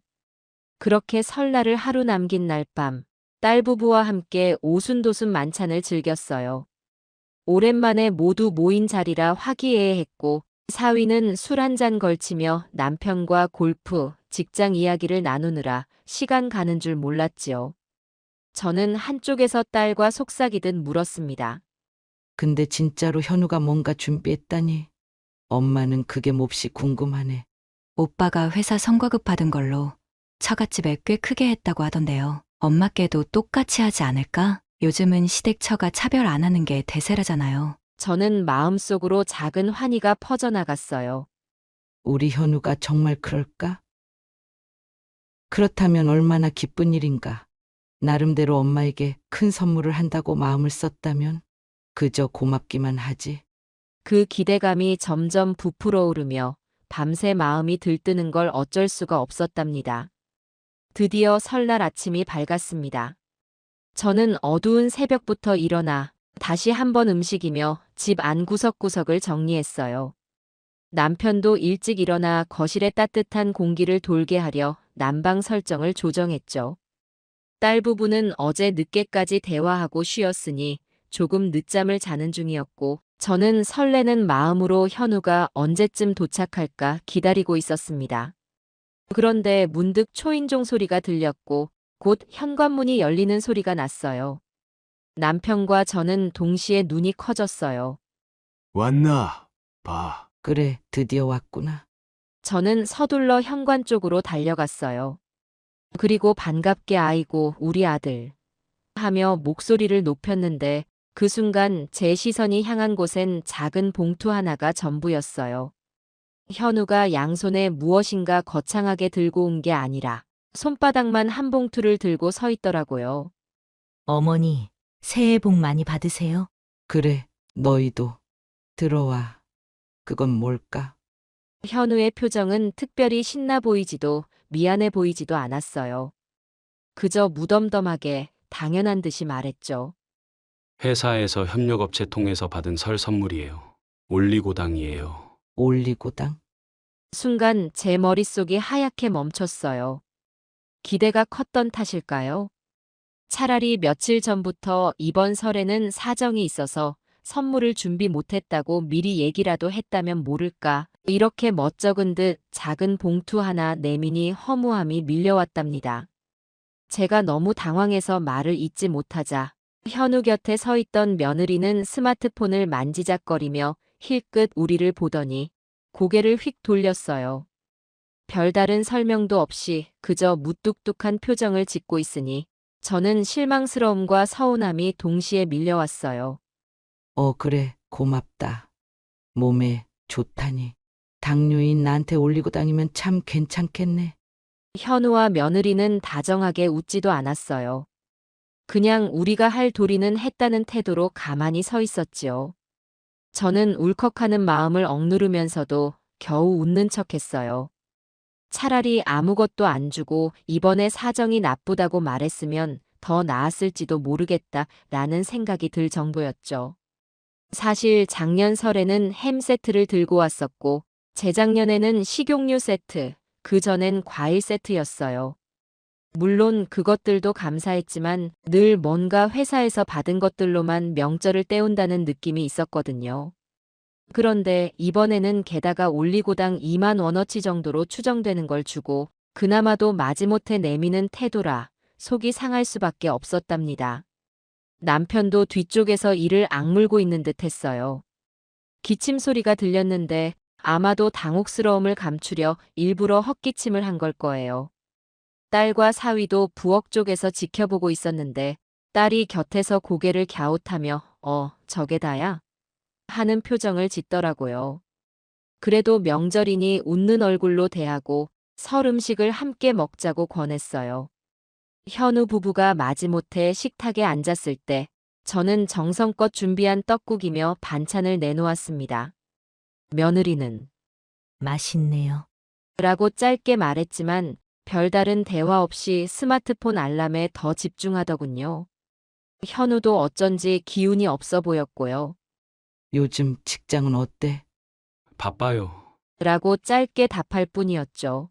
그렇게 설날을 하루 남긴 날 밤, 딸 부부와 함께 오순도순 만찬을 즐겼어요. 오랜만에 모두 모인 자리라 화기애애했고 사위는 술 한 잔 걸치며 남편과 골프, 직장 이야기를 나누느라 시간 가는 줄 몰랐지요. 저는 한쪽에서 딸과 속삭이듯 물었습니다. 근데 진짜로 현우가 뭔가 준비했다니. 엄마는 그게 몹시 궁금하네. 오빠가 회사 성과급 받은 걸로 처갓집에 꽤 크게 했다고 하던데요. 엄마께도 똑같이 하지 않을까? 요즘은 시댁 처가 차별 안 하는 게 대세라잖아요. 저는 마음속으로 작은 환희가 퍼져나갔어요. 우리 현우가 정말 그럴까? 그렇다면 얼마나 기쁜 일인가. 나름대로 엄마에게 큰 선물을 한다고 마음을 썼다면 그저 고맙기만 하지. 그 기대감이 점점 부풀어 오르며 밤새 마음이 들뜨는 걸 어쩔 수가 없었답니다. 드디어 설날 아침이 밝았습니다. 저는 어두운 새벽부터 일어나 다시 한번 음식이며 집 안 구석구석을 정리했어요. 남편도 일찍 일어나 거실에 따뜻한 공기를 돌게 하려 난방 설정을 조정했죠. 딸 부부는 어제 늦게까지 대화하고 쉬었으니 조금 늦잠을 자는 중이었고 저는 설레는 마음으로 현우가 언제쯤 도착할까 기다리고 있었습니다. 그런데 문득 초인종 소리가 들렸고 곧 현관문이 열리는 소리가 났어요. 남편과 저는 동시에 눈이 커졌어요. 왔나? 봐. 그래, 드디어 왔구나. 저는 서둘러 현관 쪽으로 달려갔어요. 그리고 반갑게 아이고 우리 아들 하며 목소리를 높였는데 그 순간 제 시선이 향한 곳엔 작은 봉투 하나가 전부였어요. 현우가 양손에 무엇인가 거창하게 들고 온 게 아니라 손바닥만 한 봉투를 들고 서 있더라고요. 어머니, 새해 복 많이 받으세요. 그래, 너희도. 들어와. 그건 뭘까? 현우의 표정은 특별히 신나 보이지도 미안해 보이지도 않았어요. 그저 무덤덤하게 당연한 듯이 말했죠. 회사에서 협력업체 통해서 받은 설 선물이에요. 올리고당이에요. 올리고당? 순간 제 머릿속이 하얗게 멈췄어요. 기대가 컸던 탓일까요? 차라리 며칠 전부터 이번 설에는 사정이 있어서 선물을 준비 못했다고 미리 얘기라도 했다면 모를까. 이렇게 멋쩍은 듯 작은 봉투 하나 내미니 허무함이 밀려왔답니다. 제가 너무 당황해서 말을 잇지 못하자 현우 곁에 서 있던 며느리는 스마트폰을 만지작거리며 힐끗 우리를 보더니 고개를 휙 돌렸어요. 별다른 설명도 없이 그저 무뚝뚝한 표정을 짓고 있으니 저는 실망스러움과 서운함이 동시에 밀려왔어요. 그래, 고맙다. 몸에 좋다니. 당뇨인 나한테 올리고당이면 참 괜찮겠네. 현우와 며느리는 다정하게 웃지도 않았어요. 그냥 우리가 할 도리는 했다는 태도로 가만히 서 있었지요. 저는 울컥하는 마음을 억누르면서도 겨우 웃는 척했어요. 차라리 아무것도 안 주고 이번에 사정이 나쁘다고 말했으면 더 나았을지도 모르겠다라는 생각이 들 정도였죠. 사실 작년 설에는 햄 세트를 들고 왔었고 재작년에는 식용유 세트, 그 전엔 과일 세트였어요. 물론 그것들도 감사했지만 늘 뭔가 회사에서 받은 것들로만 명절을 때운다는 느낌이 있었거든요. 그런데 이번에는 게다가 올리고당 2만 원어치 정도로 추정되는 걸 주고 그나마도 마지못해 내미는 태도라 속이 상할 수밖에 없었답니다. 남편도 뒤쪽에서 이를 악물고 있는 듯 했어요. 기침 소리가 들렸는데 아마도 당혹스러움을 감추려 일부러 헛기침을 한 걸 거예요. 딸과 사위도 부엌 쪽에서 지켜보고 있었는데 딸이 곁에서 고개를 갸웃하며 저게 다야? 하는 표정을 짓더라고요. 그래도 명절이니 웃는 얼굴로 대하고 설 음식을 함께 먹자고 권했어요. 현우 부부가 마지못해 식탁에 앉았을 때 저는 정성껏 준비한 떡국이며 반찬을 내놓았습니다. 며느리는 맛있네요. 라고 짧게 말했지만 별다른 대화 없이 스마트폰 알람에 더 집중하더군요. 현우도 어쩐지 기운이 없어 보였고요. 요즘 직장은 어때? 바빠요. 라고 짧게 답할 뿐이었죠.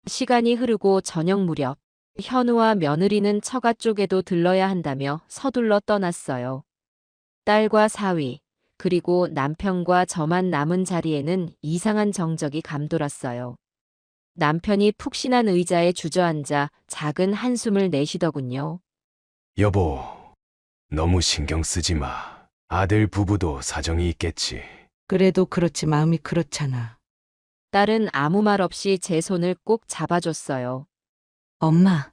시간이 흐르고 저녁 무렵 현우와 며느리는 처가 쪽에도 들러야 한다며 서둘러 떠났어요. 딸과 사위, 그리고 남편과 저만 남은 자리에는 이상한 정적이 감돌았어요. 남편이 푹신한 의자에 주저앉아 작은 한숨을 내쉬더군요. 여보, 너무 신경 쓰지 마. 아들 부부도 사정이 있겠지. 그래도 그렇지 마음이 그렇잖아. 딸은 아무 말 없이 제 손을 꼭 잡아줬어요. 엄마,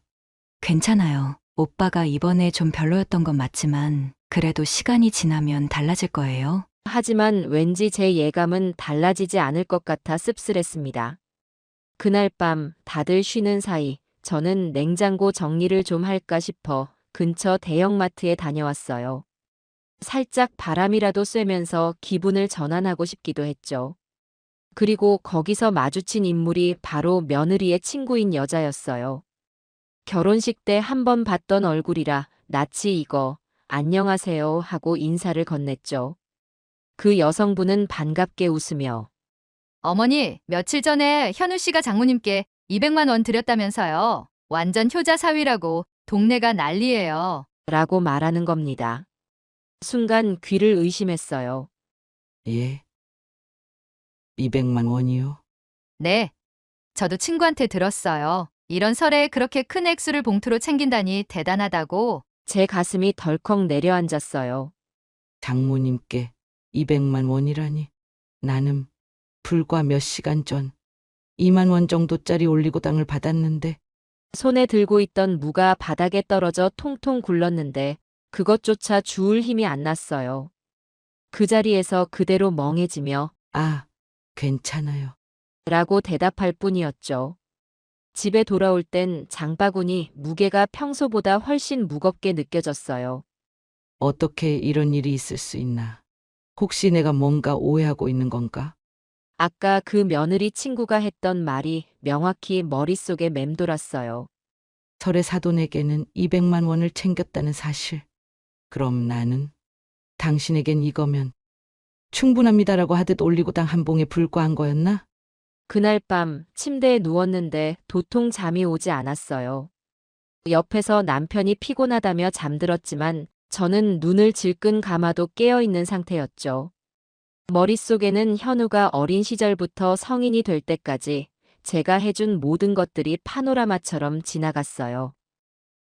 괜찮아요. 오빠가 이번에 좀 별로였던 건 맞지만 그래도 시간이 지나면 달라질 거예요. 하지만 왠지 제 예감은 달라지지 않을 것 같아 씁쓸했습니다. 그날 밤 다들 쉬는 사이 저는 냉장고 정리를 좀 할까 싶어 근처 대형마트에 다녀왔어요. 살짝 바람이라도 쐬면서 기분을 전환하고 싶기도 했죠. 그리고 거기서 마주친 인물이 바로 며느리의 친구인 여자였어요. 결혼식 때 한 번 봤던 얼굴이라 나치 이거, 안녕하세요 하고 인사를 건넸죠. 그 여성분은 반갑게 웃으며 어머니, 며칠 전에 현우 씨가 장모님께 200만 원 드렸다면서요. 완전 효자 사위라고 동네가 난리예요. 라고 말하는 겁니다. 순간 귀를 의심했어요. 예. 200만 원이요? 네. 저도 친구한테 들었어요. 이런 설에 그렇게 큰 액수를 봉투로 챙긴다니 대단하다고. 제 가슴이 덜컥 내려앉았어요. 장모님께 200만 원이라니. 나는 불과 몇 시간 전 2만 원 정도짜리 올리고당을 받았는데 손에 들고 있던 무가 바닥에 떨어져 통통 굴렀는데 그것조차 주울 힘이 안 났어요. 그 자리에서 그대로 멍해지며 아, 괜찮아요. 라고 대답할 뿐이었죠. 집에 돌아올 땐 장바구니 무게가 평소보다 훨씬 무겁게 느껴졌어요. 어떻게 이런 일이 있을 수 있나? 혹시 내가 뭔가 오해하고 있는 건가? 아까 그 며느리 친구가 했던 말이 명확히 머릿속에 맴돌았어요. 설의 사돈에게는 200만 원을 챙겼다는 사실. 그럼 나는 당신에겐 이거면 충분합니다라고 하듯 올리고당 한 봉에 불과한 거였나? 그날 밤 침대에 누웠는데 도통 잠이 오지 않았어요. 옆에서 남편이 피곤하다며 잠들었지만 저는 눈을 질끈 감아도 깨어있는 상태였죠. 머릿속에는 현우가 어린 시절부터 성인이 될 때까지 제가 해준 모든 것들이 파노라마처럼 지나갔어요.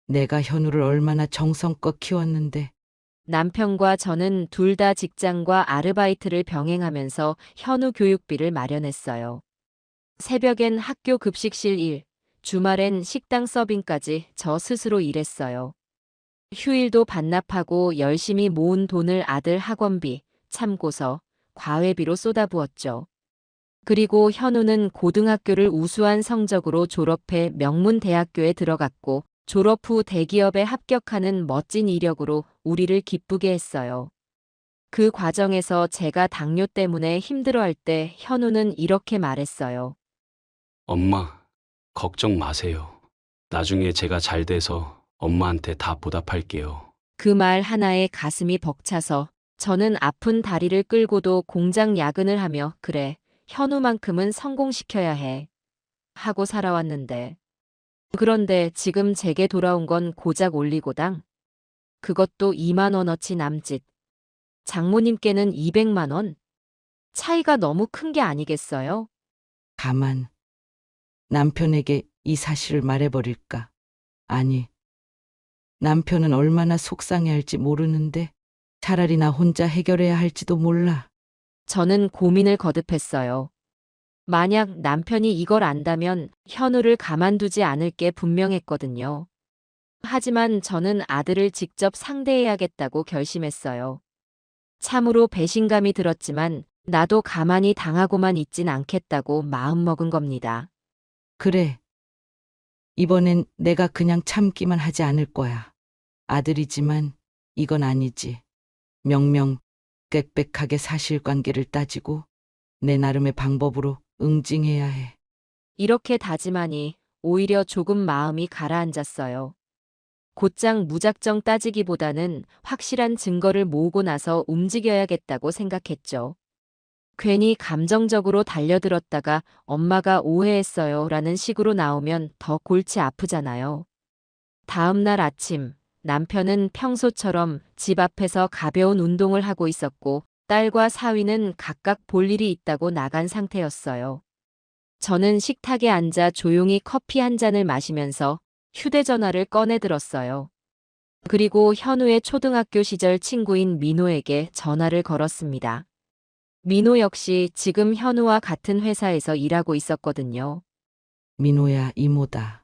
내가 현우를 얼마나 정성껏 키웠는데. 남편과 저는 둘 다 직장과 아르바이트를 병행하면서 현우 교육비를 마련했어요. 새벽엔 학교 급식실 일, 주말엔 식당 서빙까지 저 스스로 일했어요. 휴일도 반납하고 열심히 모은 돈을 아들 학원비, 참고서, 과외비로 쏟아부었죠. 그리고 현우는 고등학교를 우수한 성적으로 졸업해 명문대학교에 들어갔고 졸업 후 대기업에 합격하는 멋진 이력으로 우리를 기쁘게 했어요. 그 과정에서 제가 당뇨 때문에 힘들어할 때 현우는 이렇게 말했어요. 엄마, 걱정 마세요. 나중에 제가 잘 돼서 엄마한테 다 보답할게요. 그 말 하나에 가슴이 벅차서 저는 아픈 다리를 끌고도 공장 야근을 하며 그래, 현우만큼은 성공시켜야 해. 하고 살아왔는데. 그런데 지금 제게 돌아온 건 고작 올리고당. 그것도 2만 원어치 남짓. 장모님께는 200만 원. 차이가 너무 큰 게 아니겠어요? 가만. 남편에게 이 사실을 말해버릴까? 아니. 남편은 얼마나 속상해할지 모르는데 차라리 나 혼자 해결해야 할지도 몰라. 저는 고민을 거듭했어요. 만약 남편이 이걸 안다면 현우를 가만두지 않을 게 분명했거든요. 하지만 저는 아들을 직접 상대해야겠다고 결심했어요. 참으로 배신감이 들었지만 나도 가만히 당하고만 있진 않겠다고 마음먹은 겁니다. 그래. 이번엔 내가 그냥 참기만 하지 않을 거야. 아들이지만 이건 아니지. 명명 빽빽하게 사실관계를 따지고 내 나름의 방법으로 응징해야 해. 이렇게 다짐하니 오히려 조금 마음이 가라앉았어요. 곧장 무작정 따지기보다는 확실한 증거를 모으고 나서 움직여야겠다고 생각했죠. 괜히 감정적으로 달려들었다가 엄마가 오해했어요 라는 식으로 나오면 더 골치 아프잖아요. 다음 날 아침 남편은 평소처럼 집 앞에서 가벼운 운동을 하고 있었고 딸과 사위는 각각 볼 일이 있다고 나간 상태였어요. 저는 식탁에 앉아 조용히 커피 한 잔을 마시면서 휴대전화를 꺼내 들었어요. 그리고 현우의 초등학교 시절 친구인 민호에게 전화를 걸었습니다. 민호 역시 지금 현우와 같은 회사에서 일하고 있었거든요. 민호야, 이모다.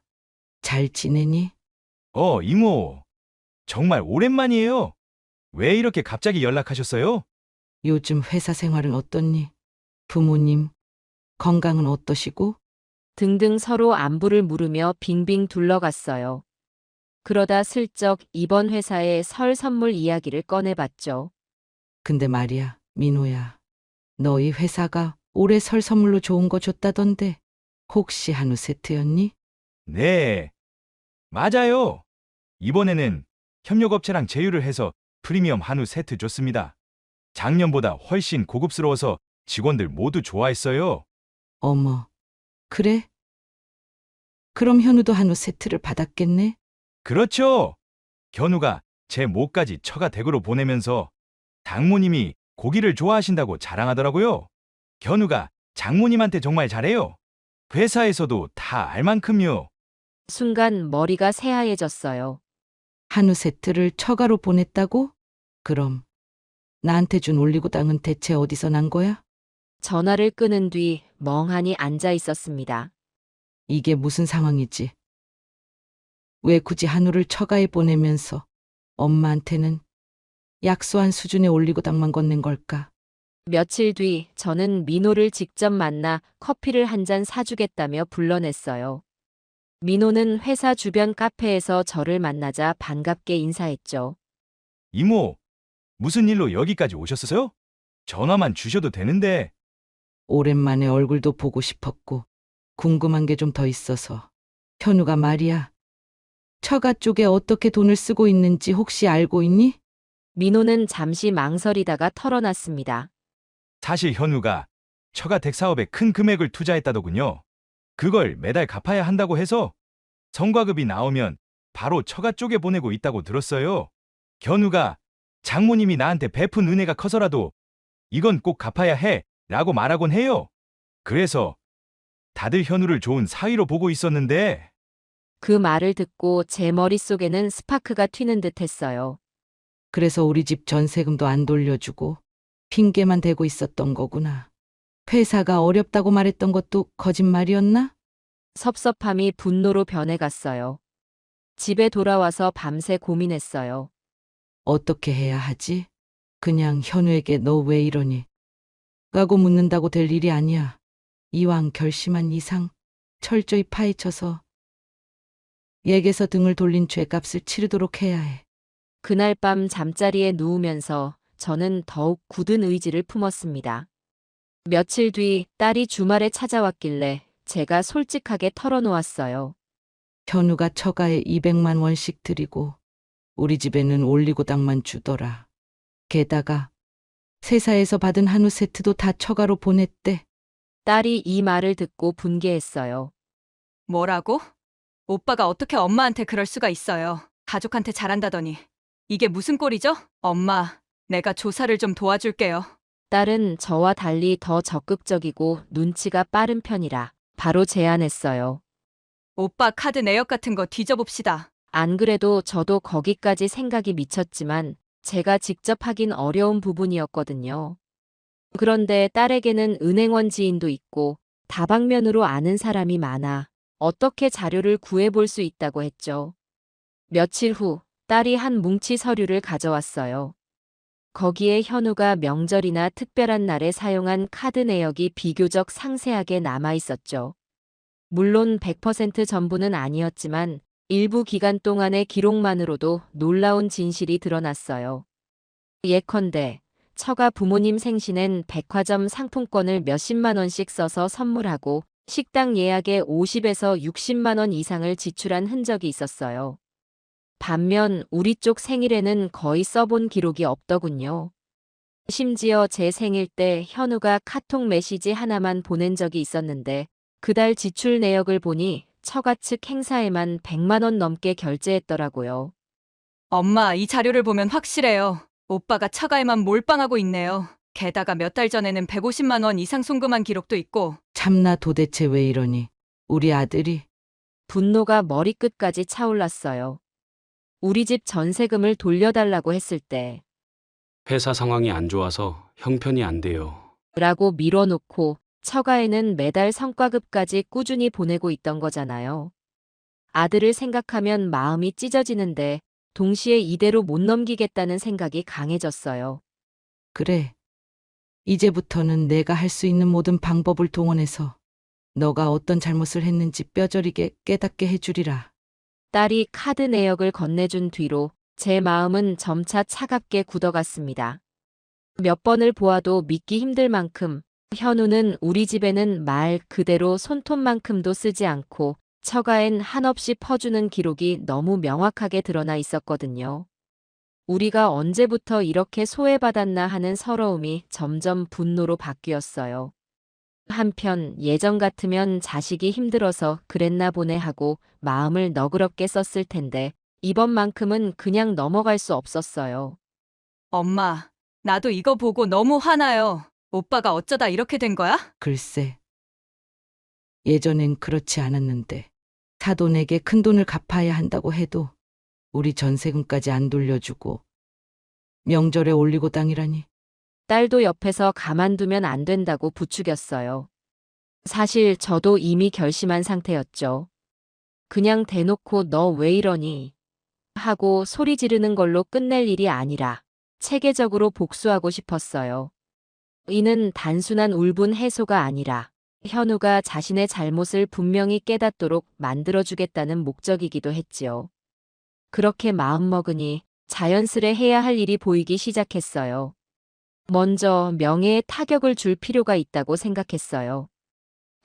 잘 지내니? 이모. 정말 오랜만이에요. 왜 이렇게 갑자기 연락하셨어요? 요즘 회사 생활은 어떻니? 부모님, 건강은 어떠시고? 등등 서로 안부를 물으며 빙빙 둘러갔어요. 그러다 슬쩍 이번 회사의 설 선물 이야기를 꺼내봤죠. 근데 말이야, 민호야. 너희 회사가 올해 설 선물로 좋은 거 줬다던데 혹시 한우 세트였니? 네. 맞아요. 이번에는 협력업체랑 제휴를 해서 프리미엄 한우 세트 줬습니다. 작년보다 훨씬 고급스러워서 직원들 모두 좋아했어요. 어머, 그래? 그럼 현우도 한우 세트를 받았겠네? 그렇죠. 견우가 제 목까지 처가 댁으로 보내면서 장모님이 고기를 좋아하신다고 자랑하더라고요. 견우가 장모님한테 정말 잘해요. 회사에서도 다 알 만큼요. 순간 머리가 새하얘졌어요. 한우 세트를 처가로 보냈다고? 그럼 나한테 준 올리고당은 대체 어디서 난 거야? 전화를 끊은 뒤 멍하니 앉아 있었습니다. 이게 무슨 상황이지? 왜 굳이 한우를 처가에 보내면서 엄마한테는 약소한 수준의 올리고당만 건넨 걸까? 며칠 뒤 저는 민호를 직접 만나 커피를 한 잔 사주겠다며 불러냈어요. 민호는 회사 주변 카페에서 저를 만나자 반갑게 인사했죠. 이모, 무슨 일로 여기까지 오셨어요? 전화만 주셔도 되는데. 오랜만에 얼굴도 보고 싶었고 궁금한 게 좀 더 있어서. 현우가 말이야. 처가 쪽에 어떻게 돈을 쓰고 있는지 혹시 알고 있니? 민호는 잠시 망설이다가 털어놨습니다. 사실 현우가 처가 댁 사업에 큰 금액을 투자했다더군요. 그걸 매달 갚아야 한다고 해서 성과급이 나오면 바로 처가 쪽에 보내고 있다고 들었어요. 현우가 장모님이 나한테 베푼 은혜가 커서라도 이건 꼭 갚아야 해 라고 말하곤 해요. 그래서 다들 현우를 좋은 사위로 보고 있었는데. 그 말을 듣고 제 머릿속에는 스파크가 튀는 듯 했어요. 그래서 우리 집 전세금도 안 돌려주고 핑계만 대고 있었던 거구나. 회사가 어렵다고 말했던 것도 거짓말이었나? 섭섭함이 분노로 변해갔어요. 집에 돌아와서 밤새 고민했어요. 어떻게 해야 하지? 그냥 현우에게 너 왜 이러니? 라고 묻는다고 될 일이 아니야. 이왕 결심한 이상 철저히 파헤쳐서 얘기에서 등을 돌린 죄값을 치르도록 해야 해. 그날 밤 잠자리에 누우면서 저는 더욱 굳은 의지를 품었습니다. 며칠 뒤 딸이 주말에 찾아왔길래 제가 솔직하게 털어놓았어요. 현우가 처가에 200만 원씩 드리고 우리 집에는 올리고당만 주더라. 게다가 세사에서 받은 한우 세트도 다 처가로 보냈대. 딸이 이 말을 듣고 분개했어요. 뭐라고? 오빠가 어떻게 엄마한테 그럴 수가 있어요. 가족한테 잘한다더니. 이게 무슨 꼴이죠? 엄마, 내가 조사를 좀 도와줄게요. 딸은 저와 달리 더 적극적이고 눈치가 빠른 편이라 바로 제안했어요. 오빠 카드 내역 같은 거 뒤져봅시다. 안 그래도 저도 거기까지 생각이 미쳤지만 제가 직접 하긴 어려운 부분이었거든요. 그런데 딸에게는 은행원 지인도 있고 다방면으로 아는 사람이 많아 어떻게 자료를 구해볼 수 있다고 했죠. 며칠 후 딸이 한 뭉치 서류를 가져왔어요. 거기에 현우가 명절이나 특별한 날에 사용한 카드 내역이 비교적 상세하게 남아 있었죠. 물론 100% 전부는 아니었지만 일부 기간 동안의 기록만으로도 놀라운 진실이 드러났어요. 예컨대 처가 부모님 생신엔 백화점 상품권을 몇십만 원씩 써서 선물하고 식당 예약에 50에서 60만 원 이상을 지출한 흔적이 있었어요. 반면 우리 쪽 생일에는 거의 써본 기록이 없더군요. 심지어 제 생일 때 현우가 카톡 메시지 하나만 보낸 적이 있었는데 그달 지출 내역을 보니 처가 측 행사에만 100만 원 넘게 결제했더라고요. 엄마, 이 자료를 보면 확실해요. 오빠가 처가에만 몰빵하고 있네요. 게다가 몇 달 전에는 150만 원 이상 송금한 기록도 있고. 참나 도대체 왜 이러니? 우리 아들이. 분노가 머리끝까지 차올랐어요. 우리 집 전세금을 돌려달라고 했을 때 회사 상황이 안 좋아서 형편이 안 돼요. 라고 밀어놓고 처가에는 매달 성과급까지 꾸준히 보내고 있던 거잖아요. 아들을 생각하면 마음이 찢어지는데 동시에 이대로 못 넘기겠다는 생각이 강해졌어요. 그래. 이제부터는 내가 할 수 있는 모든 방법을 동원해서 너가 어떤 잘못을 했는지 뼈저리게 깨닫게 해주리라. 딸이 카드 내역을 건네준 뒤로 제 마음은 점차 차갑게 굳어갔습니다. 몇 번을 보아도 믿기 힘들 만큼 현우는 우리 집에는 말 그대로 손톱만큼도 쓰지 않고 처가엔 한없이 퍼주는 기록이 너무 명확하게 드러나 있었거든요. 우리가 언제부터 이렇게 소외받았나 하는 서러움이 점점 분노로 바뀌었어요. 한편 예전 같으면 자식이 힘들어서 그랬나 보네 하고 마음을 너그럽게 썼을 텐데 이번만큼은 그냥 넘어갈 수 없었어요. 엄마, 나도 이거 보고 너무 화나요. 오빠가 어쩌다 이렇게 된 거야? 글쎄, 예전엔 그렇지 않았는데 사돈에게 큰돈을 갚아야 한다고 해도 우리 전세금까지 안 돌려주고 명절에 올리고 당이라니. 딸도 옆에서 가만두면 안 된다고 부추겼어요. 사실 저도 이미 결심한 상태였죠. 그냥 대놓고 너 왜 이러니? 하고 소리 지르는 걸로 끝낼 일이 아니라 체계적으로 복수하고 싶었어요. 이는 단순한 울분 해소가 아니라 현우가 자신의 잘못을 분명히 깨닫도록 만들어주겠다는 목적이기도 했지요. 그렇게 마음먹으니 자연스레 해야 할 일이 보이기 시작했어요. 먼저 명예에 타격을 줄 필요가 있다고 생각했어요.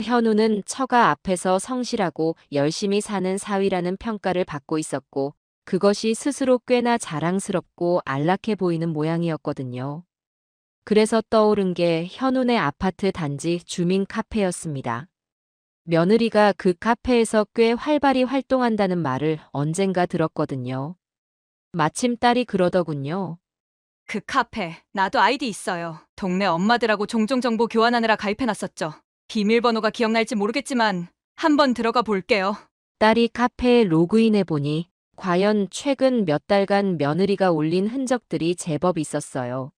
현우는 처가 앞에서 성실하고 열심히 사는 사위라는 평가를 받고 있었고 그것이 스스로 꽤나 자랑스럽고 안락해 보이는 모양이었거든요. 그래서 떠오른 게 현우네 아파트 단지 주민 카페였습니다. 며느리가 그 카페에서 꽤 활발히 활동한다는 말을 언젠가 들었거든요. 마침 딸이 그러더군요. 그 카페, 나도 아이디 있어요. 동네 엄마들하고 종종 정보 교환하느라 가입해놨었죠. 비밀번호가 기억날지 모르겠지만 한번 들어가 볼게요. 딸이 카페에 로그인해보니 과연 최근 몇 달간 며느리가 올린 흔적들이 제법 있었어요.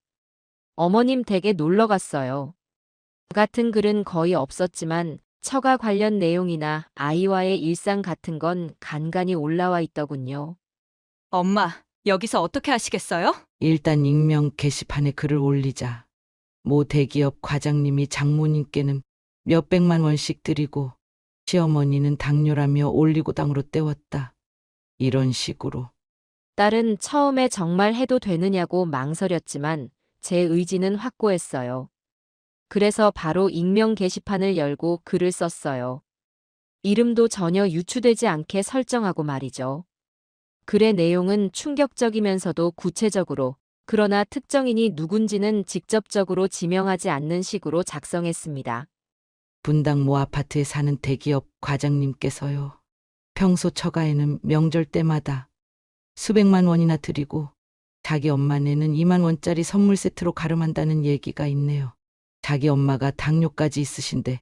어머님 댁에 놀러 갔어요. 같은 글은 거의 없었지만 처가 관련 내용이나 아이와의 일상 같은 건 간간히 올라와 있더군요. 엄마, 여기서 어떻게 하시겠어요? 일단 익명 게시판에 글을 올리자. 모 대기업 과장님이 장모님께는 몇백만 원씩 드리고 시어머니는 당뇨라며 올리고 당으로 때웠다. 이런 식으로. 딸은 처음에 정말 해도 되느냐고 망설였지만 제 의지는 확고했어요. 그래서 바로 익명 게시판을 열고 글을 썼어요. 이름도 전혀 유추되지 않게 설정하고 말이죠. 글의 내용은 충격적이면서도 구체적으로, 그러나 특정인이 누군지는 직접적으로 지명하지 않는 식으로 작성했습니다. 분당 모 아파트에 사는 대기업 과장님께서요. 평소 처가에는 명절 때마다 수백만 원이나 드리고 자기 엄마네는 2만 원짜리 선물 세트로 가름한다는 얘기가 있네요. 자기 엄마가 당뇨까지 있으신데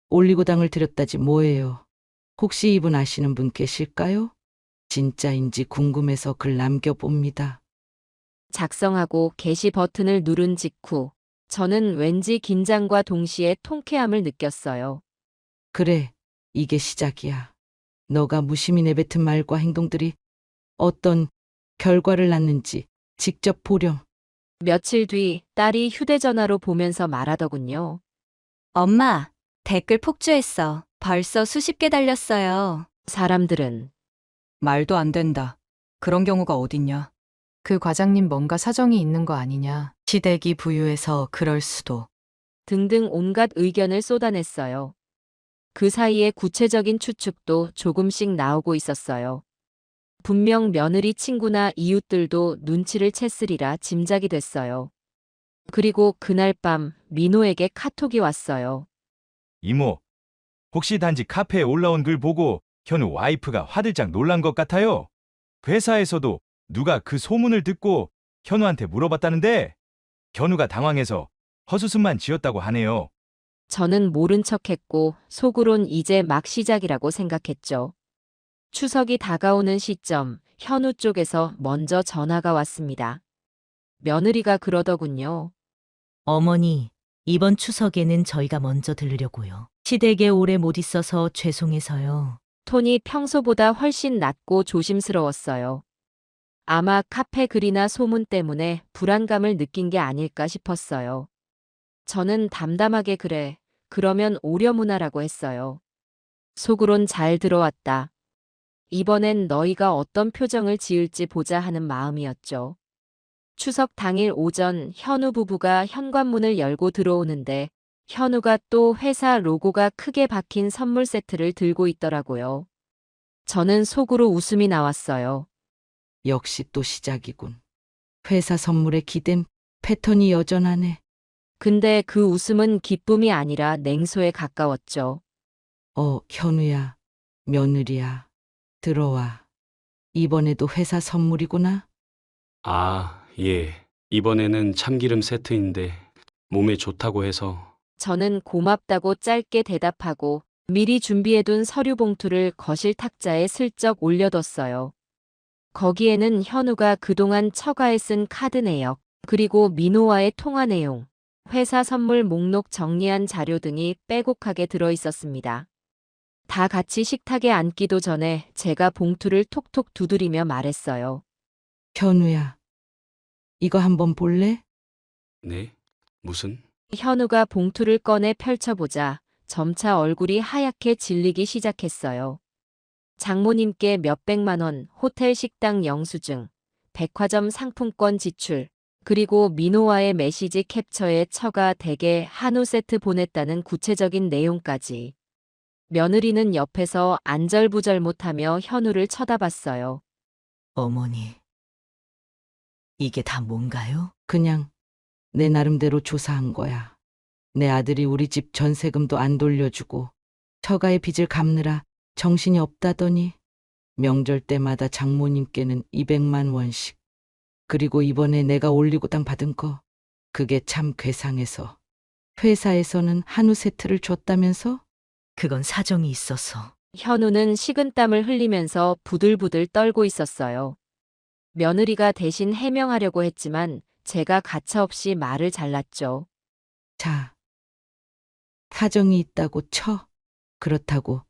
올리고당을 드렸다지 뭐예요. 혹시 이분 아시는 분 계실까요? 진짜인지 궁금해서 글 남겨봅니다. 작성하고 게시 버튼을 누른 직후 저는 왠지 긴장과 동시에 통쾌함을 느꼈어요. 그래, 이게 시작이야. 너가 무심히 내뱉은 말과 행동들이 어떤 결과를 낳는지 직접 보렴. 며칠 뒤 딸이 휴대전화로 보면서 말하더군요. 엄마, 댓글 폭주했어. 벌써 수십 개 달렸어요. 사람들은 말도 안 된다. 그런 경우가 어딨냐? 그 과장님 뭔가 사정이 있는 거 아니냐. 시댁이 부유해서 그럴 수도. 등등 온갖 의견을 쏟아냈어요. 그 사이에 구체적인 추측도 조금씩 나오고 있었어요. 분명 며느리 친구나 이웃들도 눈치를 챘으리라 짐작이 됐어요. 그리고 그날 밤 민호에게 카톡이 왔어요. 이모, 혹시 단지 카페에 올라온 글 보고 현우 와이프가 화들짝 놀란 것 같아요. 회사에서도 누가 그 소문을 듣고 현우한테 물어봤다는데 현우가 당황해서 헛웃음만 지었다고 하네요. 저는 모른 척했고 속으론 이제 막 시작이라고 생각했죠. 추석이 다가오는 시점 현우 쪽에서 먼저 전화가 왔습니다. 며느리가 그러더군요. 어머니, 이번 추석에는 저희가 먼저 들르려고요. 시댁에 오래 못 있어서 죄송해서요. 톤이 평소보다 훨씬 낮고 조심스러웠어요. 아마 카페 글이나 소문 때문에 불안감을 느낀 게 아닐까 싶었어요. 저는 담담하게 그래, 그러면 오려무나라고 했어요. 속으론 잘 들어왔다. 이번엔 너희가 어떤 표정을 지을지 보자 하는 마음이었죠. 추석 당일 오전 현우 부부가 현관문을 열고 들어오는데 현우가 또 회사 로고가 크게 박힌 선물 세트를 들고 있더라고요. 저는 속으로 웃음이 나왔어요. 역시 또 시작이군. 회사 선물에 기댄 패턴이 여전하네. 근데 그 웃음은 기쁨이 아니라 냉소에 가까웠죠. 현우야, 며느리야, 들어와. 이번에도 회사 선물이구나. 아, 예. 이번에는 참기름 세트인데 몸에 좋다고 해서. 저는 고맙다고 짧게 대답하고 미리 준비해둔 서류 봉투를 거실 탁자에 슬쩍 올려뒀어요. 거기에는 현우가 그동안 처가에 쓴 카드 내역, 그리고 민호와의 통화 내용, 회사 선물 목록 정리한 자료 등이 빼곡하게 들어 있었습니다. 다 같이 식탁에 앉기도 전에 제가 봉투를 톡톡 두드리며 말했어요. 현우야, 이거 한번 볼래? 네? 무슨? 현우가 봉투를 꺼내 펼쳐보자 점차 얼굴이 하얗게 질리기 시작했어요. 장모님께 몇백만 원, 호텔 식당 영수증, 백화점 상품권 지출, 그리고 민호와의 메시지 캡처에 처가 댁에 한우 세트 보냈다는 구체적인 내용까지. 며느리는 옆에서 안절부절 못하며 현우를 쳐다봤어요. 어머니, 이게 다 뭔가요? 그냥 내 나름대로 조사한 거야. 내 아들이 우리 집 전세금도 안 돌려주고 처가의 빚을 갚느라 정신이 없다더니 명절 때마다 장모님께는 200만 원씩. 그리고 이번에 내가 올리고당 받은 거, 그게 참 괴상해서. 회사에서는 한우 세트를 줬다면서? 그건 사정이 있어서. 현우는 식은땀을 흘리면서 부들부들 떨고 있었어요. 며느리가 대신 해명하려고 했지만 제가 가차없이 말을 잘랐죠. 자, 사정이 있다고 쳐. 그렇다고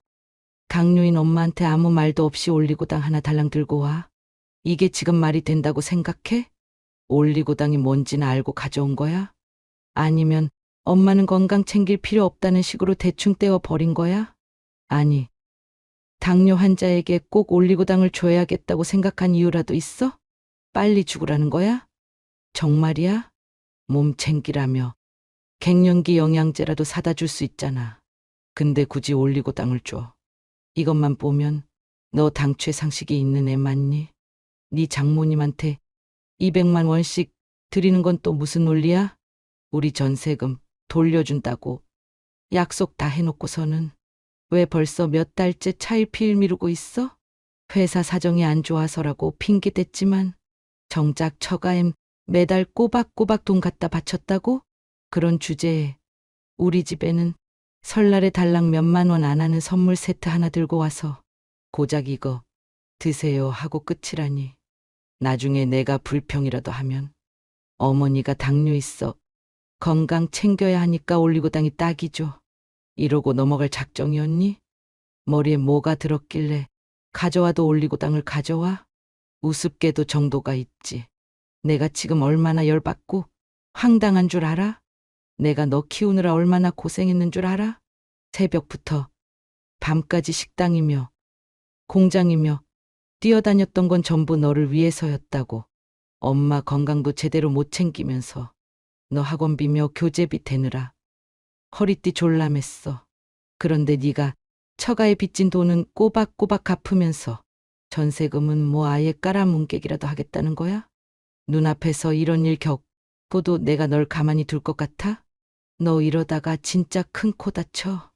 강요인 엄마한테 아무 말도 없이 올리고당 하나 달랑 들고 와. 이게 지금 말이 된다고 생각해? 올리고당이 뭔지는 알고 가져온 거야? 아니면 엄마는 건강 챙길 필요 없다는 식으로 대충 떼어 버린 거야? 아니, 당뇨 환자에게 꼭 올리고당을 줘야겠다고 생각한 이유라도 있어? 빨리 죽으라는 거야? 정말이야? 몸 챙기라며 갱년기 영양제라도 사다 줄 수 있잖아. 근데 굳이 올리고당을 줘. 이것만 보면 너 당최 상식이 있는 애 맞니? 네 장모님한테 200만 원씩 드리는 건 또 무슨 논리야? 우리 전세금 돌려준다고 약속 다 해놓고서는 왜 벌써 몇 달째 차일피일 미루고 있어? 회사 사정이 안 좋아서라고 핑계댔지만 정작 처가엔 매달 꼬박꼬박 돈 갖다 바쳤다고? 그런 주제에 우리 집에는 설날에 달랑 몇만 원 안 하는 선물 세트 하나 들고 와서 고작 이거 드세요 하고 끝이라니. 나중에 내가 불평이라도 하면 어머니가 당뇨 있어 건강 챙겨야 하니까 올리고당이 딱이죠. 이러고 넘어갈 작정이었니? 머리에 뭐가 들었길래 가져와도 올리고당을 가져와? 우습게도 정도가 있지. 내가 지금 얼마나 열받고 황당한 줄 알아? 내가 너 키우느라 얼마나 고생했는 줄 알아? 새벽부터 밤까지 식당이며 공장이며 뛰어다녔던 건 전부 너를 위해서였다고. 엄마 건강도 제대로 못 챙기면서 너 학원비며 교재비 대느라 허리띠 졸라맸어. 그런데 네가 처가에 빚진 돈은 꼬박꼬박 갚으면서 전세금은 뭐 아예 깔아뭉개기라도 하겠다는 거야? 눈앞에서 이런 일 겪고도 내가 널 가만히 둘 것 같아? 너 이러다가 진짜 큰 코 다쳐.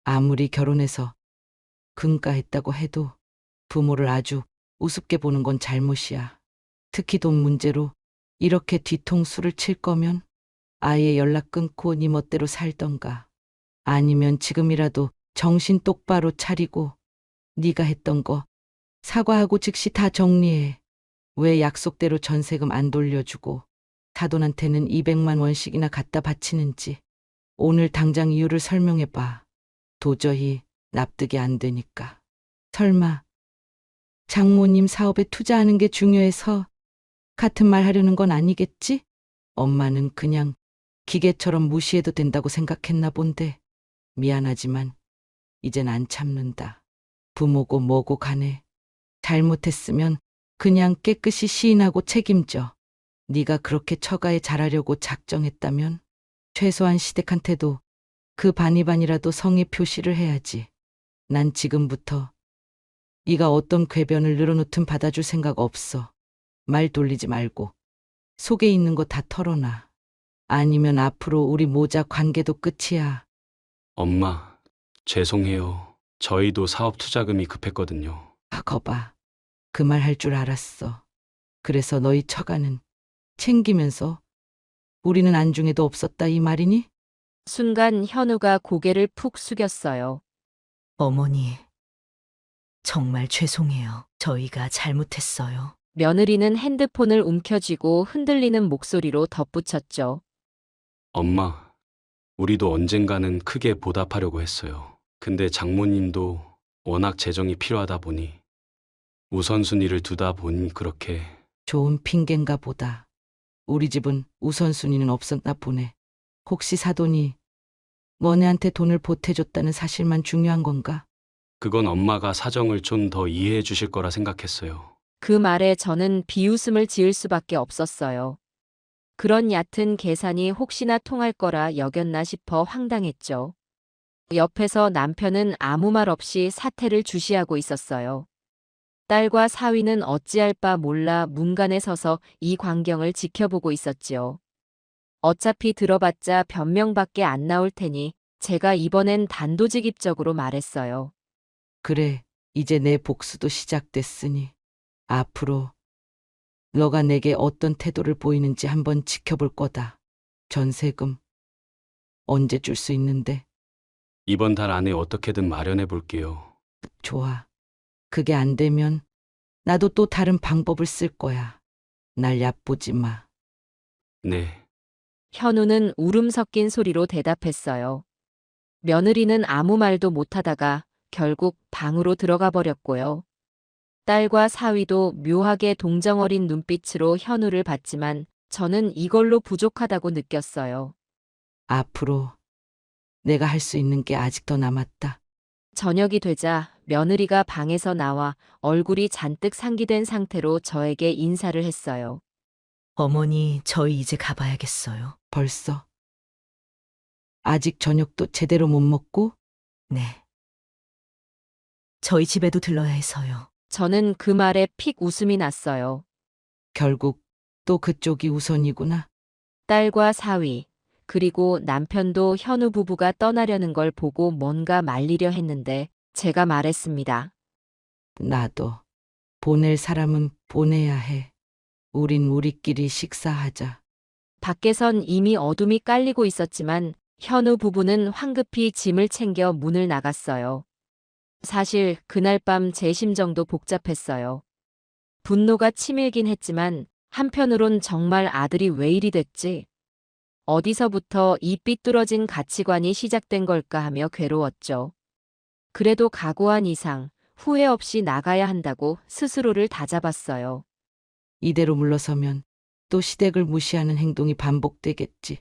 아무리 결혼해서 금가했다고 해도 부모를 아주 우습게 보는 건 잘못이야. 특히 돈 문제로 이렇게 뒤통수를 칠 거면 아예 연락 끊고 네 멋대로 살던가. 아니면 지금이라도 정신 똑바로 차리고 네가 했던 거 사과하고 즉시 다 정리해. 왜 약속대로 전세금 안 돌려주고 사돈한테는 200만 원씩이나 갖다 바치는지 오늘 당장 이유를 설명해봐. 도저히 납득이 안 되니까. 설마 장모님 사업에 투자하는 게 중요해서 같은 말 하려는 건 아니겠지? 엄마는 그냥 기계처럼 무시해도 된다고 생각했나 본데. 미안하지만 이젠 안 참는다. 부모고 뭐고 간에 잘못했으면 그냥 깨끗이 시인하고 책임져. 네가 그렇게 처가에 잘하려고 작정했다면 최소한 시댁한테도 그 반이반이라도 성의 표시를 해야지. 난 지금부터 네가 어떤 궤변을 늘어놓든 받아줄 생각 없어. 말 돌리지 말고 속에 있는 거 다 털어놔. 아니면 앞으로 우리 모자 관계도 끝이야. 엄마, 죄송해요. 저희도 사업 투자금이 급했거든요. 거봐. 그 말 할 줄 알았어. 그래서 너희 처가는 챙기면서 우리는 안중에도 없었다 이 말이니? 순간 현우가 고개를 푹 숙였어요. 어머니, 정말 죄송해요. 저희가 잘못했어요. 며느리는 핸드폰을 움켜쥐고 흔들리는 목소리로 덧붙였죠. 엄마, 우리도 언젠가는 크게 보답하려고 했어요. 근데 장모님도 워낙 재정이 필요하다 보니 우선순위를 두다 보니 그렇게. 좋은 핑계인가 보다. 우리 집은 우선순위는 없었나 보네. 혹시 사돈이 너네한테 돈을 보태줬다는 사실만 중요한 건가? 그건 엄마가 사정을 좀 더 이해해 주실 거라 생각했어요. 그 말에 저는 비웃음을 지을 수밖에 없었어요. 그런 얕은 계산이 혹시나 통할 거라 여겼나 싶어 황당했죠. 옆에서 남편은 아무 말 없이 사태를 주시하고 있었어요. 딸과 사위는 어찌할 바 몰라 문간에 서서 이 광경을 지켜보고 있었지요. 어차피 들어봤자 변명밖에 안 나올 테니 제가 이번엔 단도직입적으로 말했어요. 그래, 이제 내 복수도 시작됐으니 앞으로 너가 내게 어떤 태도를 보이는지 한번 지켜볼 거다. 전세금 언제 줄 수 있는데? 이번 달 안에 어떻게든 마련해 볼게요. 좋아. 그게 안 되면 나도 또 다른 방법을 쓸 거야. 날 얕보지 마. 네. 현우는 울음 섞인 소리로 대답했어요. 며느리는 아무 말도 못하다가 결국 방으로 들어가 버렸고요. 딸과 사위도 묘하게 동정어린 눈빛으로 현우를 봤지만 저는 이걸로 부족하다고 느꼈어요. 앞으로 내가 할 수 있는 게 아직 더 남았다. 저녁이 되자 며느리가 방에서 나와 얼굴이 잔뜩 상기된 상태로 저에게 인사를 했어요. 어머니, 저희 이제 가봐야겠어요. 벌써? 아직 저녁도 제대로 못 먹고? 네. 저희 집에도 들러야 해서요. 저는 그 말에 픽 웃음이 났어요. 결국 또 그쪽이 우선이구나. 딸과 사위, 그리고 남편도 현우 부부가 떠나려는 걸 보고 뭔가 말리려 했는데 제가 말했습니다. 나도 보낼 사람은 보내야 해. 우린 우리끼리 식사하자. 밖에선 이미 어둠이 깔리고 있었지만 현우 부부는 황급히 짐을 챙겨 문을 나갔어요. 사실 그날 밤 제 심정도 복잡했어요. 분노가 치밀긴 했지만 한편으론 정말 아들이 왜 이리 됐지? 어디서부터 이 삐뚤어진 가치관이 시작된 걸까 하며 괴로웠죠. 그래도 각오한 이상 후회 없이 나가야 한다고 스스로를 다잡았어요. 이대로 물러서면 또 시댁을 무시하는 행동이 반복되겠지.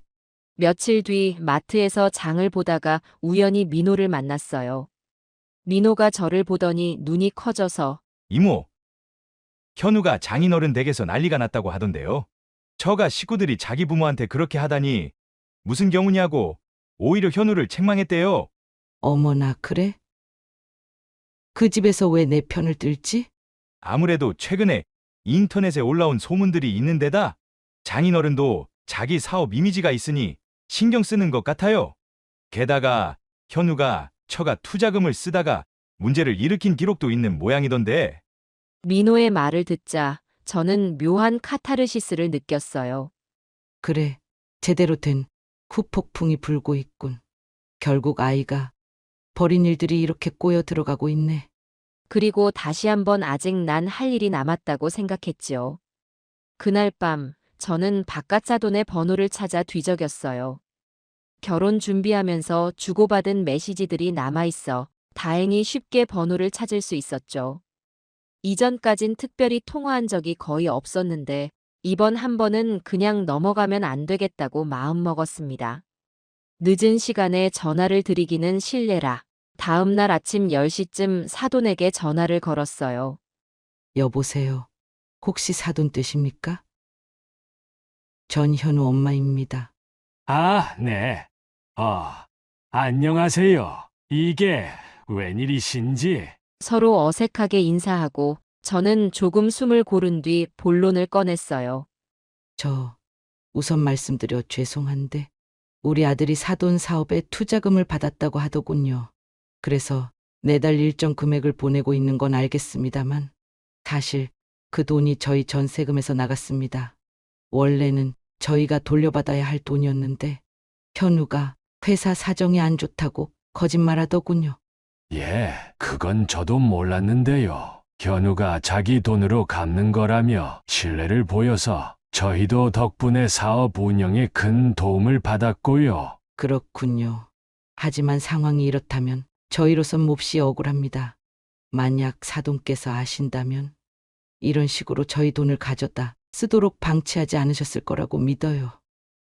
며칠 뒤 마트에서 장을 보다가 우연히 민호를 만났어요. 민호가 저를 보더니 눈이 커져서 이모, 현우가 장인어른 댁에서 난리가 났다고 하던데요. 처가 식구들이 자기 부모한테 그렇게 하다니 무슨 경우냐고 오히려 현우를 책망했대요. 어머나, 그래? 그 집에서 왜 내 편을 들지? 아무래도 최근에 인터넷에 올라온 소문들이 있는 데다 장인어른도 자기 사업 이미지가 있으니 신경 쓰는 것 같아요. 게다가 현우가 처가 투자금을 쓰다가 문제를 일으킨 기록도 있는 모양이던데. 민호의 말을 듣자 저는 묘한 카타르시스를 느꼈어요. 그래, 제대로 된 후폭풍이 불고 있군. 결국 아이가 버린 일들이 이렇게 꼬여 들어가고 있네. 그리고 다시 한번 아직 난 할 일이 남았다고 생각했지요. 그날 밤 저는 바깥 사돈의 번호를 찾아 뒤적였어요. 결혼 준비하면서 주고받은 메시지들이 남아있어 다행히 쉽게 번호를 찾을 수 있었죠. 이전까진 특별히 통화한 적이 거의 없었는데 이번 한 번은 그냥 넘어가면 안 되겠다고 마음먹었습니다. 늦은 시간에 전화를 드리기는 실례라 다음 날 아침 10시쯤 사돈에게 전화를 걸었어요. 여보세요. 혹시 사돈 뜨십니까? 전현우 엄마입니다. 아, 네. 안녕하세요. 이게 웬일이신지. 서로 어색하게 인사하고 저는 조금 숨을 고른 뒤 본론을 꺼냈어요. 저 우선 말씀드려 죄송한데 우리 아들이 사돈 사업에 투자금을 받았다고 하더군요. 그래서 매달 일정 금액을 보내고 있는 건 알겠습니다만 사실 그 돈이 저희 전세금에서 나갔습니다. 원래는 저희가 돌려받아야 할 돈이었는데 현우가 회사 사정이 안 좋다고 거짓말하더군요. 예, 그건 저도 몰랐는데요. 현우가 자기 돈으로 갚는 거라며 신뢰를 보여서 저희도 덕분에 사업 운영에 큰 도움을 받았고요. 그렇군요. 하지만 상황이 이렇다면 저희로선 몹시 억울합니다. 만약 사돈께서 아신다면 이런 식으로 저희 돈을 가져다 쓰도록 방치하지 않으셨을 거라고 믿어요.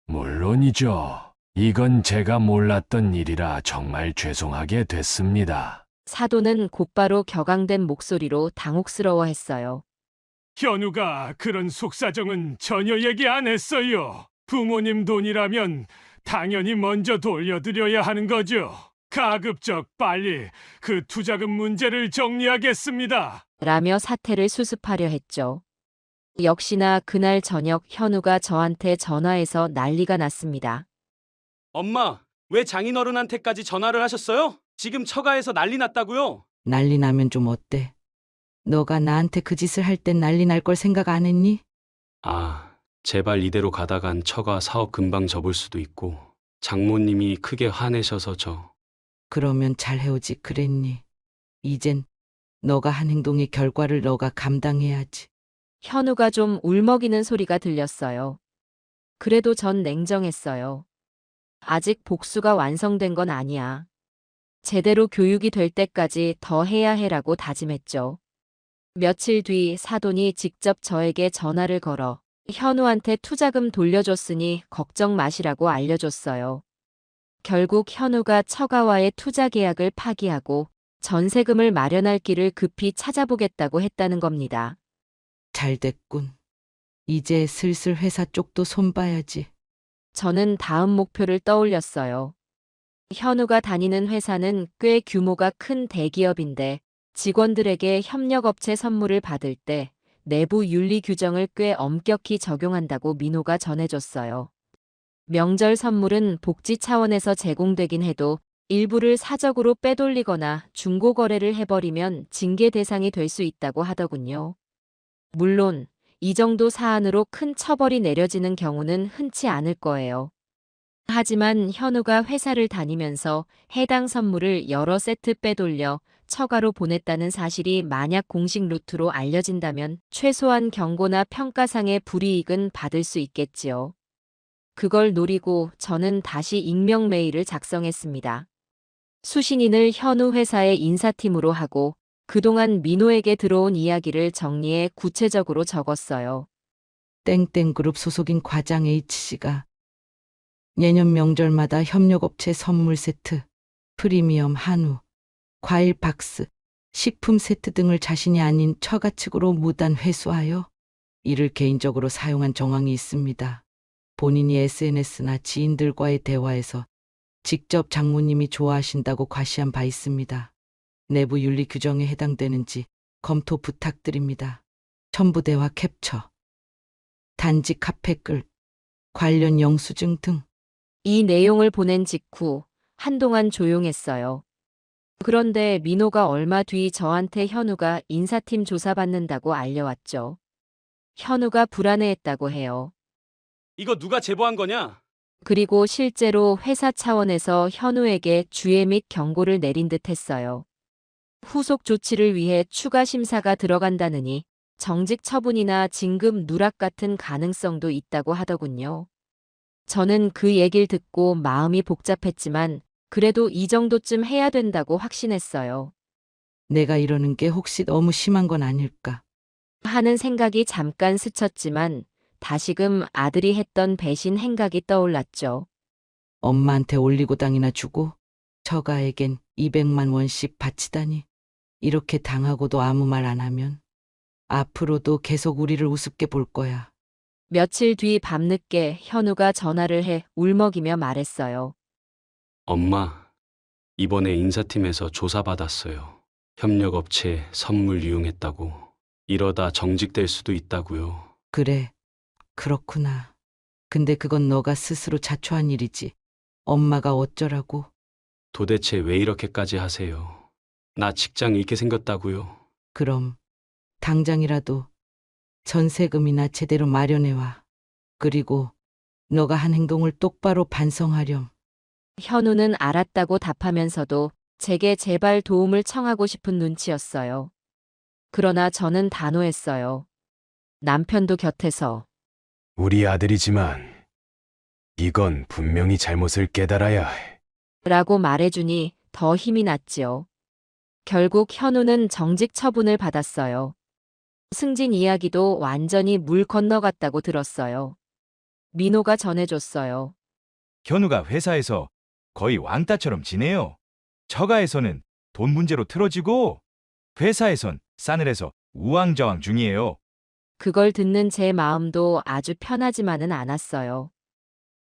물론이죠. 이건 제가 몰랐던 일이라 정말 죄송하게 됐습니다. 사돈은 곧바로 격앙된 목소리로 당혹스러워했어요. 현우가 그런 속사정은 전혀 얘기 안 했어요. 부모님 돈이라면 당연히 먼저 돌려드려야 하는 거죠. 가급적 빨리 그 투자금 문제를 정리하겠습니다. 라며 사태를 수습하려 했죠. 역시나 그날 저녁 현우가 저한테 전화해서 난리가 났습니다. 엄마, 왜 장인어른한테까지 전화를 하셨어요? 지금 처가에서 난리 났다고요? 난리 나면 좀 어때? 너가 나한테 그 짓을 할 땐 난리 날 걸 생각 안 했니? 아, 제발 이대로 가다간 처가 사업 금방 접을 수도 있고 장모님이 크게 화내셔서 그러면 잘 헤어지 그랬니? 이젠 너가 한 행동의 결과를 너가 감당해야지. 현우가 좀 울먹이는 소리가 들렸어요. 그래도 전 냉정했어요. 아직 복수가 완성된 건 아니야. 제대로 교육이 될 때까지 더 해야 해라고 다짐했죠. 며칠 뒤 사돈이 직접 저에게 전화를 걸어 현우한테 투자금 돌려줬으니 걱정 마시라고 알려줬어요. 결국 현우가 처가와의 투자 계약을 파기하고 전세금을 마련할 길을 급히 찾아보겠다고 했다는 겁니다. 잘 됐군. 이제 슬슬 회사 쪽도 손봐야지. 저는 다음 목표를 떠올렸어요. 현우가 다니는 회사는 꽤 규모가 큰 대기업인데 직원들에게 협력업체 선물을 받을 때 내부 윤리 규정을 꽤 엄격히 적용한다고 민호가 전해줬어요. 명절 선물은 복지 차원에서 제공되긴 해도 일부를 사적으로 빼돌리거나 중고거래를 해버리면 징계 대상이 될 수 있다고 하더군요. 물론 이 정도 사안으로 큰 처벌이 내려지는 경우는 흔치 않을 거예요. 하지만 현우가 회사를 다니면서 해당 선물을 여러 세트 빼돌려 처가로 보냈다는 사실이 만약 공식 루트로 알려진다면 최소한 경고나 평가상의 불이익은 받을 수 있겠지요. 그걸 노리고 저는 다시 익명 메일을 작성했습니다. 수신인을 현우 회사의 인사팀으로 하고 그동안 민호에게 들어온 이야기를 정리해 구체적으로 적었어요. 땡땡그룹 소속인 과장 H씨가 내년 명절마다 협력업체 선물 세트, 프리미엄 한우, 과일 박스, 식품 세트 등을 자신이 아닌 처가 측으로 무단 회수하여 이를 개인적으로 사용한 정황이 있습니다. 본인이 SNS나 지인들과의 대화에서 직접 장모님이 좋아하신다고 과시한 바 있습니다. 내부 윤리 규정에 해당되는지 검토 부탁드립니다. 첨부 대화 캡처, 단지 카페글, 관련 영수증 등. 이 내용을 보낸 직후 한동안 조용했어요. 그런데 민호가 얼마 뒤 저한테 현우가 인사팀 조사받는다고 알려왔죠. 현우가 불안해했다고 해요. 이거 누가 제보한 거냐? 그리고 실제로 회사 차원에서 현우에게 주의 및 경고를 내린 듯 했어요. 후속 조치를 위해 추가 심사가 들어간다느니 정직 처분이나 진급 누락 같은 가능성도 있다고 하더군요. 저는 그 얘기를 듣고 마음이 복잡했지만 그래도 이 정도쯤 해야 된다고 확신했어요. 내가 이러는 게 혹시 너무 심한 건 아닐까 하는 생각이 잠깐 스쳤지만 다시금 아들이 했던 배신 행각이 떠올랐죠. 엄마한테 올리고당이나 주고 처가에겐 200만 원씩 바치다니. 이렇게 당하고도 아무 말 안 하면 앞으로도 계속 우리를 우습게 볼 거야. 며칠 뒤 밤늦게 현우가 전화를 해 울먹이며 말했어요. 엄마, 이번에 인사팀에서 조사받았어요. 협력업체 선물 이용했다고. 이러다 정직될 수도 있다고요. 그래. 그렇구나. 근데 그건 너가 스스로 자초한 일이지. 엄마가 어쩌라고. 도대체 왜 이렇게까지 하세요? 나 직장 잃게 생겼다고요? 그럼 당장이라도 전세금이나 제대로 마련해와. 그리고 너가 한 행동을 똑바로 반성하렴. 현우는 알았다고 답하면서도 제게 제발 도움을 청하고 싶은 눈치였어요. 그러나 저는 단호했어요. 남편도 곁에서 우리 아들이지만 이건 분명히 잘못을 깨달아야 해. 라고 말해주니 더 힘이 났지요. 결국 현우는 정직 처분을 받았어요. 승진 이야기도 완전히 물 건너갔다고 들었어요. 민호가 전해줬어요. 현우가 회사에서 거의 왕따처럼 지내요. 처가에서는 돈 문제로 틀어지고 회사에선 싸늘해서 우왕좌왕 중이에요. 그걸 듣는 제 마음도 아주 편하지만은 않았어요.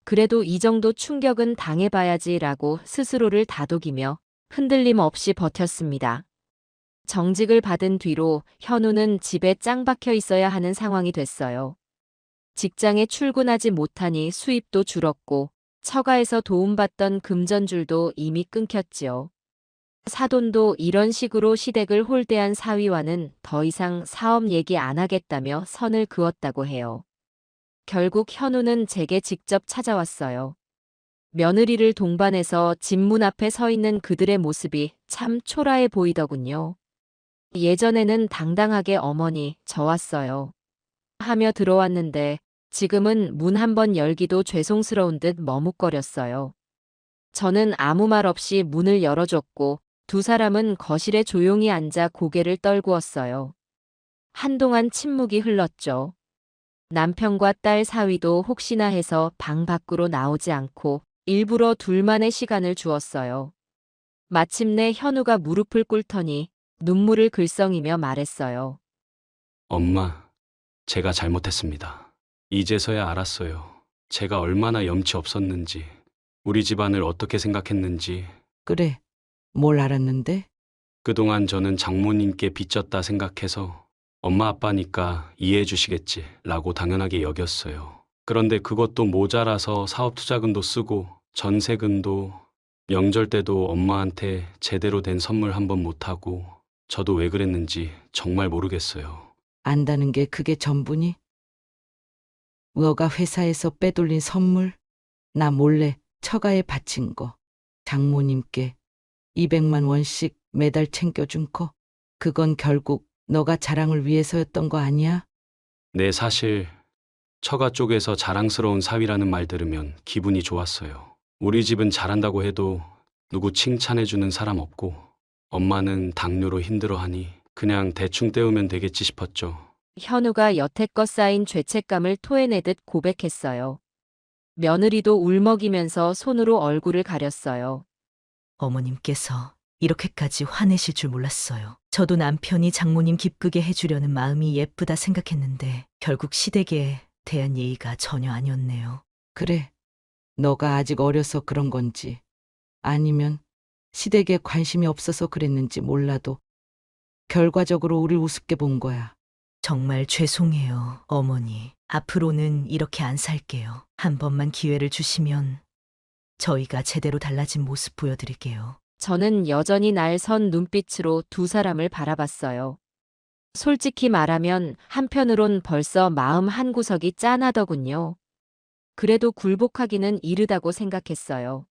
그래도 이 정도 충격은 당해봐야지라고 스스로를 다독이며 흔들림 없이 버텼습니다. 정직을 받은 뒤로 현우는 집에 짱 박혀 있어야 하는 상황이 됐어요. 직장에 출근하지 못하니 수입도 줄었고 처가에서 도움받던 금전줄도 이미 끊겼지요. 사돈도 이런 식으로 시댁을 홀대한 사위와는 더 이상 사업 얘기 안 하겠다며 선을 그었다고 해요. 결국 현우는 제게 직접 찾아왔어요. 며느리를 동반해서 집 문 앞에 서 있는 그들의 모습이 참 초라해 보이더군요. 예전에는 당당하게 어머니, 저 왔어요. 하며 들어왔는데 지금은 문 한 번 열기도 죄송스러운 듯 머뭇거렸어요. 저는 아무 말 없이 문을 열어줬고 두 사람은 거실에 조용히 앉아 고개를 떨구었어요. 한동안 침묵이 흘렀죠. 남편과 딸 사위도 혹시나 해서 방 밖으로 나오지 않고 일부러 둘만의 시간을 주었어요. 마침내 현우가 무릎을 꿇더니 눈물을 글썽이며 말했어요. 엄마, 제가 잘못했습니다. 이제서야 알았어요. 제가 얼마나 염치 없었는지, 우리 집안을 어떻게 생각했는지. 그래, 뭘 알았는데? 그동안 저는 장모님께 빚졌다 생각해서 엄마 아빠니까 이해해 주시겠지 라고 당연하게 여겼어요. 그런데 그것도 모자라서 사업 투자금도 쓰고 전세금도 명절 때도 엄마한테 제대로 된 선물 한 번 못하고 저도 왜 그랬는지 정말 모르겠어요. 안다는 게 그게 전부니? 너가 회사에서 빼돌린 선물? 나 몰래 처가에 바친 거. 장모님께 200만 원씩 매달 챙겨준 거. 그건 결국 너가 자랑을 위해서였던 거 아니야? 네, 사실 처가 쪽에서 자랑스러운 사위라는 말 들으면 기분이 좋았어요. 우리 집은 잘한다고 해도 누구 칭찬해주는 사람 없고 엄마는 당뇨로 힘들어하니 그냥 대충 때우면 되겠지 싶었죠. 현우가 여태껏 쌓인 죄책감을 토해내듯 고백했어요. 며느리도 울먹이면서 손으로 얼굴을 가렸어요. 어머님께서 이렇게까지 화내실 줄 몰랐어요. 저도 남편이 장모님 기쁘게 해주려는 마음이 예쁘다 생각했는데 결국 시댁에 대한 예의가 전혀 아니었네요. 그래, 너가 아직 어려서 그런 건지 아니면 시댁에 관심이 없어서 그랬는지 몰라도 결과적으로 우릴 우습게 본 거야. 정말 죄송해요, 어머니. 앞으로는 이렇게 안 살게요. 한 번만 기회를 주시면 저희가 제대로 달라진 모습 보여드릴게요. 저는 여전히 날 선 눈빛으로 두 사람을 바라봤어요. 솔직히 말하면 한편으론 벌써 마음 한구석이 짠하더군요. 그래도 굴복하기는 이르다고 생각했어요.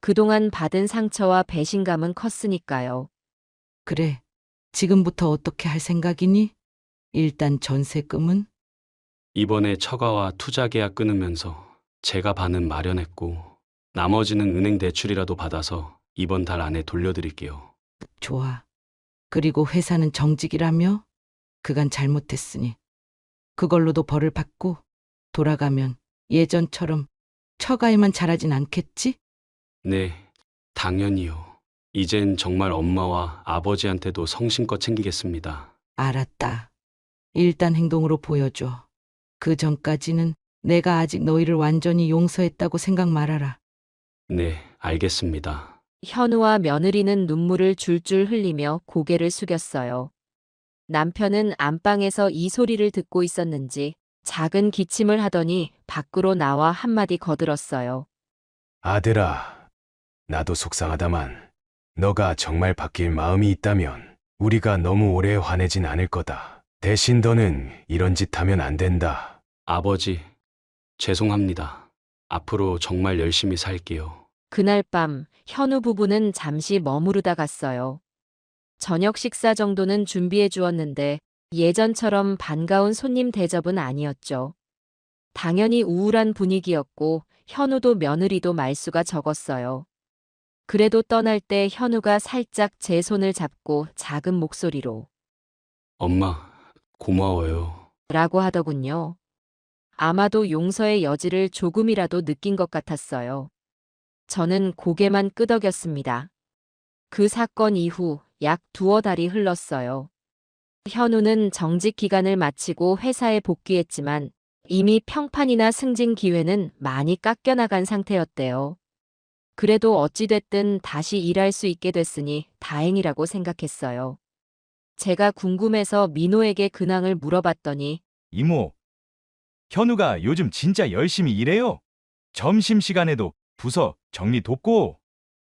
그동안 받은 상처와 배신감은 컸으니까요. 그래, 지금부터 어떻게 할 생각이니? 일단 전세금은? 이번에 처가와 투자 계약 끊으면서 제가 반은 마련했고 나머지는 은행 대출이라도 받아서 이번 달 안에 돌려드릴게요. 좋아. 그리고 회사는 정직이라며? 그간 잘못했으니 그걸로도 벌을 받고 돌아가면 예전처럼 처가에만 잘하진 않겠지? 네, 당연히요. 이젠 정말 엄마와 아버지한테도 성심껏 챙기겠습니다. 알았다. 일단 행동으로 보여줘. 그 전까지는 내가 아직 너희를 완전히 용서했다고 생각 말아라. 네, 알겠습니다. 현우와 며느리는 눈물을 줄줄 흘리며 고개를 숙였어요. 남편은 안방에서 이 소리를 듣고 있었는지 작은 기침을 하더니 밖으로 나와 한마디 거들었어요. 아들아, 나도 속상하다만 너가 정말 바뀔 마음이 있다면 우리가 너무 오래 화내진 않을 거다. 대신 너는 이런 짓 하면 안 된다. 아버지, 죄송합니다. 앞으로 정말 열심히 살게요. 그날 밤 현우 부부는 잠시 머무르다 갔어요. 저녁 식사 정도는 준비해 주었는데 예전처럼 반가운 손님 대접은 아니었죠. 당연히 우울한 분위기였고 현우도 며느리도 말수가 적었어요. 그래도 떠날 때 현우가 살짝 제 손을 잡고 작은 목소리로 엄마, 고마워요. 라고 하더군요. 아마도 용서의 여지를 조금이라도 느낀 것 같았어요. 저는 고개만 끄덕였습니다. 그 사건 이후 약 두어 달이 흘렀어요. 현우는 정직 기간을 마치고 회사에 복귀했지만 이미 평판이나 승진 기회는 많이 깎여나간 상태였대요. 그래도 어찌됐든 다시 일할 수 있게 됐으니 다행이라고 생각했어요. 제가 궁금해서 민호에게 근황을 물어봤더니 이모, 현우가 요즘 진짜 열심히 일해요. 점심시간에도 부서 정리 돕고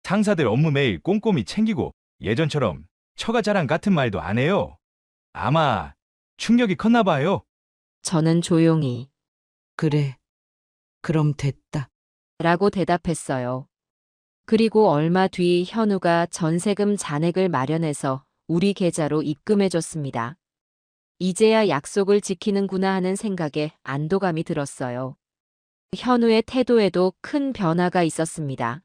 상사들 업무 매일 꼼꼼히 챙기고 예전처럼 처가자랑 같은 말도 안 해요. 아마 충격이 컸나 봐요. 저는 조용히 그래. 그럼 됐다. 라고 대답했어요. 그리고 얼마 뒤 현우가 전세금 잔액을 마련해서 우리 계좌로 입금해줬습니다. 이제야 약속을 지키는구나 하는 생각에 안도감이 들었어요. 현우의 태도에도 큰 변화가 있었습니다.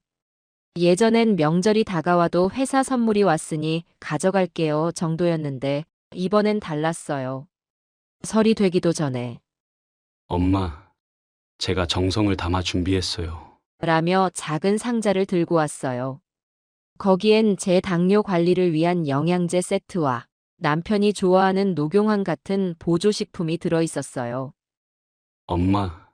예전엔 명절이 다가와도 회사 선물이 왔으니 가져갈게요 정도였는데 이번엔 달랐어요. 설이 되기도 전에 엄마, 제가 정성을 담아 준비했어요. 라며 작은 상자를 들고 왔어요. 거기엔 제 당뇨 관리를 위한 영양제 세트와 남편이 좋아하는 녹용황 같은 보조식품이 들어있었어요. 엄마,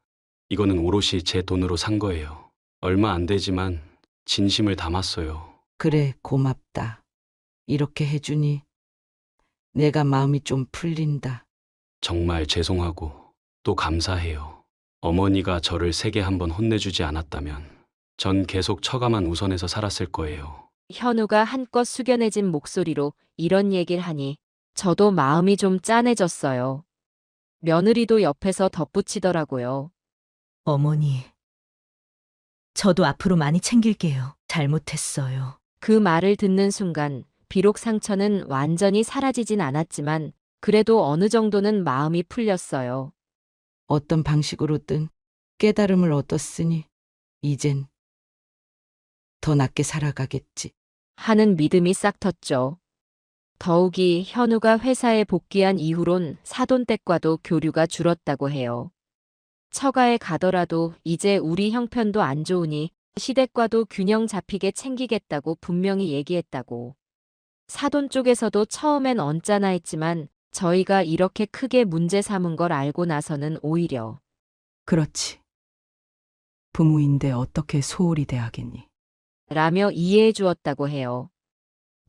이거는 오롯이 제 돈으로 산 거예요. 얼마 안 되지만 진심을 담았어요. 그래, 고맙다. 이렇게 해주니 내가 마음이 좀 풀린다. 정말 죄송하고 또 감사해요. 어머니가 저를 세게 한번 혼내주지 않았다면 전 계속 처가만 우선해서 살았을 거예요. 현우가 한껏 숙연해진 목소리로 이런 얘기를 하니 저도 마음이 좀 짠해졌어요. 며느리도 옆에서 덧붙이더라고요. 어머니, 저도 앞으로 많이 챙길게요. 잘못했어요. 그 말을 듣는 순간 비록 상처는 완전히 사라지진 않았지만 그래도 어느 정도는 마음이 풀렸어요. 어떤 방식으로든 깨달음을 얻었으니 이젠 더 낫게 살아가겠지. 하는 믿음이 싹 텄죠. 더욱이 현우가 회사에 복귀한 이후론 사돈댁과도 교류가 줄었다고 해요. 처가에 가더라도 이제 우리 형편도 안 좋으니 시댁과도 균형 잡히게 챙기겠다고 분명히 얘기했다고. 사돈 쪽에서도 처음엔 언짢아 했지만 저희가 이렇게 크게 문제 삼은 걸 알고 나서는 오히려 그렇지. 부모인데 어떻게 소홀히 대하겠니? 라며 이해해 주었다고 해요.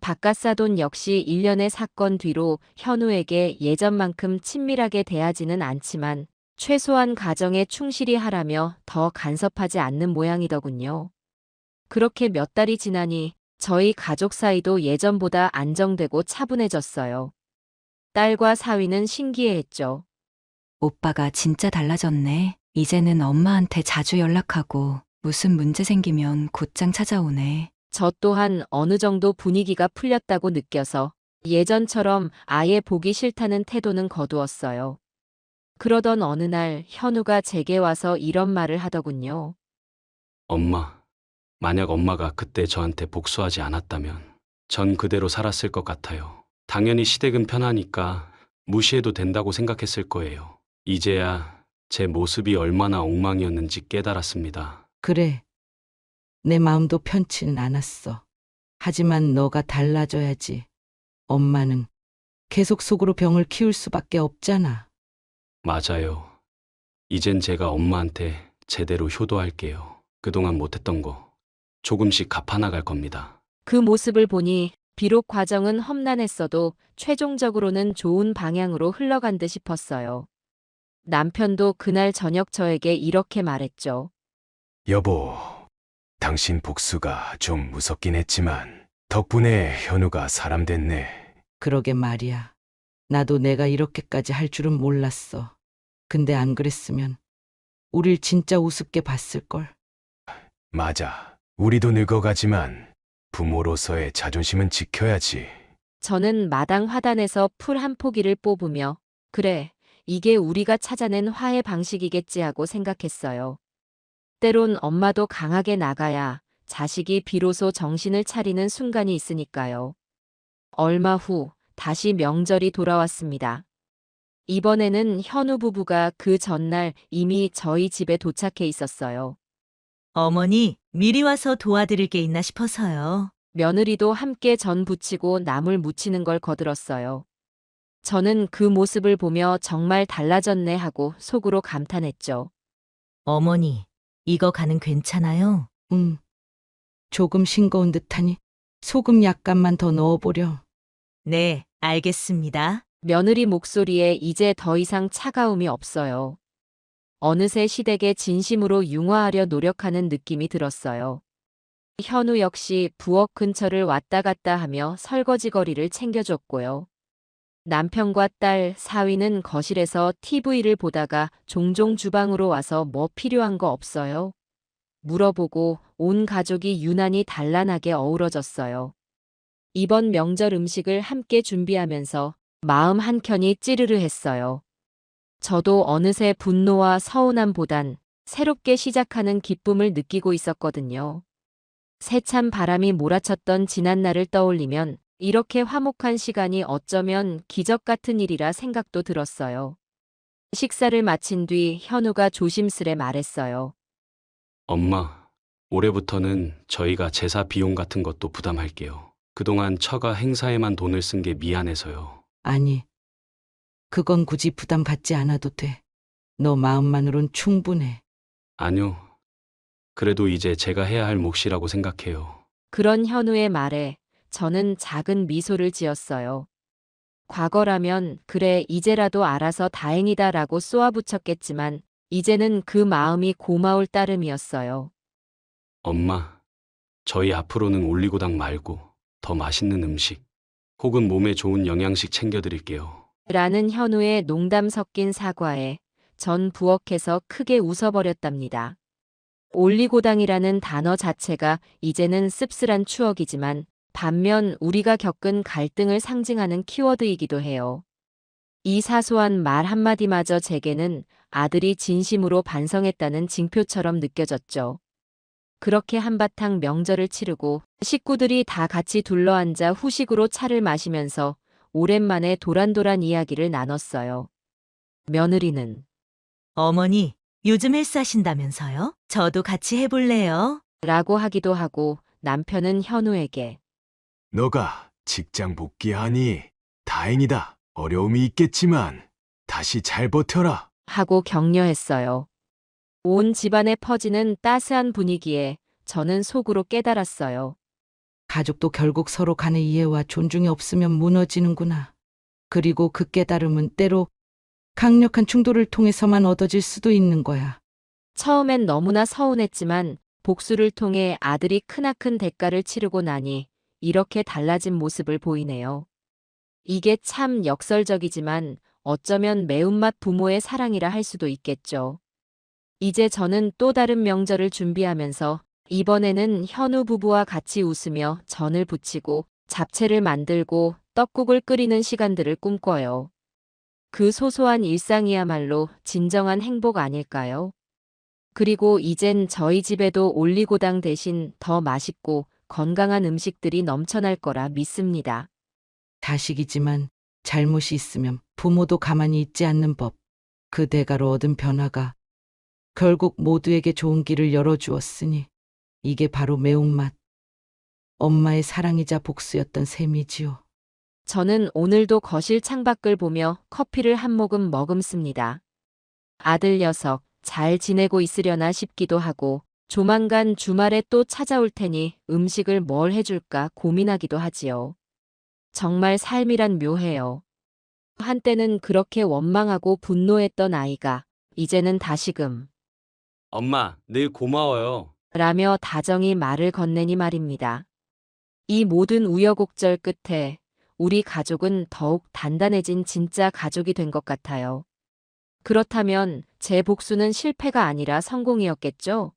바깥사돈 역시 1년의 사건 뒤로 현우에게 예전만큼 친밀하게 대하지는 않지만 최소한 가정에 충실히 하라며 더 간섭하지 않는 모양이더군요. 그렇게 몇 달이 지나니 저희 가족 사이도 예전보다 안정되고 차분해졌어요. 딸과 사위는 신기해했죠. 오빠가 진짜 달라졌네. 이제는 엄마한테 자주 연락하고 무슨 문제 생기면 곧장 찾아오네. 저 또한 어느 정도 분위기가 풀렸다고 느껴서 예전처럼 아예 보기 싫다는 태도는 거두었어요. 그러던 어느 날 현우가 제게 와서 이런 말을 하더군요. 엄마, 만약 엄마가 그때 저한테 복수하지 않았다면 전 그대로 살았을 것 같아요. 당연히 시댁은 편하니까 무시해도 된다고 생각했을 거예요. 이제야 제 모습이 얼마나 엉망이었는지 깨달았습니다. 그래. 내 마음도 편치는 않았어. 하지만 너가 달라져야지. 엄마는 계속 속으로 병을 키울 수밖에 없잖아. 맞아요. 이젠 제가 엄마한테 제대로 효도할게요. 그동안 못했던 거 조금씩 갚아나갈 겁니다. 그 모습을 보니 비록 과정은 험난했어도 최종적으로는 좋은 방향으로 흘러간 듯 싶었어요. 남편도 그날 저녁 저에게 이렇게 말했죠. 여보, 당신 복수가 좀 무섭긴 했지만 덕분에 현우가 사람 됐네. 그러게 말이야. 나도 내가 이렇게까지 할 줄은 몰랐어. 근데 안 그랬으면 우릴 진짜 우습게 봤을걸. 맞아. 우리도 늙어가지만 부모로서의 자존심은 지켜야지. 저는 마당 화단에서 풀 한 포기를 뽑으며 그래, 이게 우리가 찾아낸 화해 방식이겠지 하고 생각했어요. 때론 엄마도 강하게 나가야 자식이 비로소 정신을 차리는 순간이 있으니까요. 얼마 후 다시 명절이 돌아왔습니다. 이번에는 현우 부부가 그 전날 이미 저희 집에 도착해 있었어요. 어머니, 미리 와서 도와드릴 게 있나 싶어서요. 며느리도 함께 전 부치고 나물 무치는 걸 거들었어요. 저는 그 모습을 보며 정말 달라졌네 하고 속으로 감탄했죠. 어머니, 이거 간은 괜찮아요? 조금 싱거운 듯하니 소금 약간만 더 넣어보렴. 네, 알겠습니다. 며느리 목소리에 이제 더 이상 차가움이 없어요. 어느새 시댁에 진심으로 융화하려 노력하는 느낌이 들었어요. 현우 역시 부엌 근처를 왔다 갔다 하며 설거지거리를 챙겨줬고요. 남편과 딸, 사위는 거실에서 TV를 보다가 종종 주방으로 와서 뭐 필요한 거 없어요? 물어보고 온 가족이 유난히 단란하게 어우러졌어요. 이번 명절 음식을 함께 준비하면서 마음 한켠이 찌르르 했어요. 저도 어느새 분노와 서운함보단 새롭게 시작하는 기쁨을 느끼고 있었거든요. 세찬 바람이 몰아쳤던 지난날을 떠올리면 이렇게 화목한 시간이 어쩌면 기적 같은 일이라 생각도 들었어요. 식사를 마친 뒤 현우가 조심스레 말했어요. 엄마, 올해부터는 저희가 제사 비용 같은 것도 부담할게요. 그동안 처가 행사에만 돈을 쓴 게 미안해서요. 아니, 그건 굳이 부담 갖지 않아도 돼. 너 마음만으론 충분해. 아니요. 그래도 이제 제가 해야 할 몫이라고 생각해요. 그런 현우의 말에 저는 작은 미소를 지었어요. 과거라면 그래 이제라도 알아서 다행이다라고 쏘아붙였겠지만 이제는 그 마음이 고마울 따름이었어요. 엄마, 저희 앞으로는 올리고당 말고 더 맛있는 음식 혹은 몸에 좋은 영양식 챙겨드릴게요. 라는 현우의 농담 섞인 사과에 전 부엌에서 크게 웃어버렸답니다. 올리고당이라는 단어 자체가 이제는 씁쓸한 추억이지만 반면 우리가 겪은 갈등을 상징하는 키워드이기도 해요. 이 사소한 말 한마디마저 제게는 아들이 진심으로 반성했다는 징표처럼 느껴졌죠. 그렇게 한바탕 명절을 치르고 식구들이 다 같이 둘러앉아 후식으로 차를 마시면서 오랜만에 도란도란 이야기를 나눴어요. 며느리는 어머니, 요즘 헬스하신다면서요? 저도 같이 해볼래요? 라고 하기도 하고 남편은 현우에게 너가 직장 복귀하니 다행이다. 어려움이 있겠지만 다시 잘 버텨라. 하고 격려했어요. 온 집안에 퍼지는 따스한 분위기에 저는 속으로 깨달았어요. 가족도 결국 서로 간의 이해와 존중이 없으면 무너지는구나. 그리고 그 깨달음은 때로 강력한 충돌을 통해서만 얻어질 수도 있는 거야. 처음엔 너무나 서운했지만 복수를 통해 아들이 크나큰 대가를 치르고 나니 이렇게 달라진 모습을 보이네요. 이게 참 역설적이지만 어쩌면 매운맛 부모의 사랑이라 할 수도 있겠죠. 이제 저는 또 다른 명절을 준비하면서 이번에는 현우 부부와 같이 웃으며 전을 부치고 잡채를 만들고 떡국을 끓이는 시간들을 꿈꿔요. 그 소소한 일상이야말로 진정한 행복 아닐까요? 그리고 이젠 저희 집에도 올리고당 대신 더 맛있고 건강한 음식들이 넘쳐날 거라 믿습니다. 자식이지만 잘못이 있으면 부모도 가만히 있지 않는 법. 그 대가로 얻은 변화가 결국 모두에게 좋은 길을 열어주었으니 이게 바로 매운맛. 엄마의 사랑이자 복수였던 셈이지요. 저는 오늘도 거실 창밖을 보며 커피를 한 모금 머금습니다. 아들 녀석 잘 지내고 있으려나 싶기도 하고 조만간 주말에 또 찾아올 테니 음식을 뭘 해줄까 고민하기도 하지요. 정말 삶이란 묘해요. 한때는 그렇게 원망하고 분노했던 아이가 이제는 다시금 엄마, 늘 고마워요. 라며 다정히 말을 건네니 말입니다. 이 모든 우여곡절 끝에 우리 가족은 더욱 단단해진 진짜 가족이 된 것 같아요. 그렇다면 제 복수는 실패가 아니라 성공이었겠죠?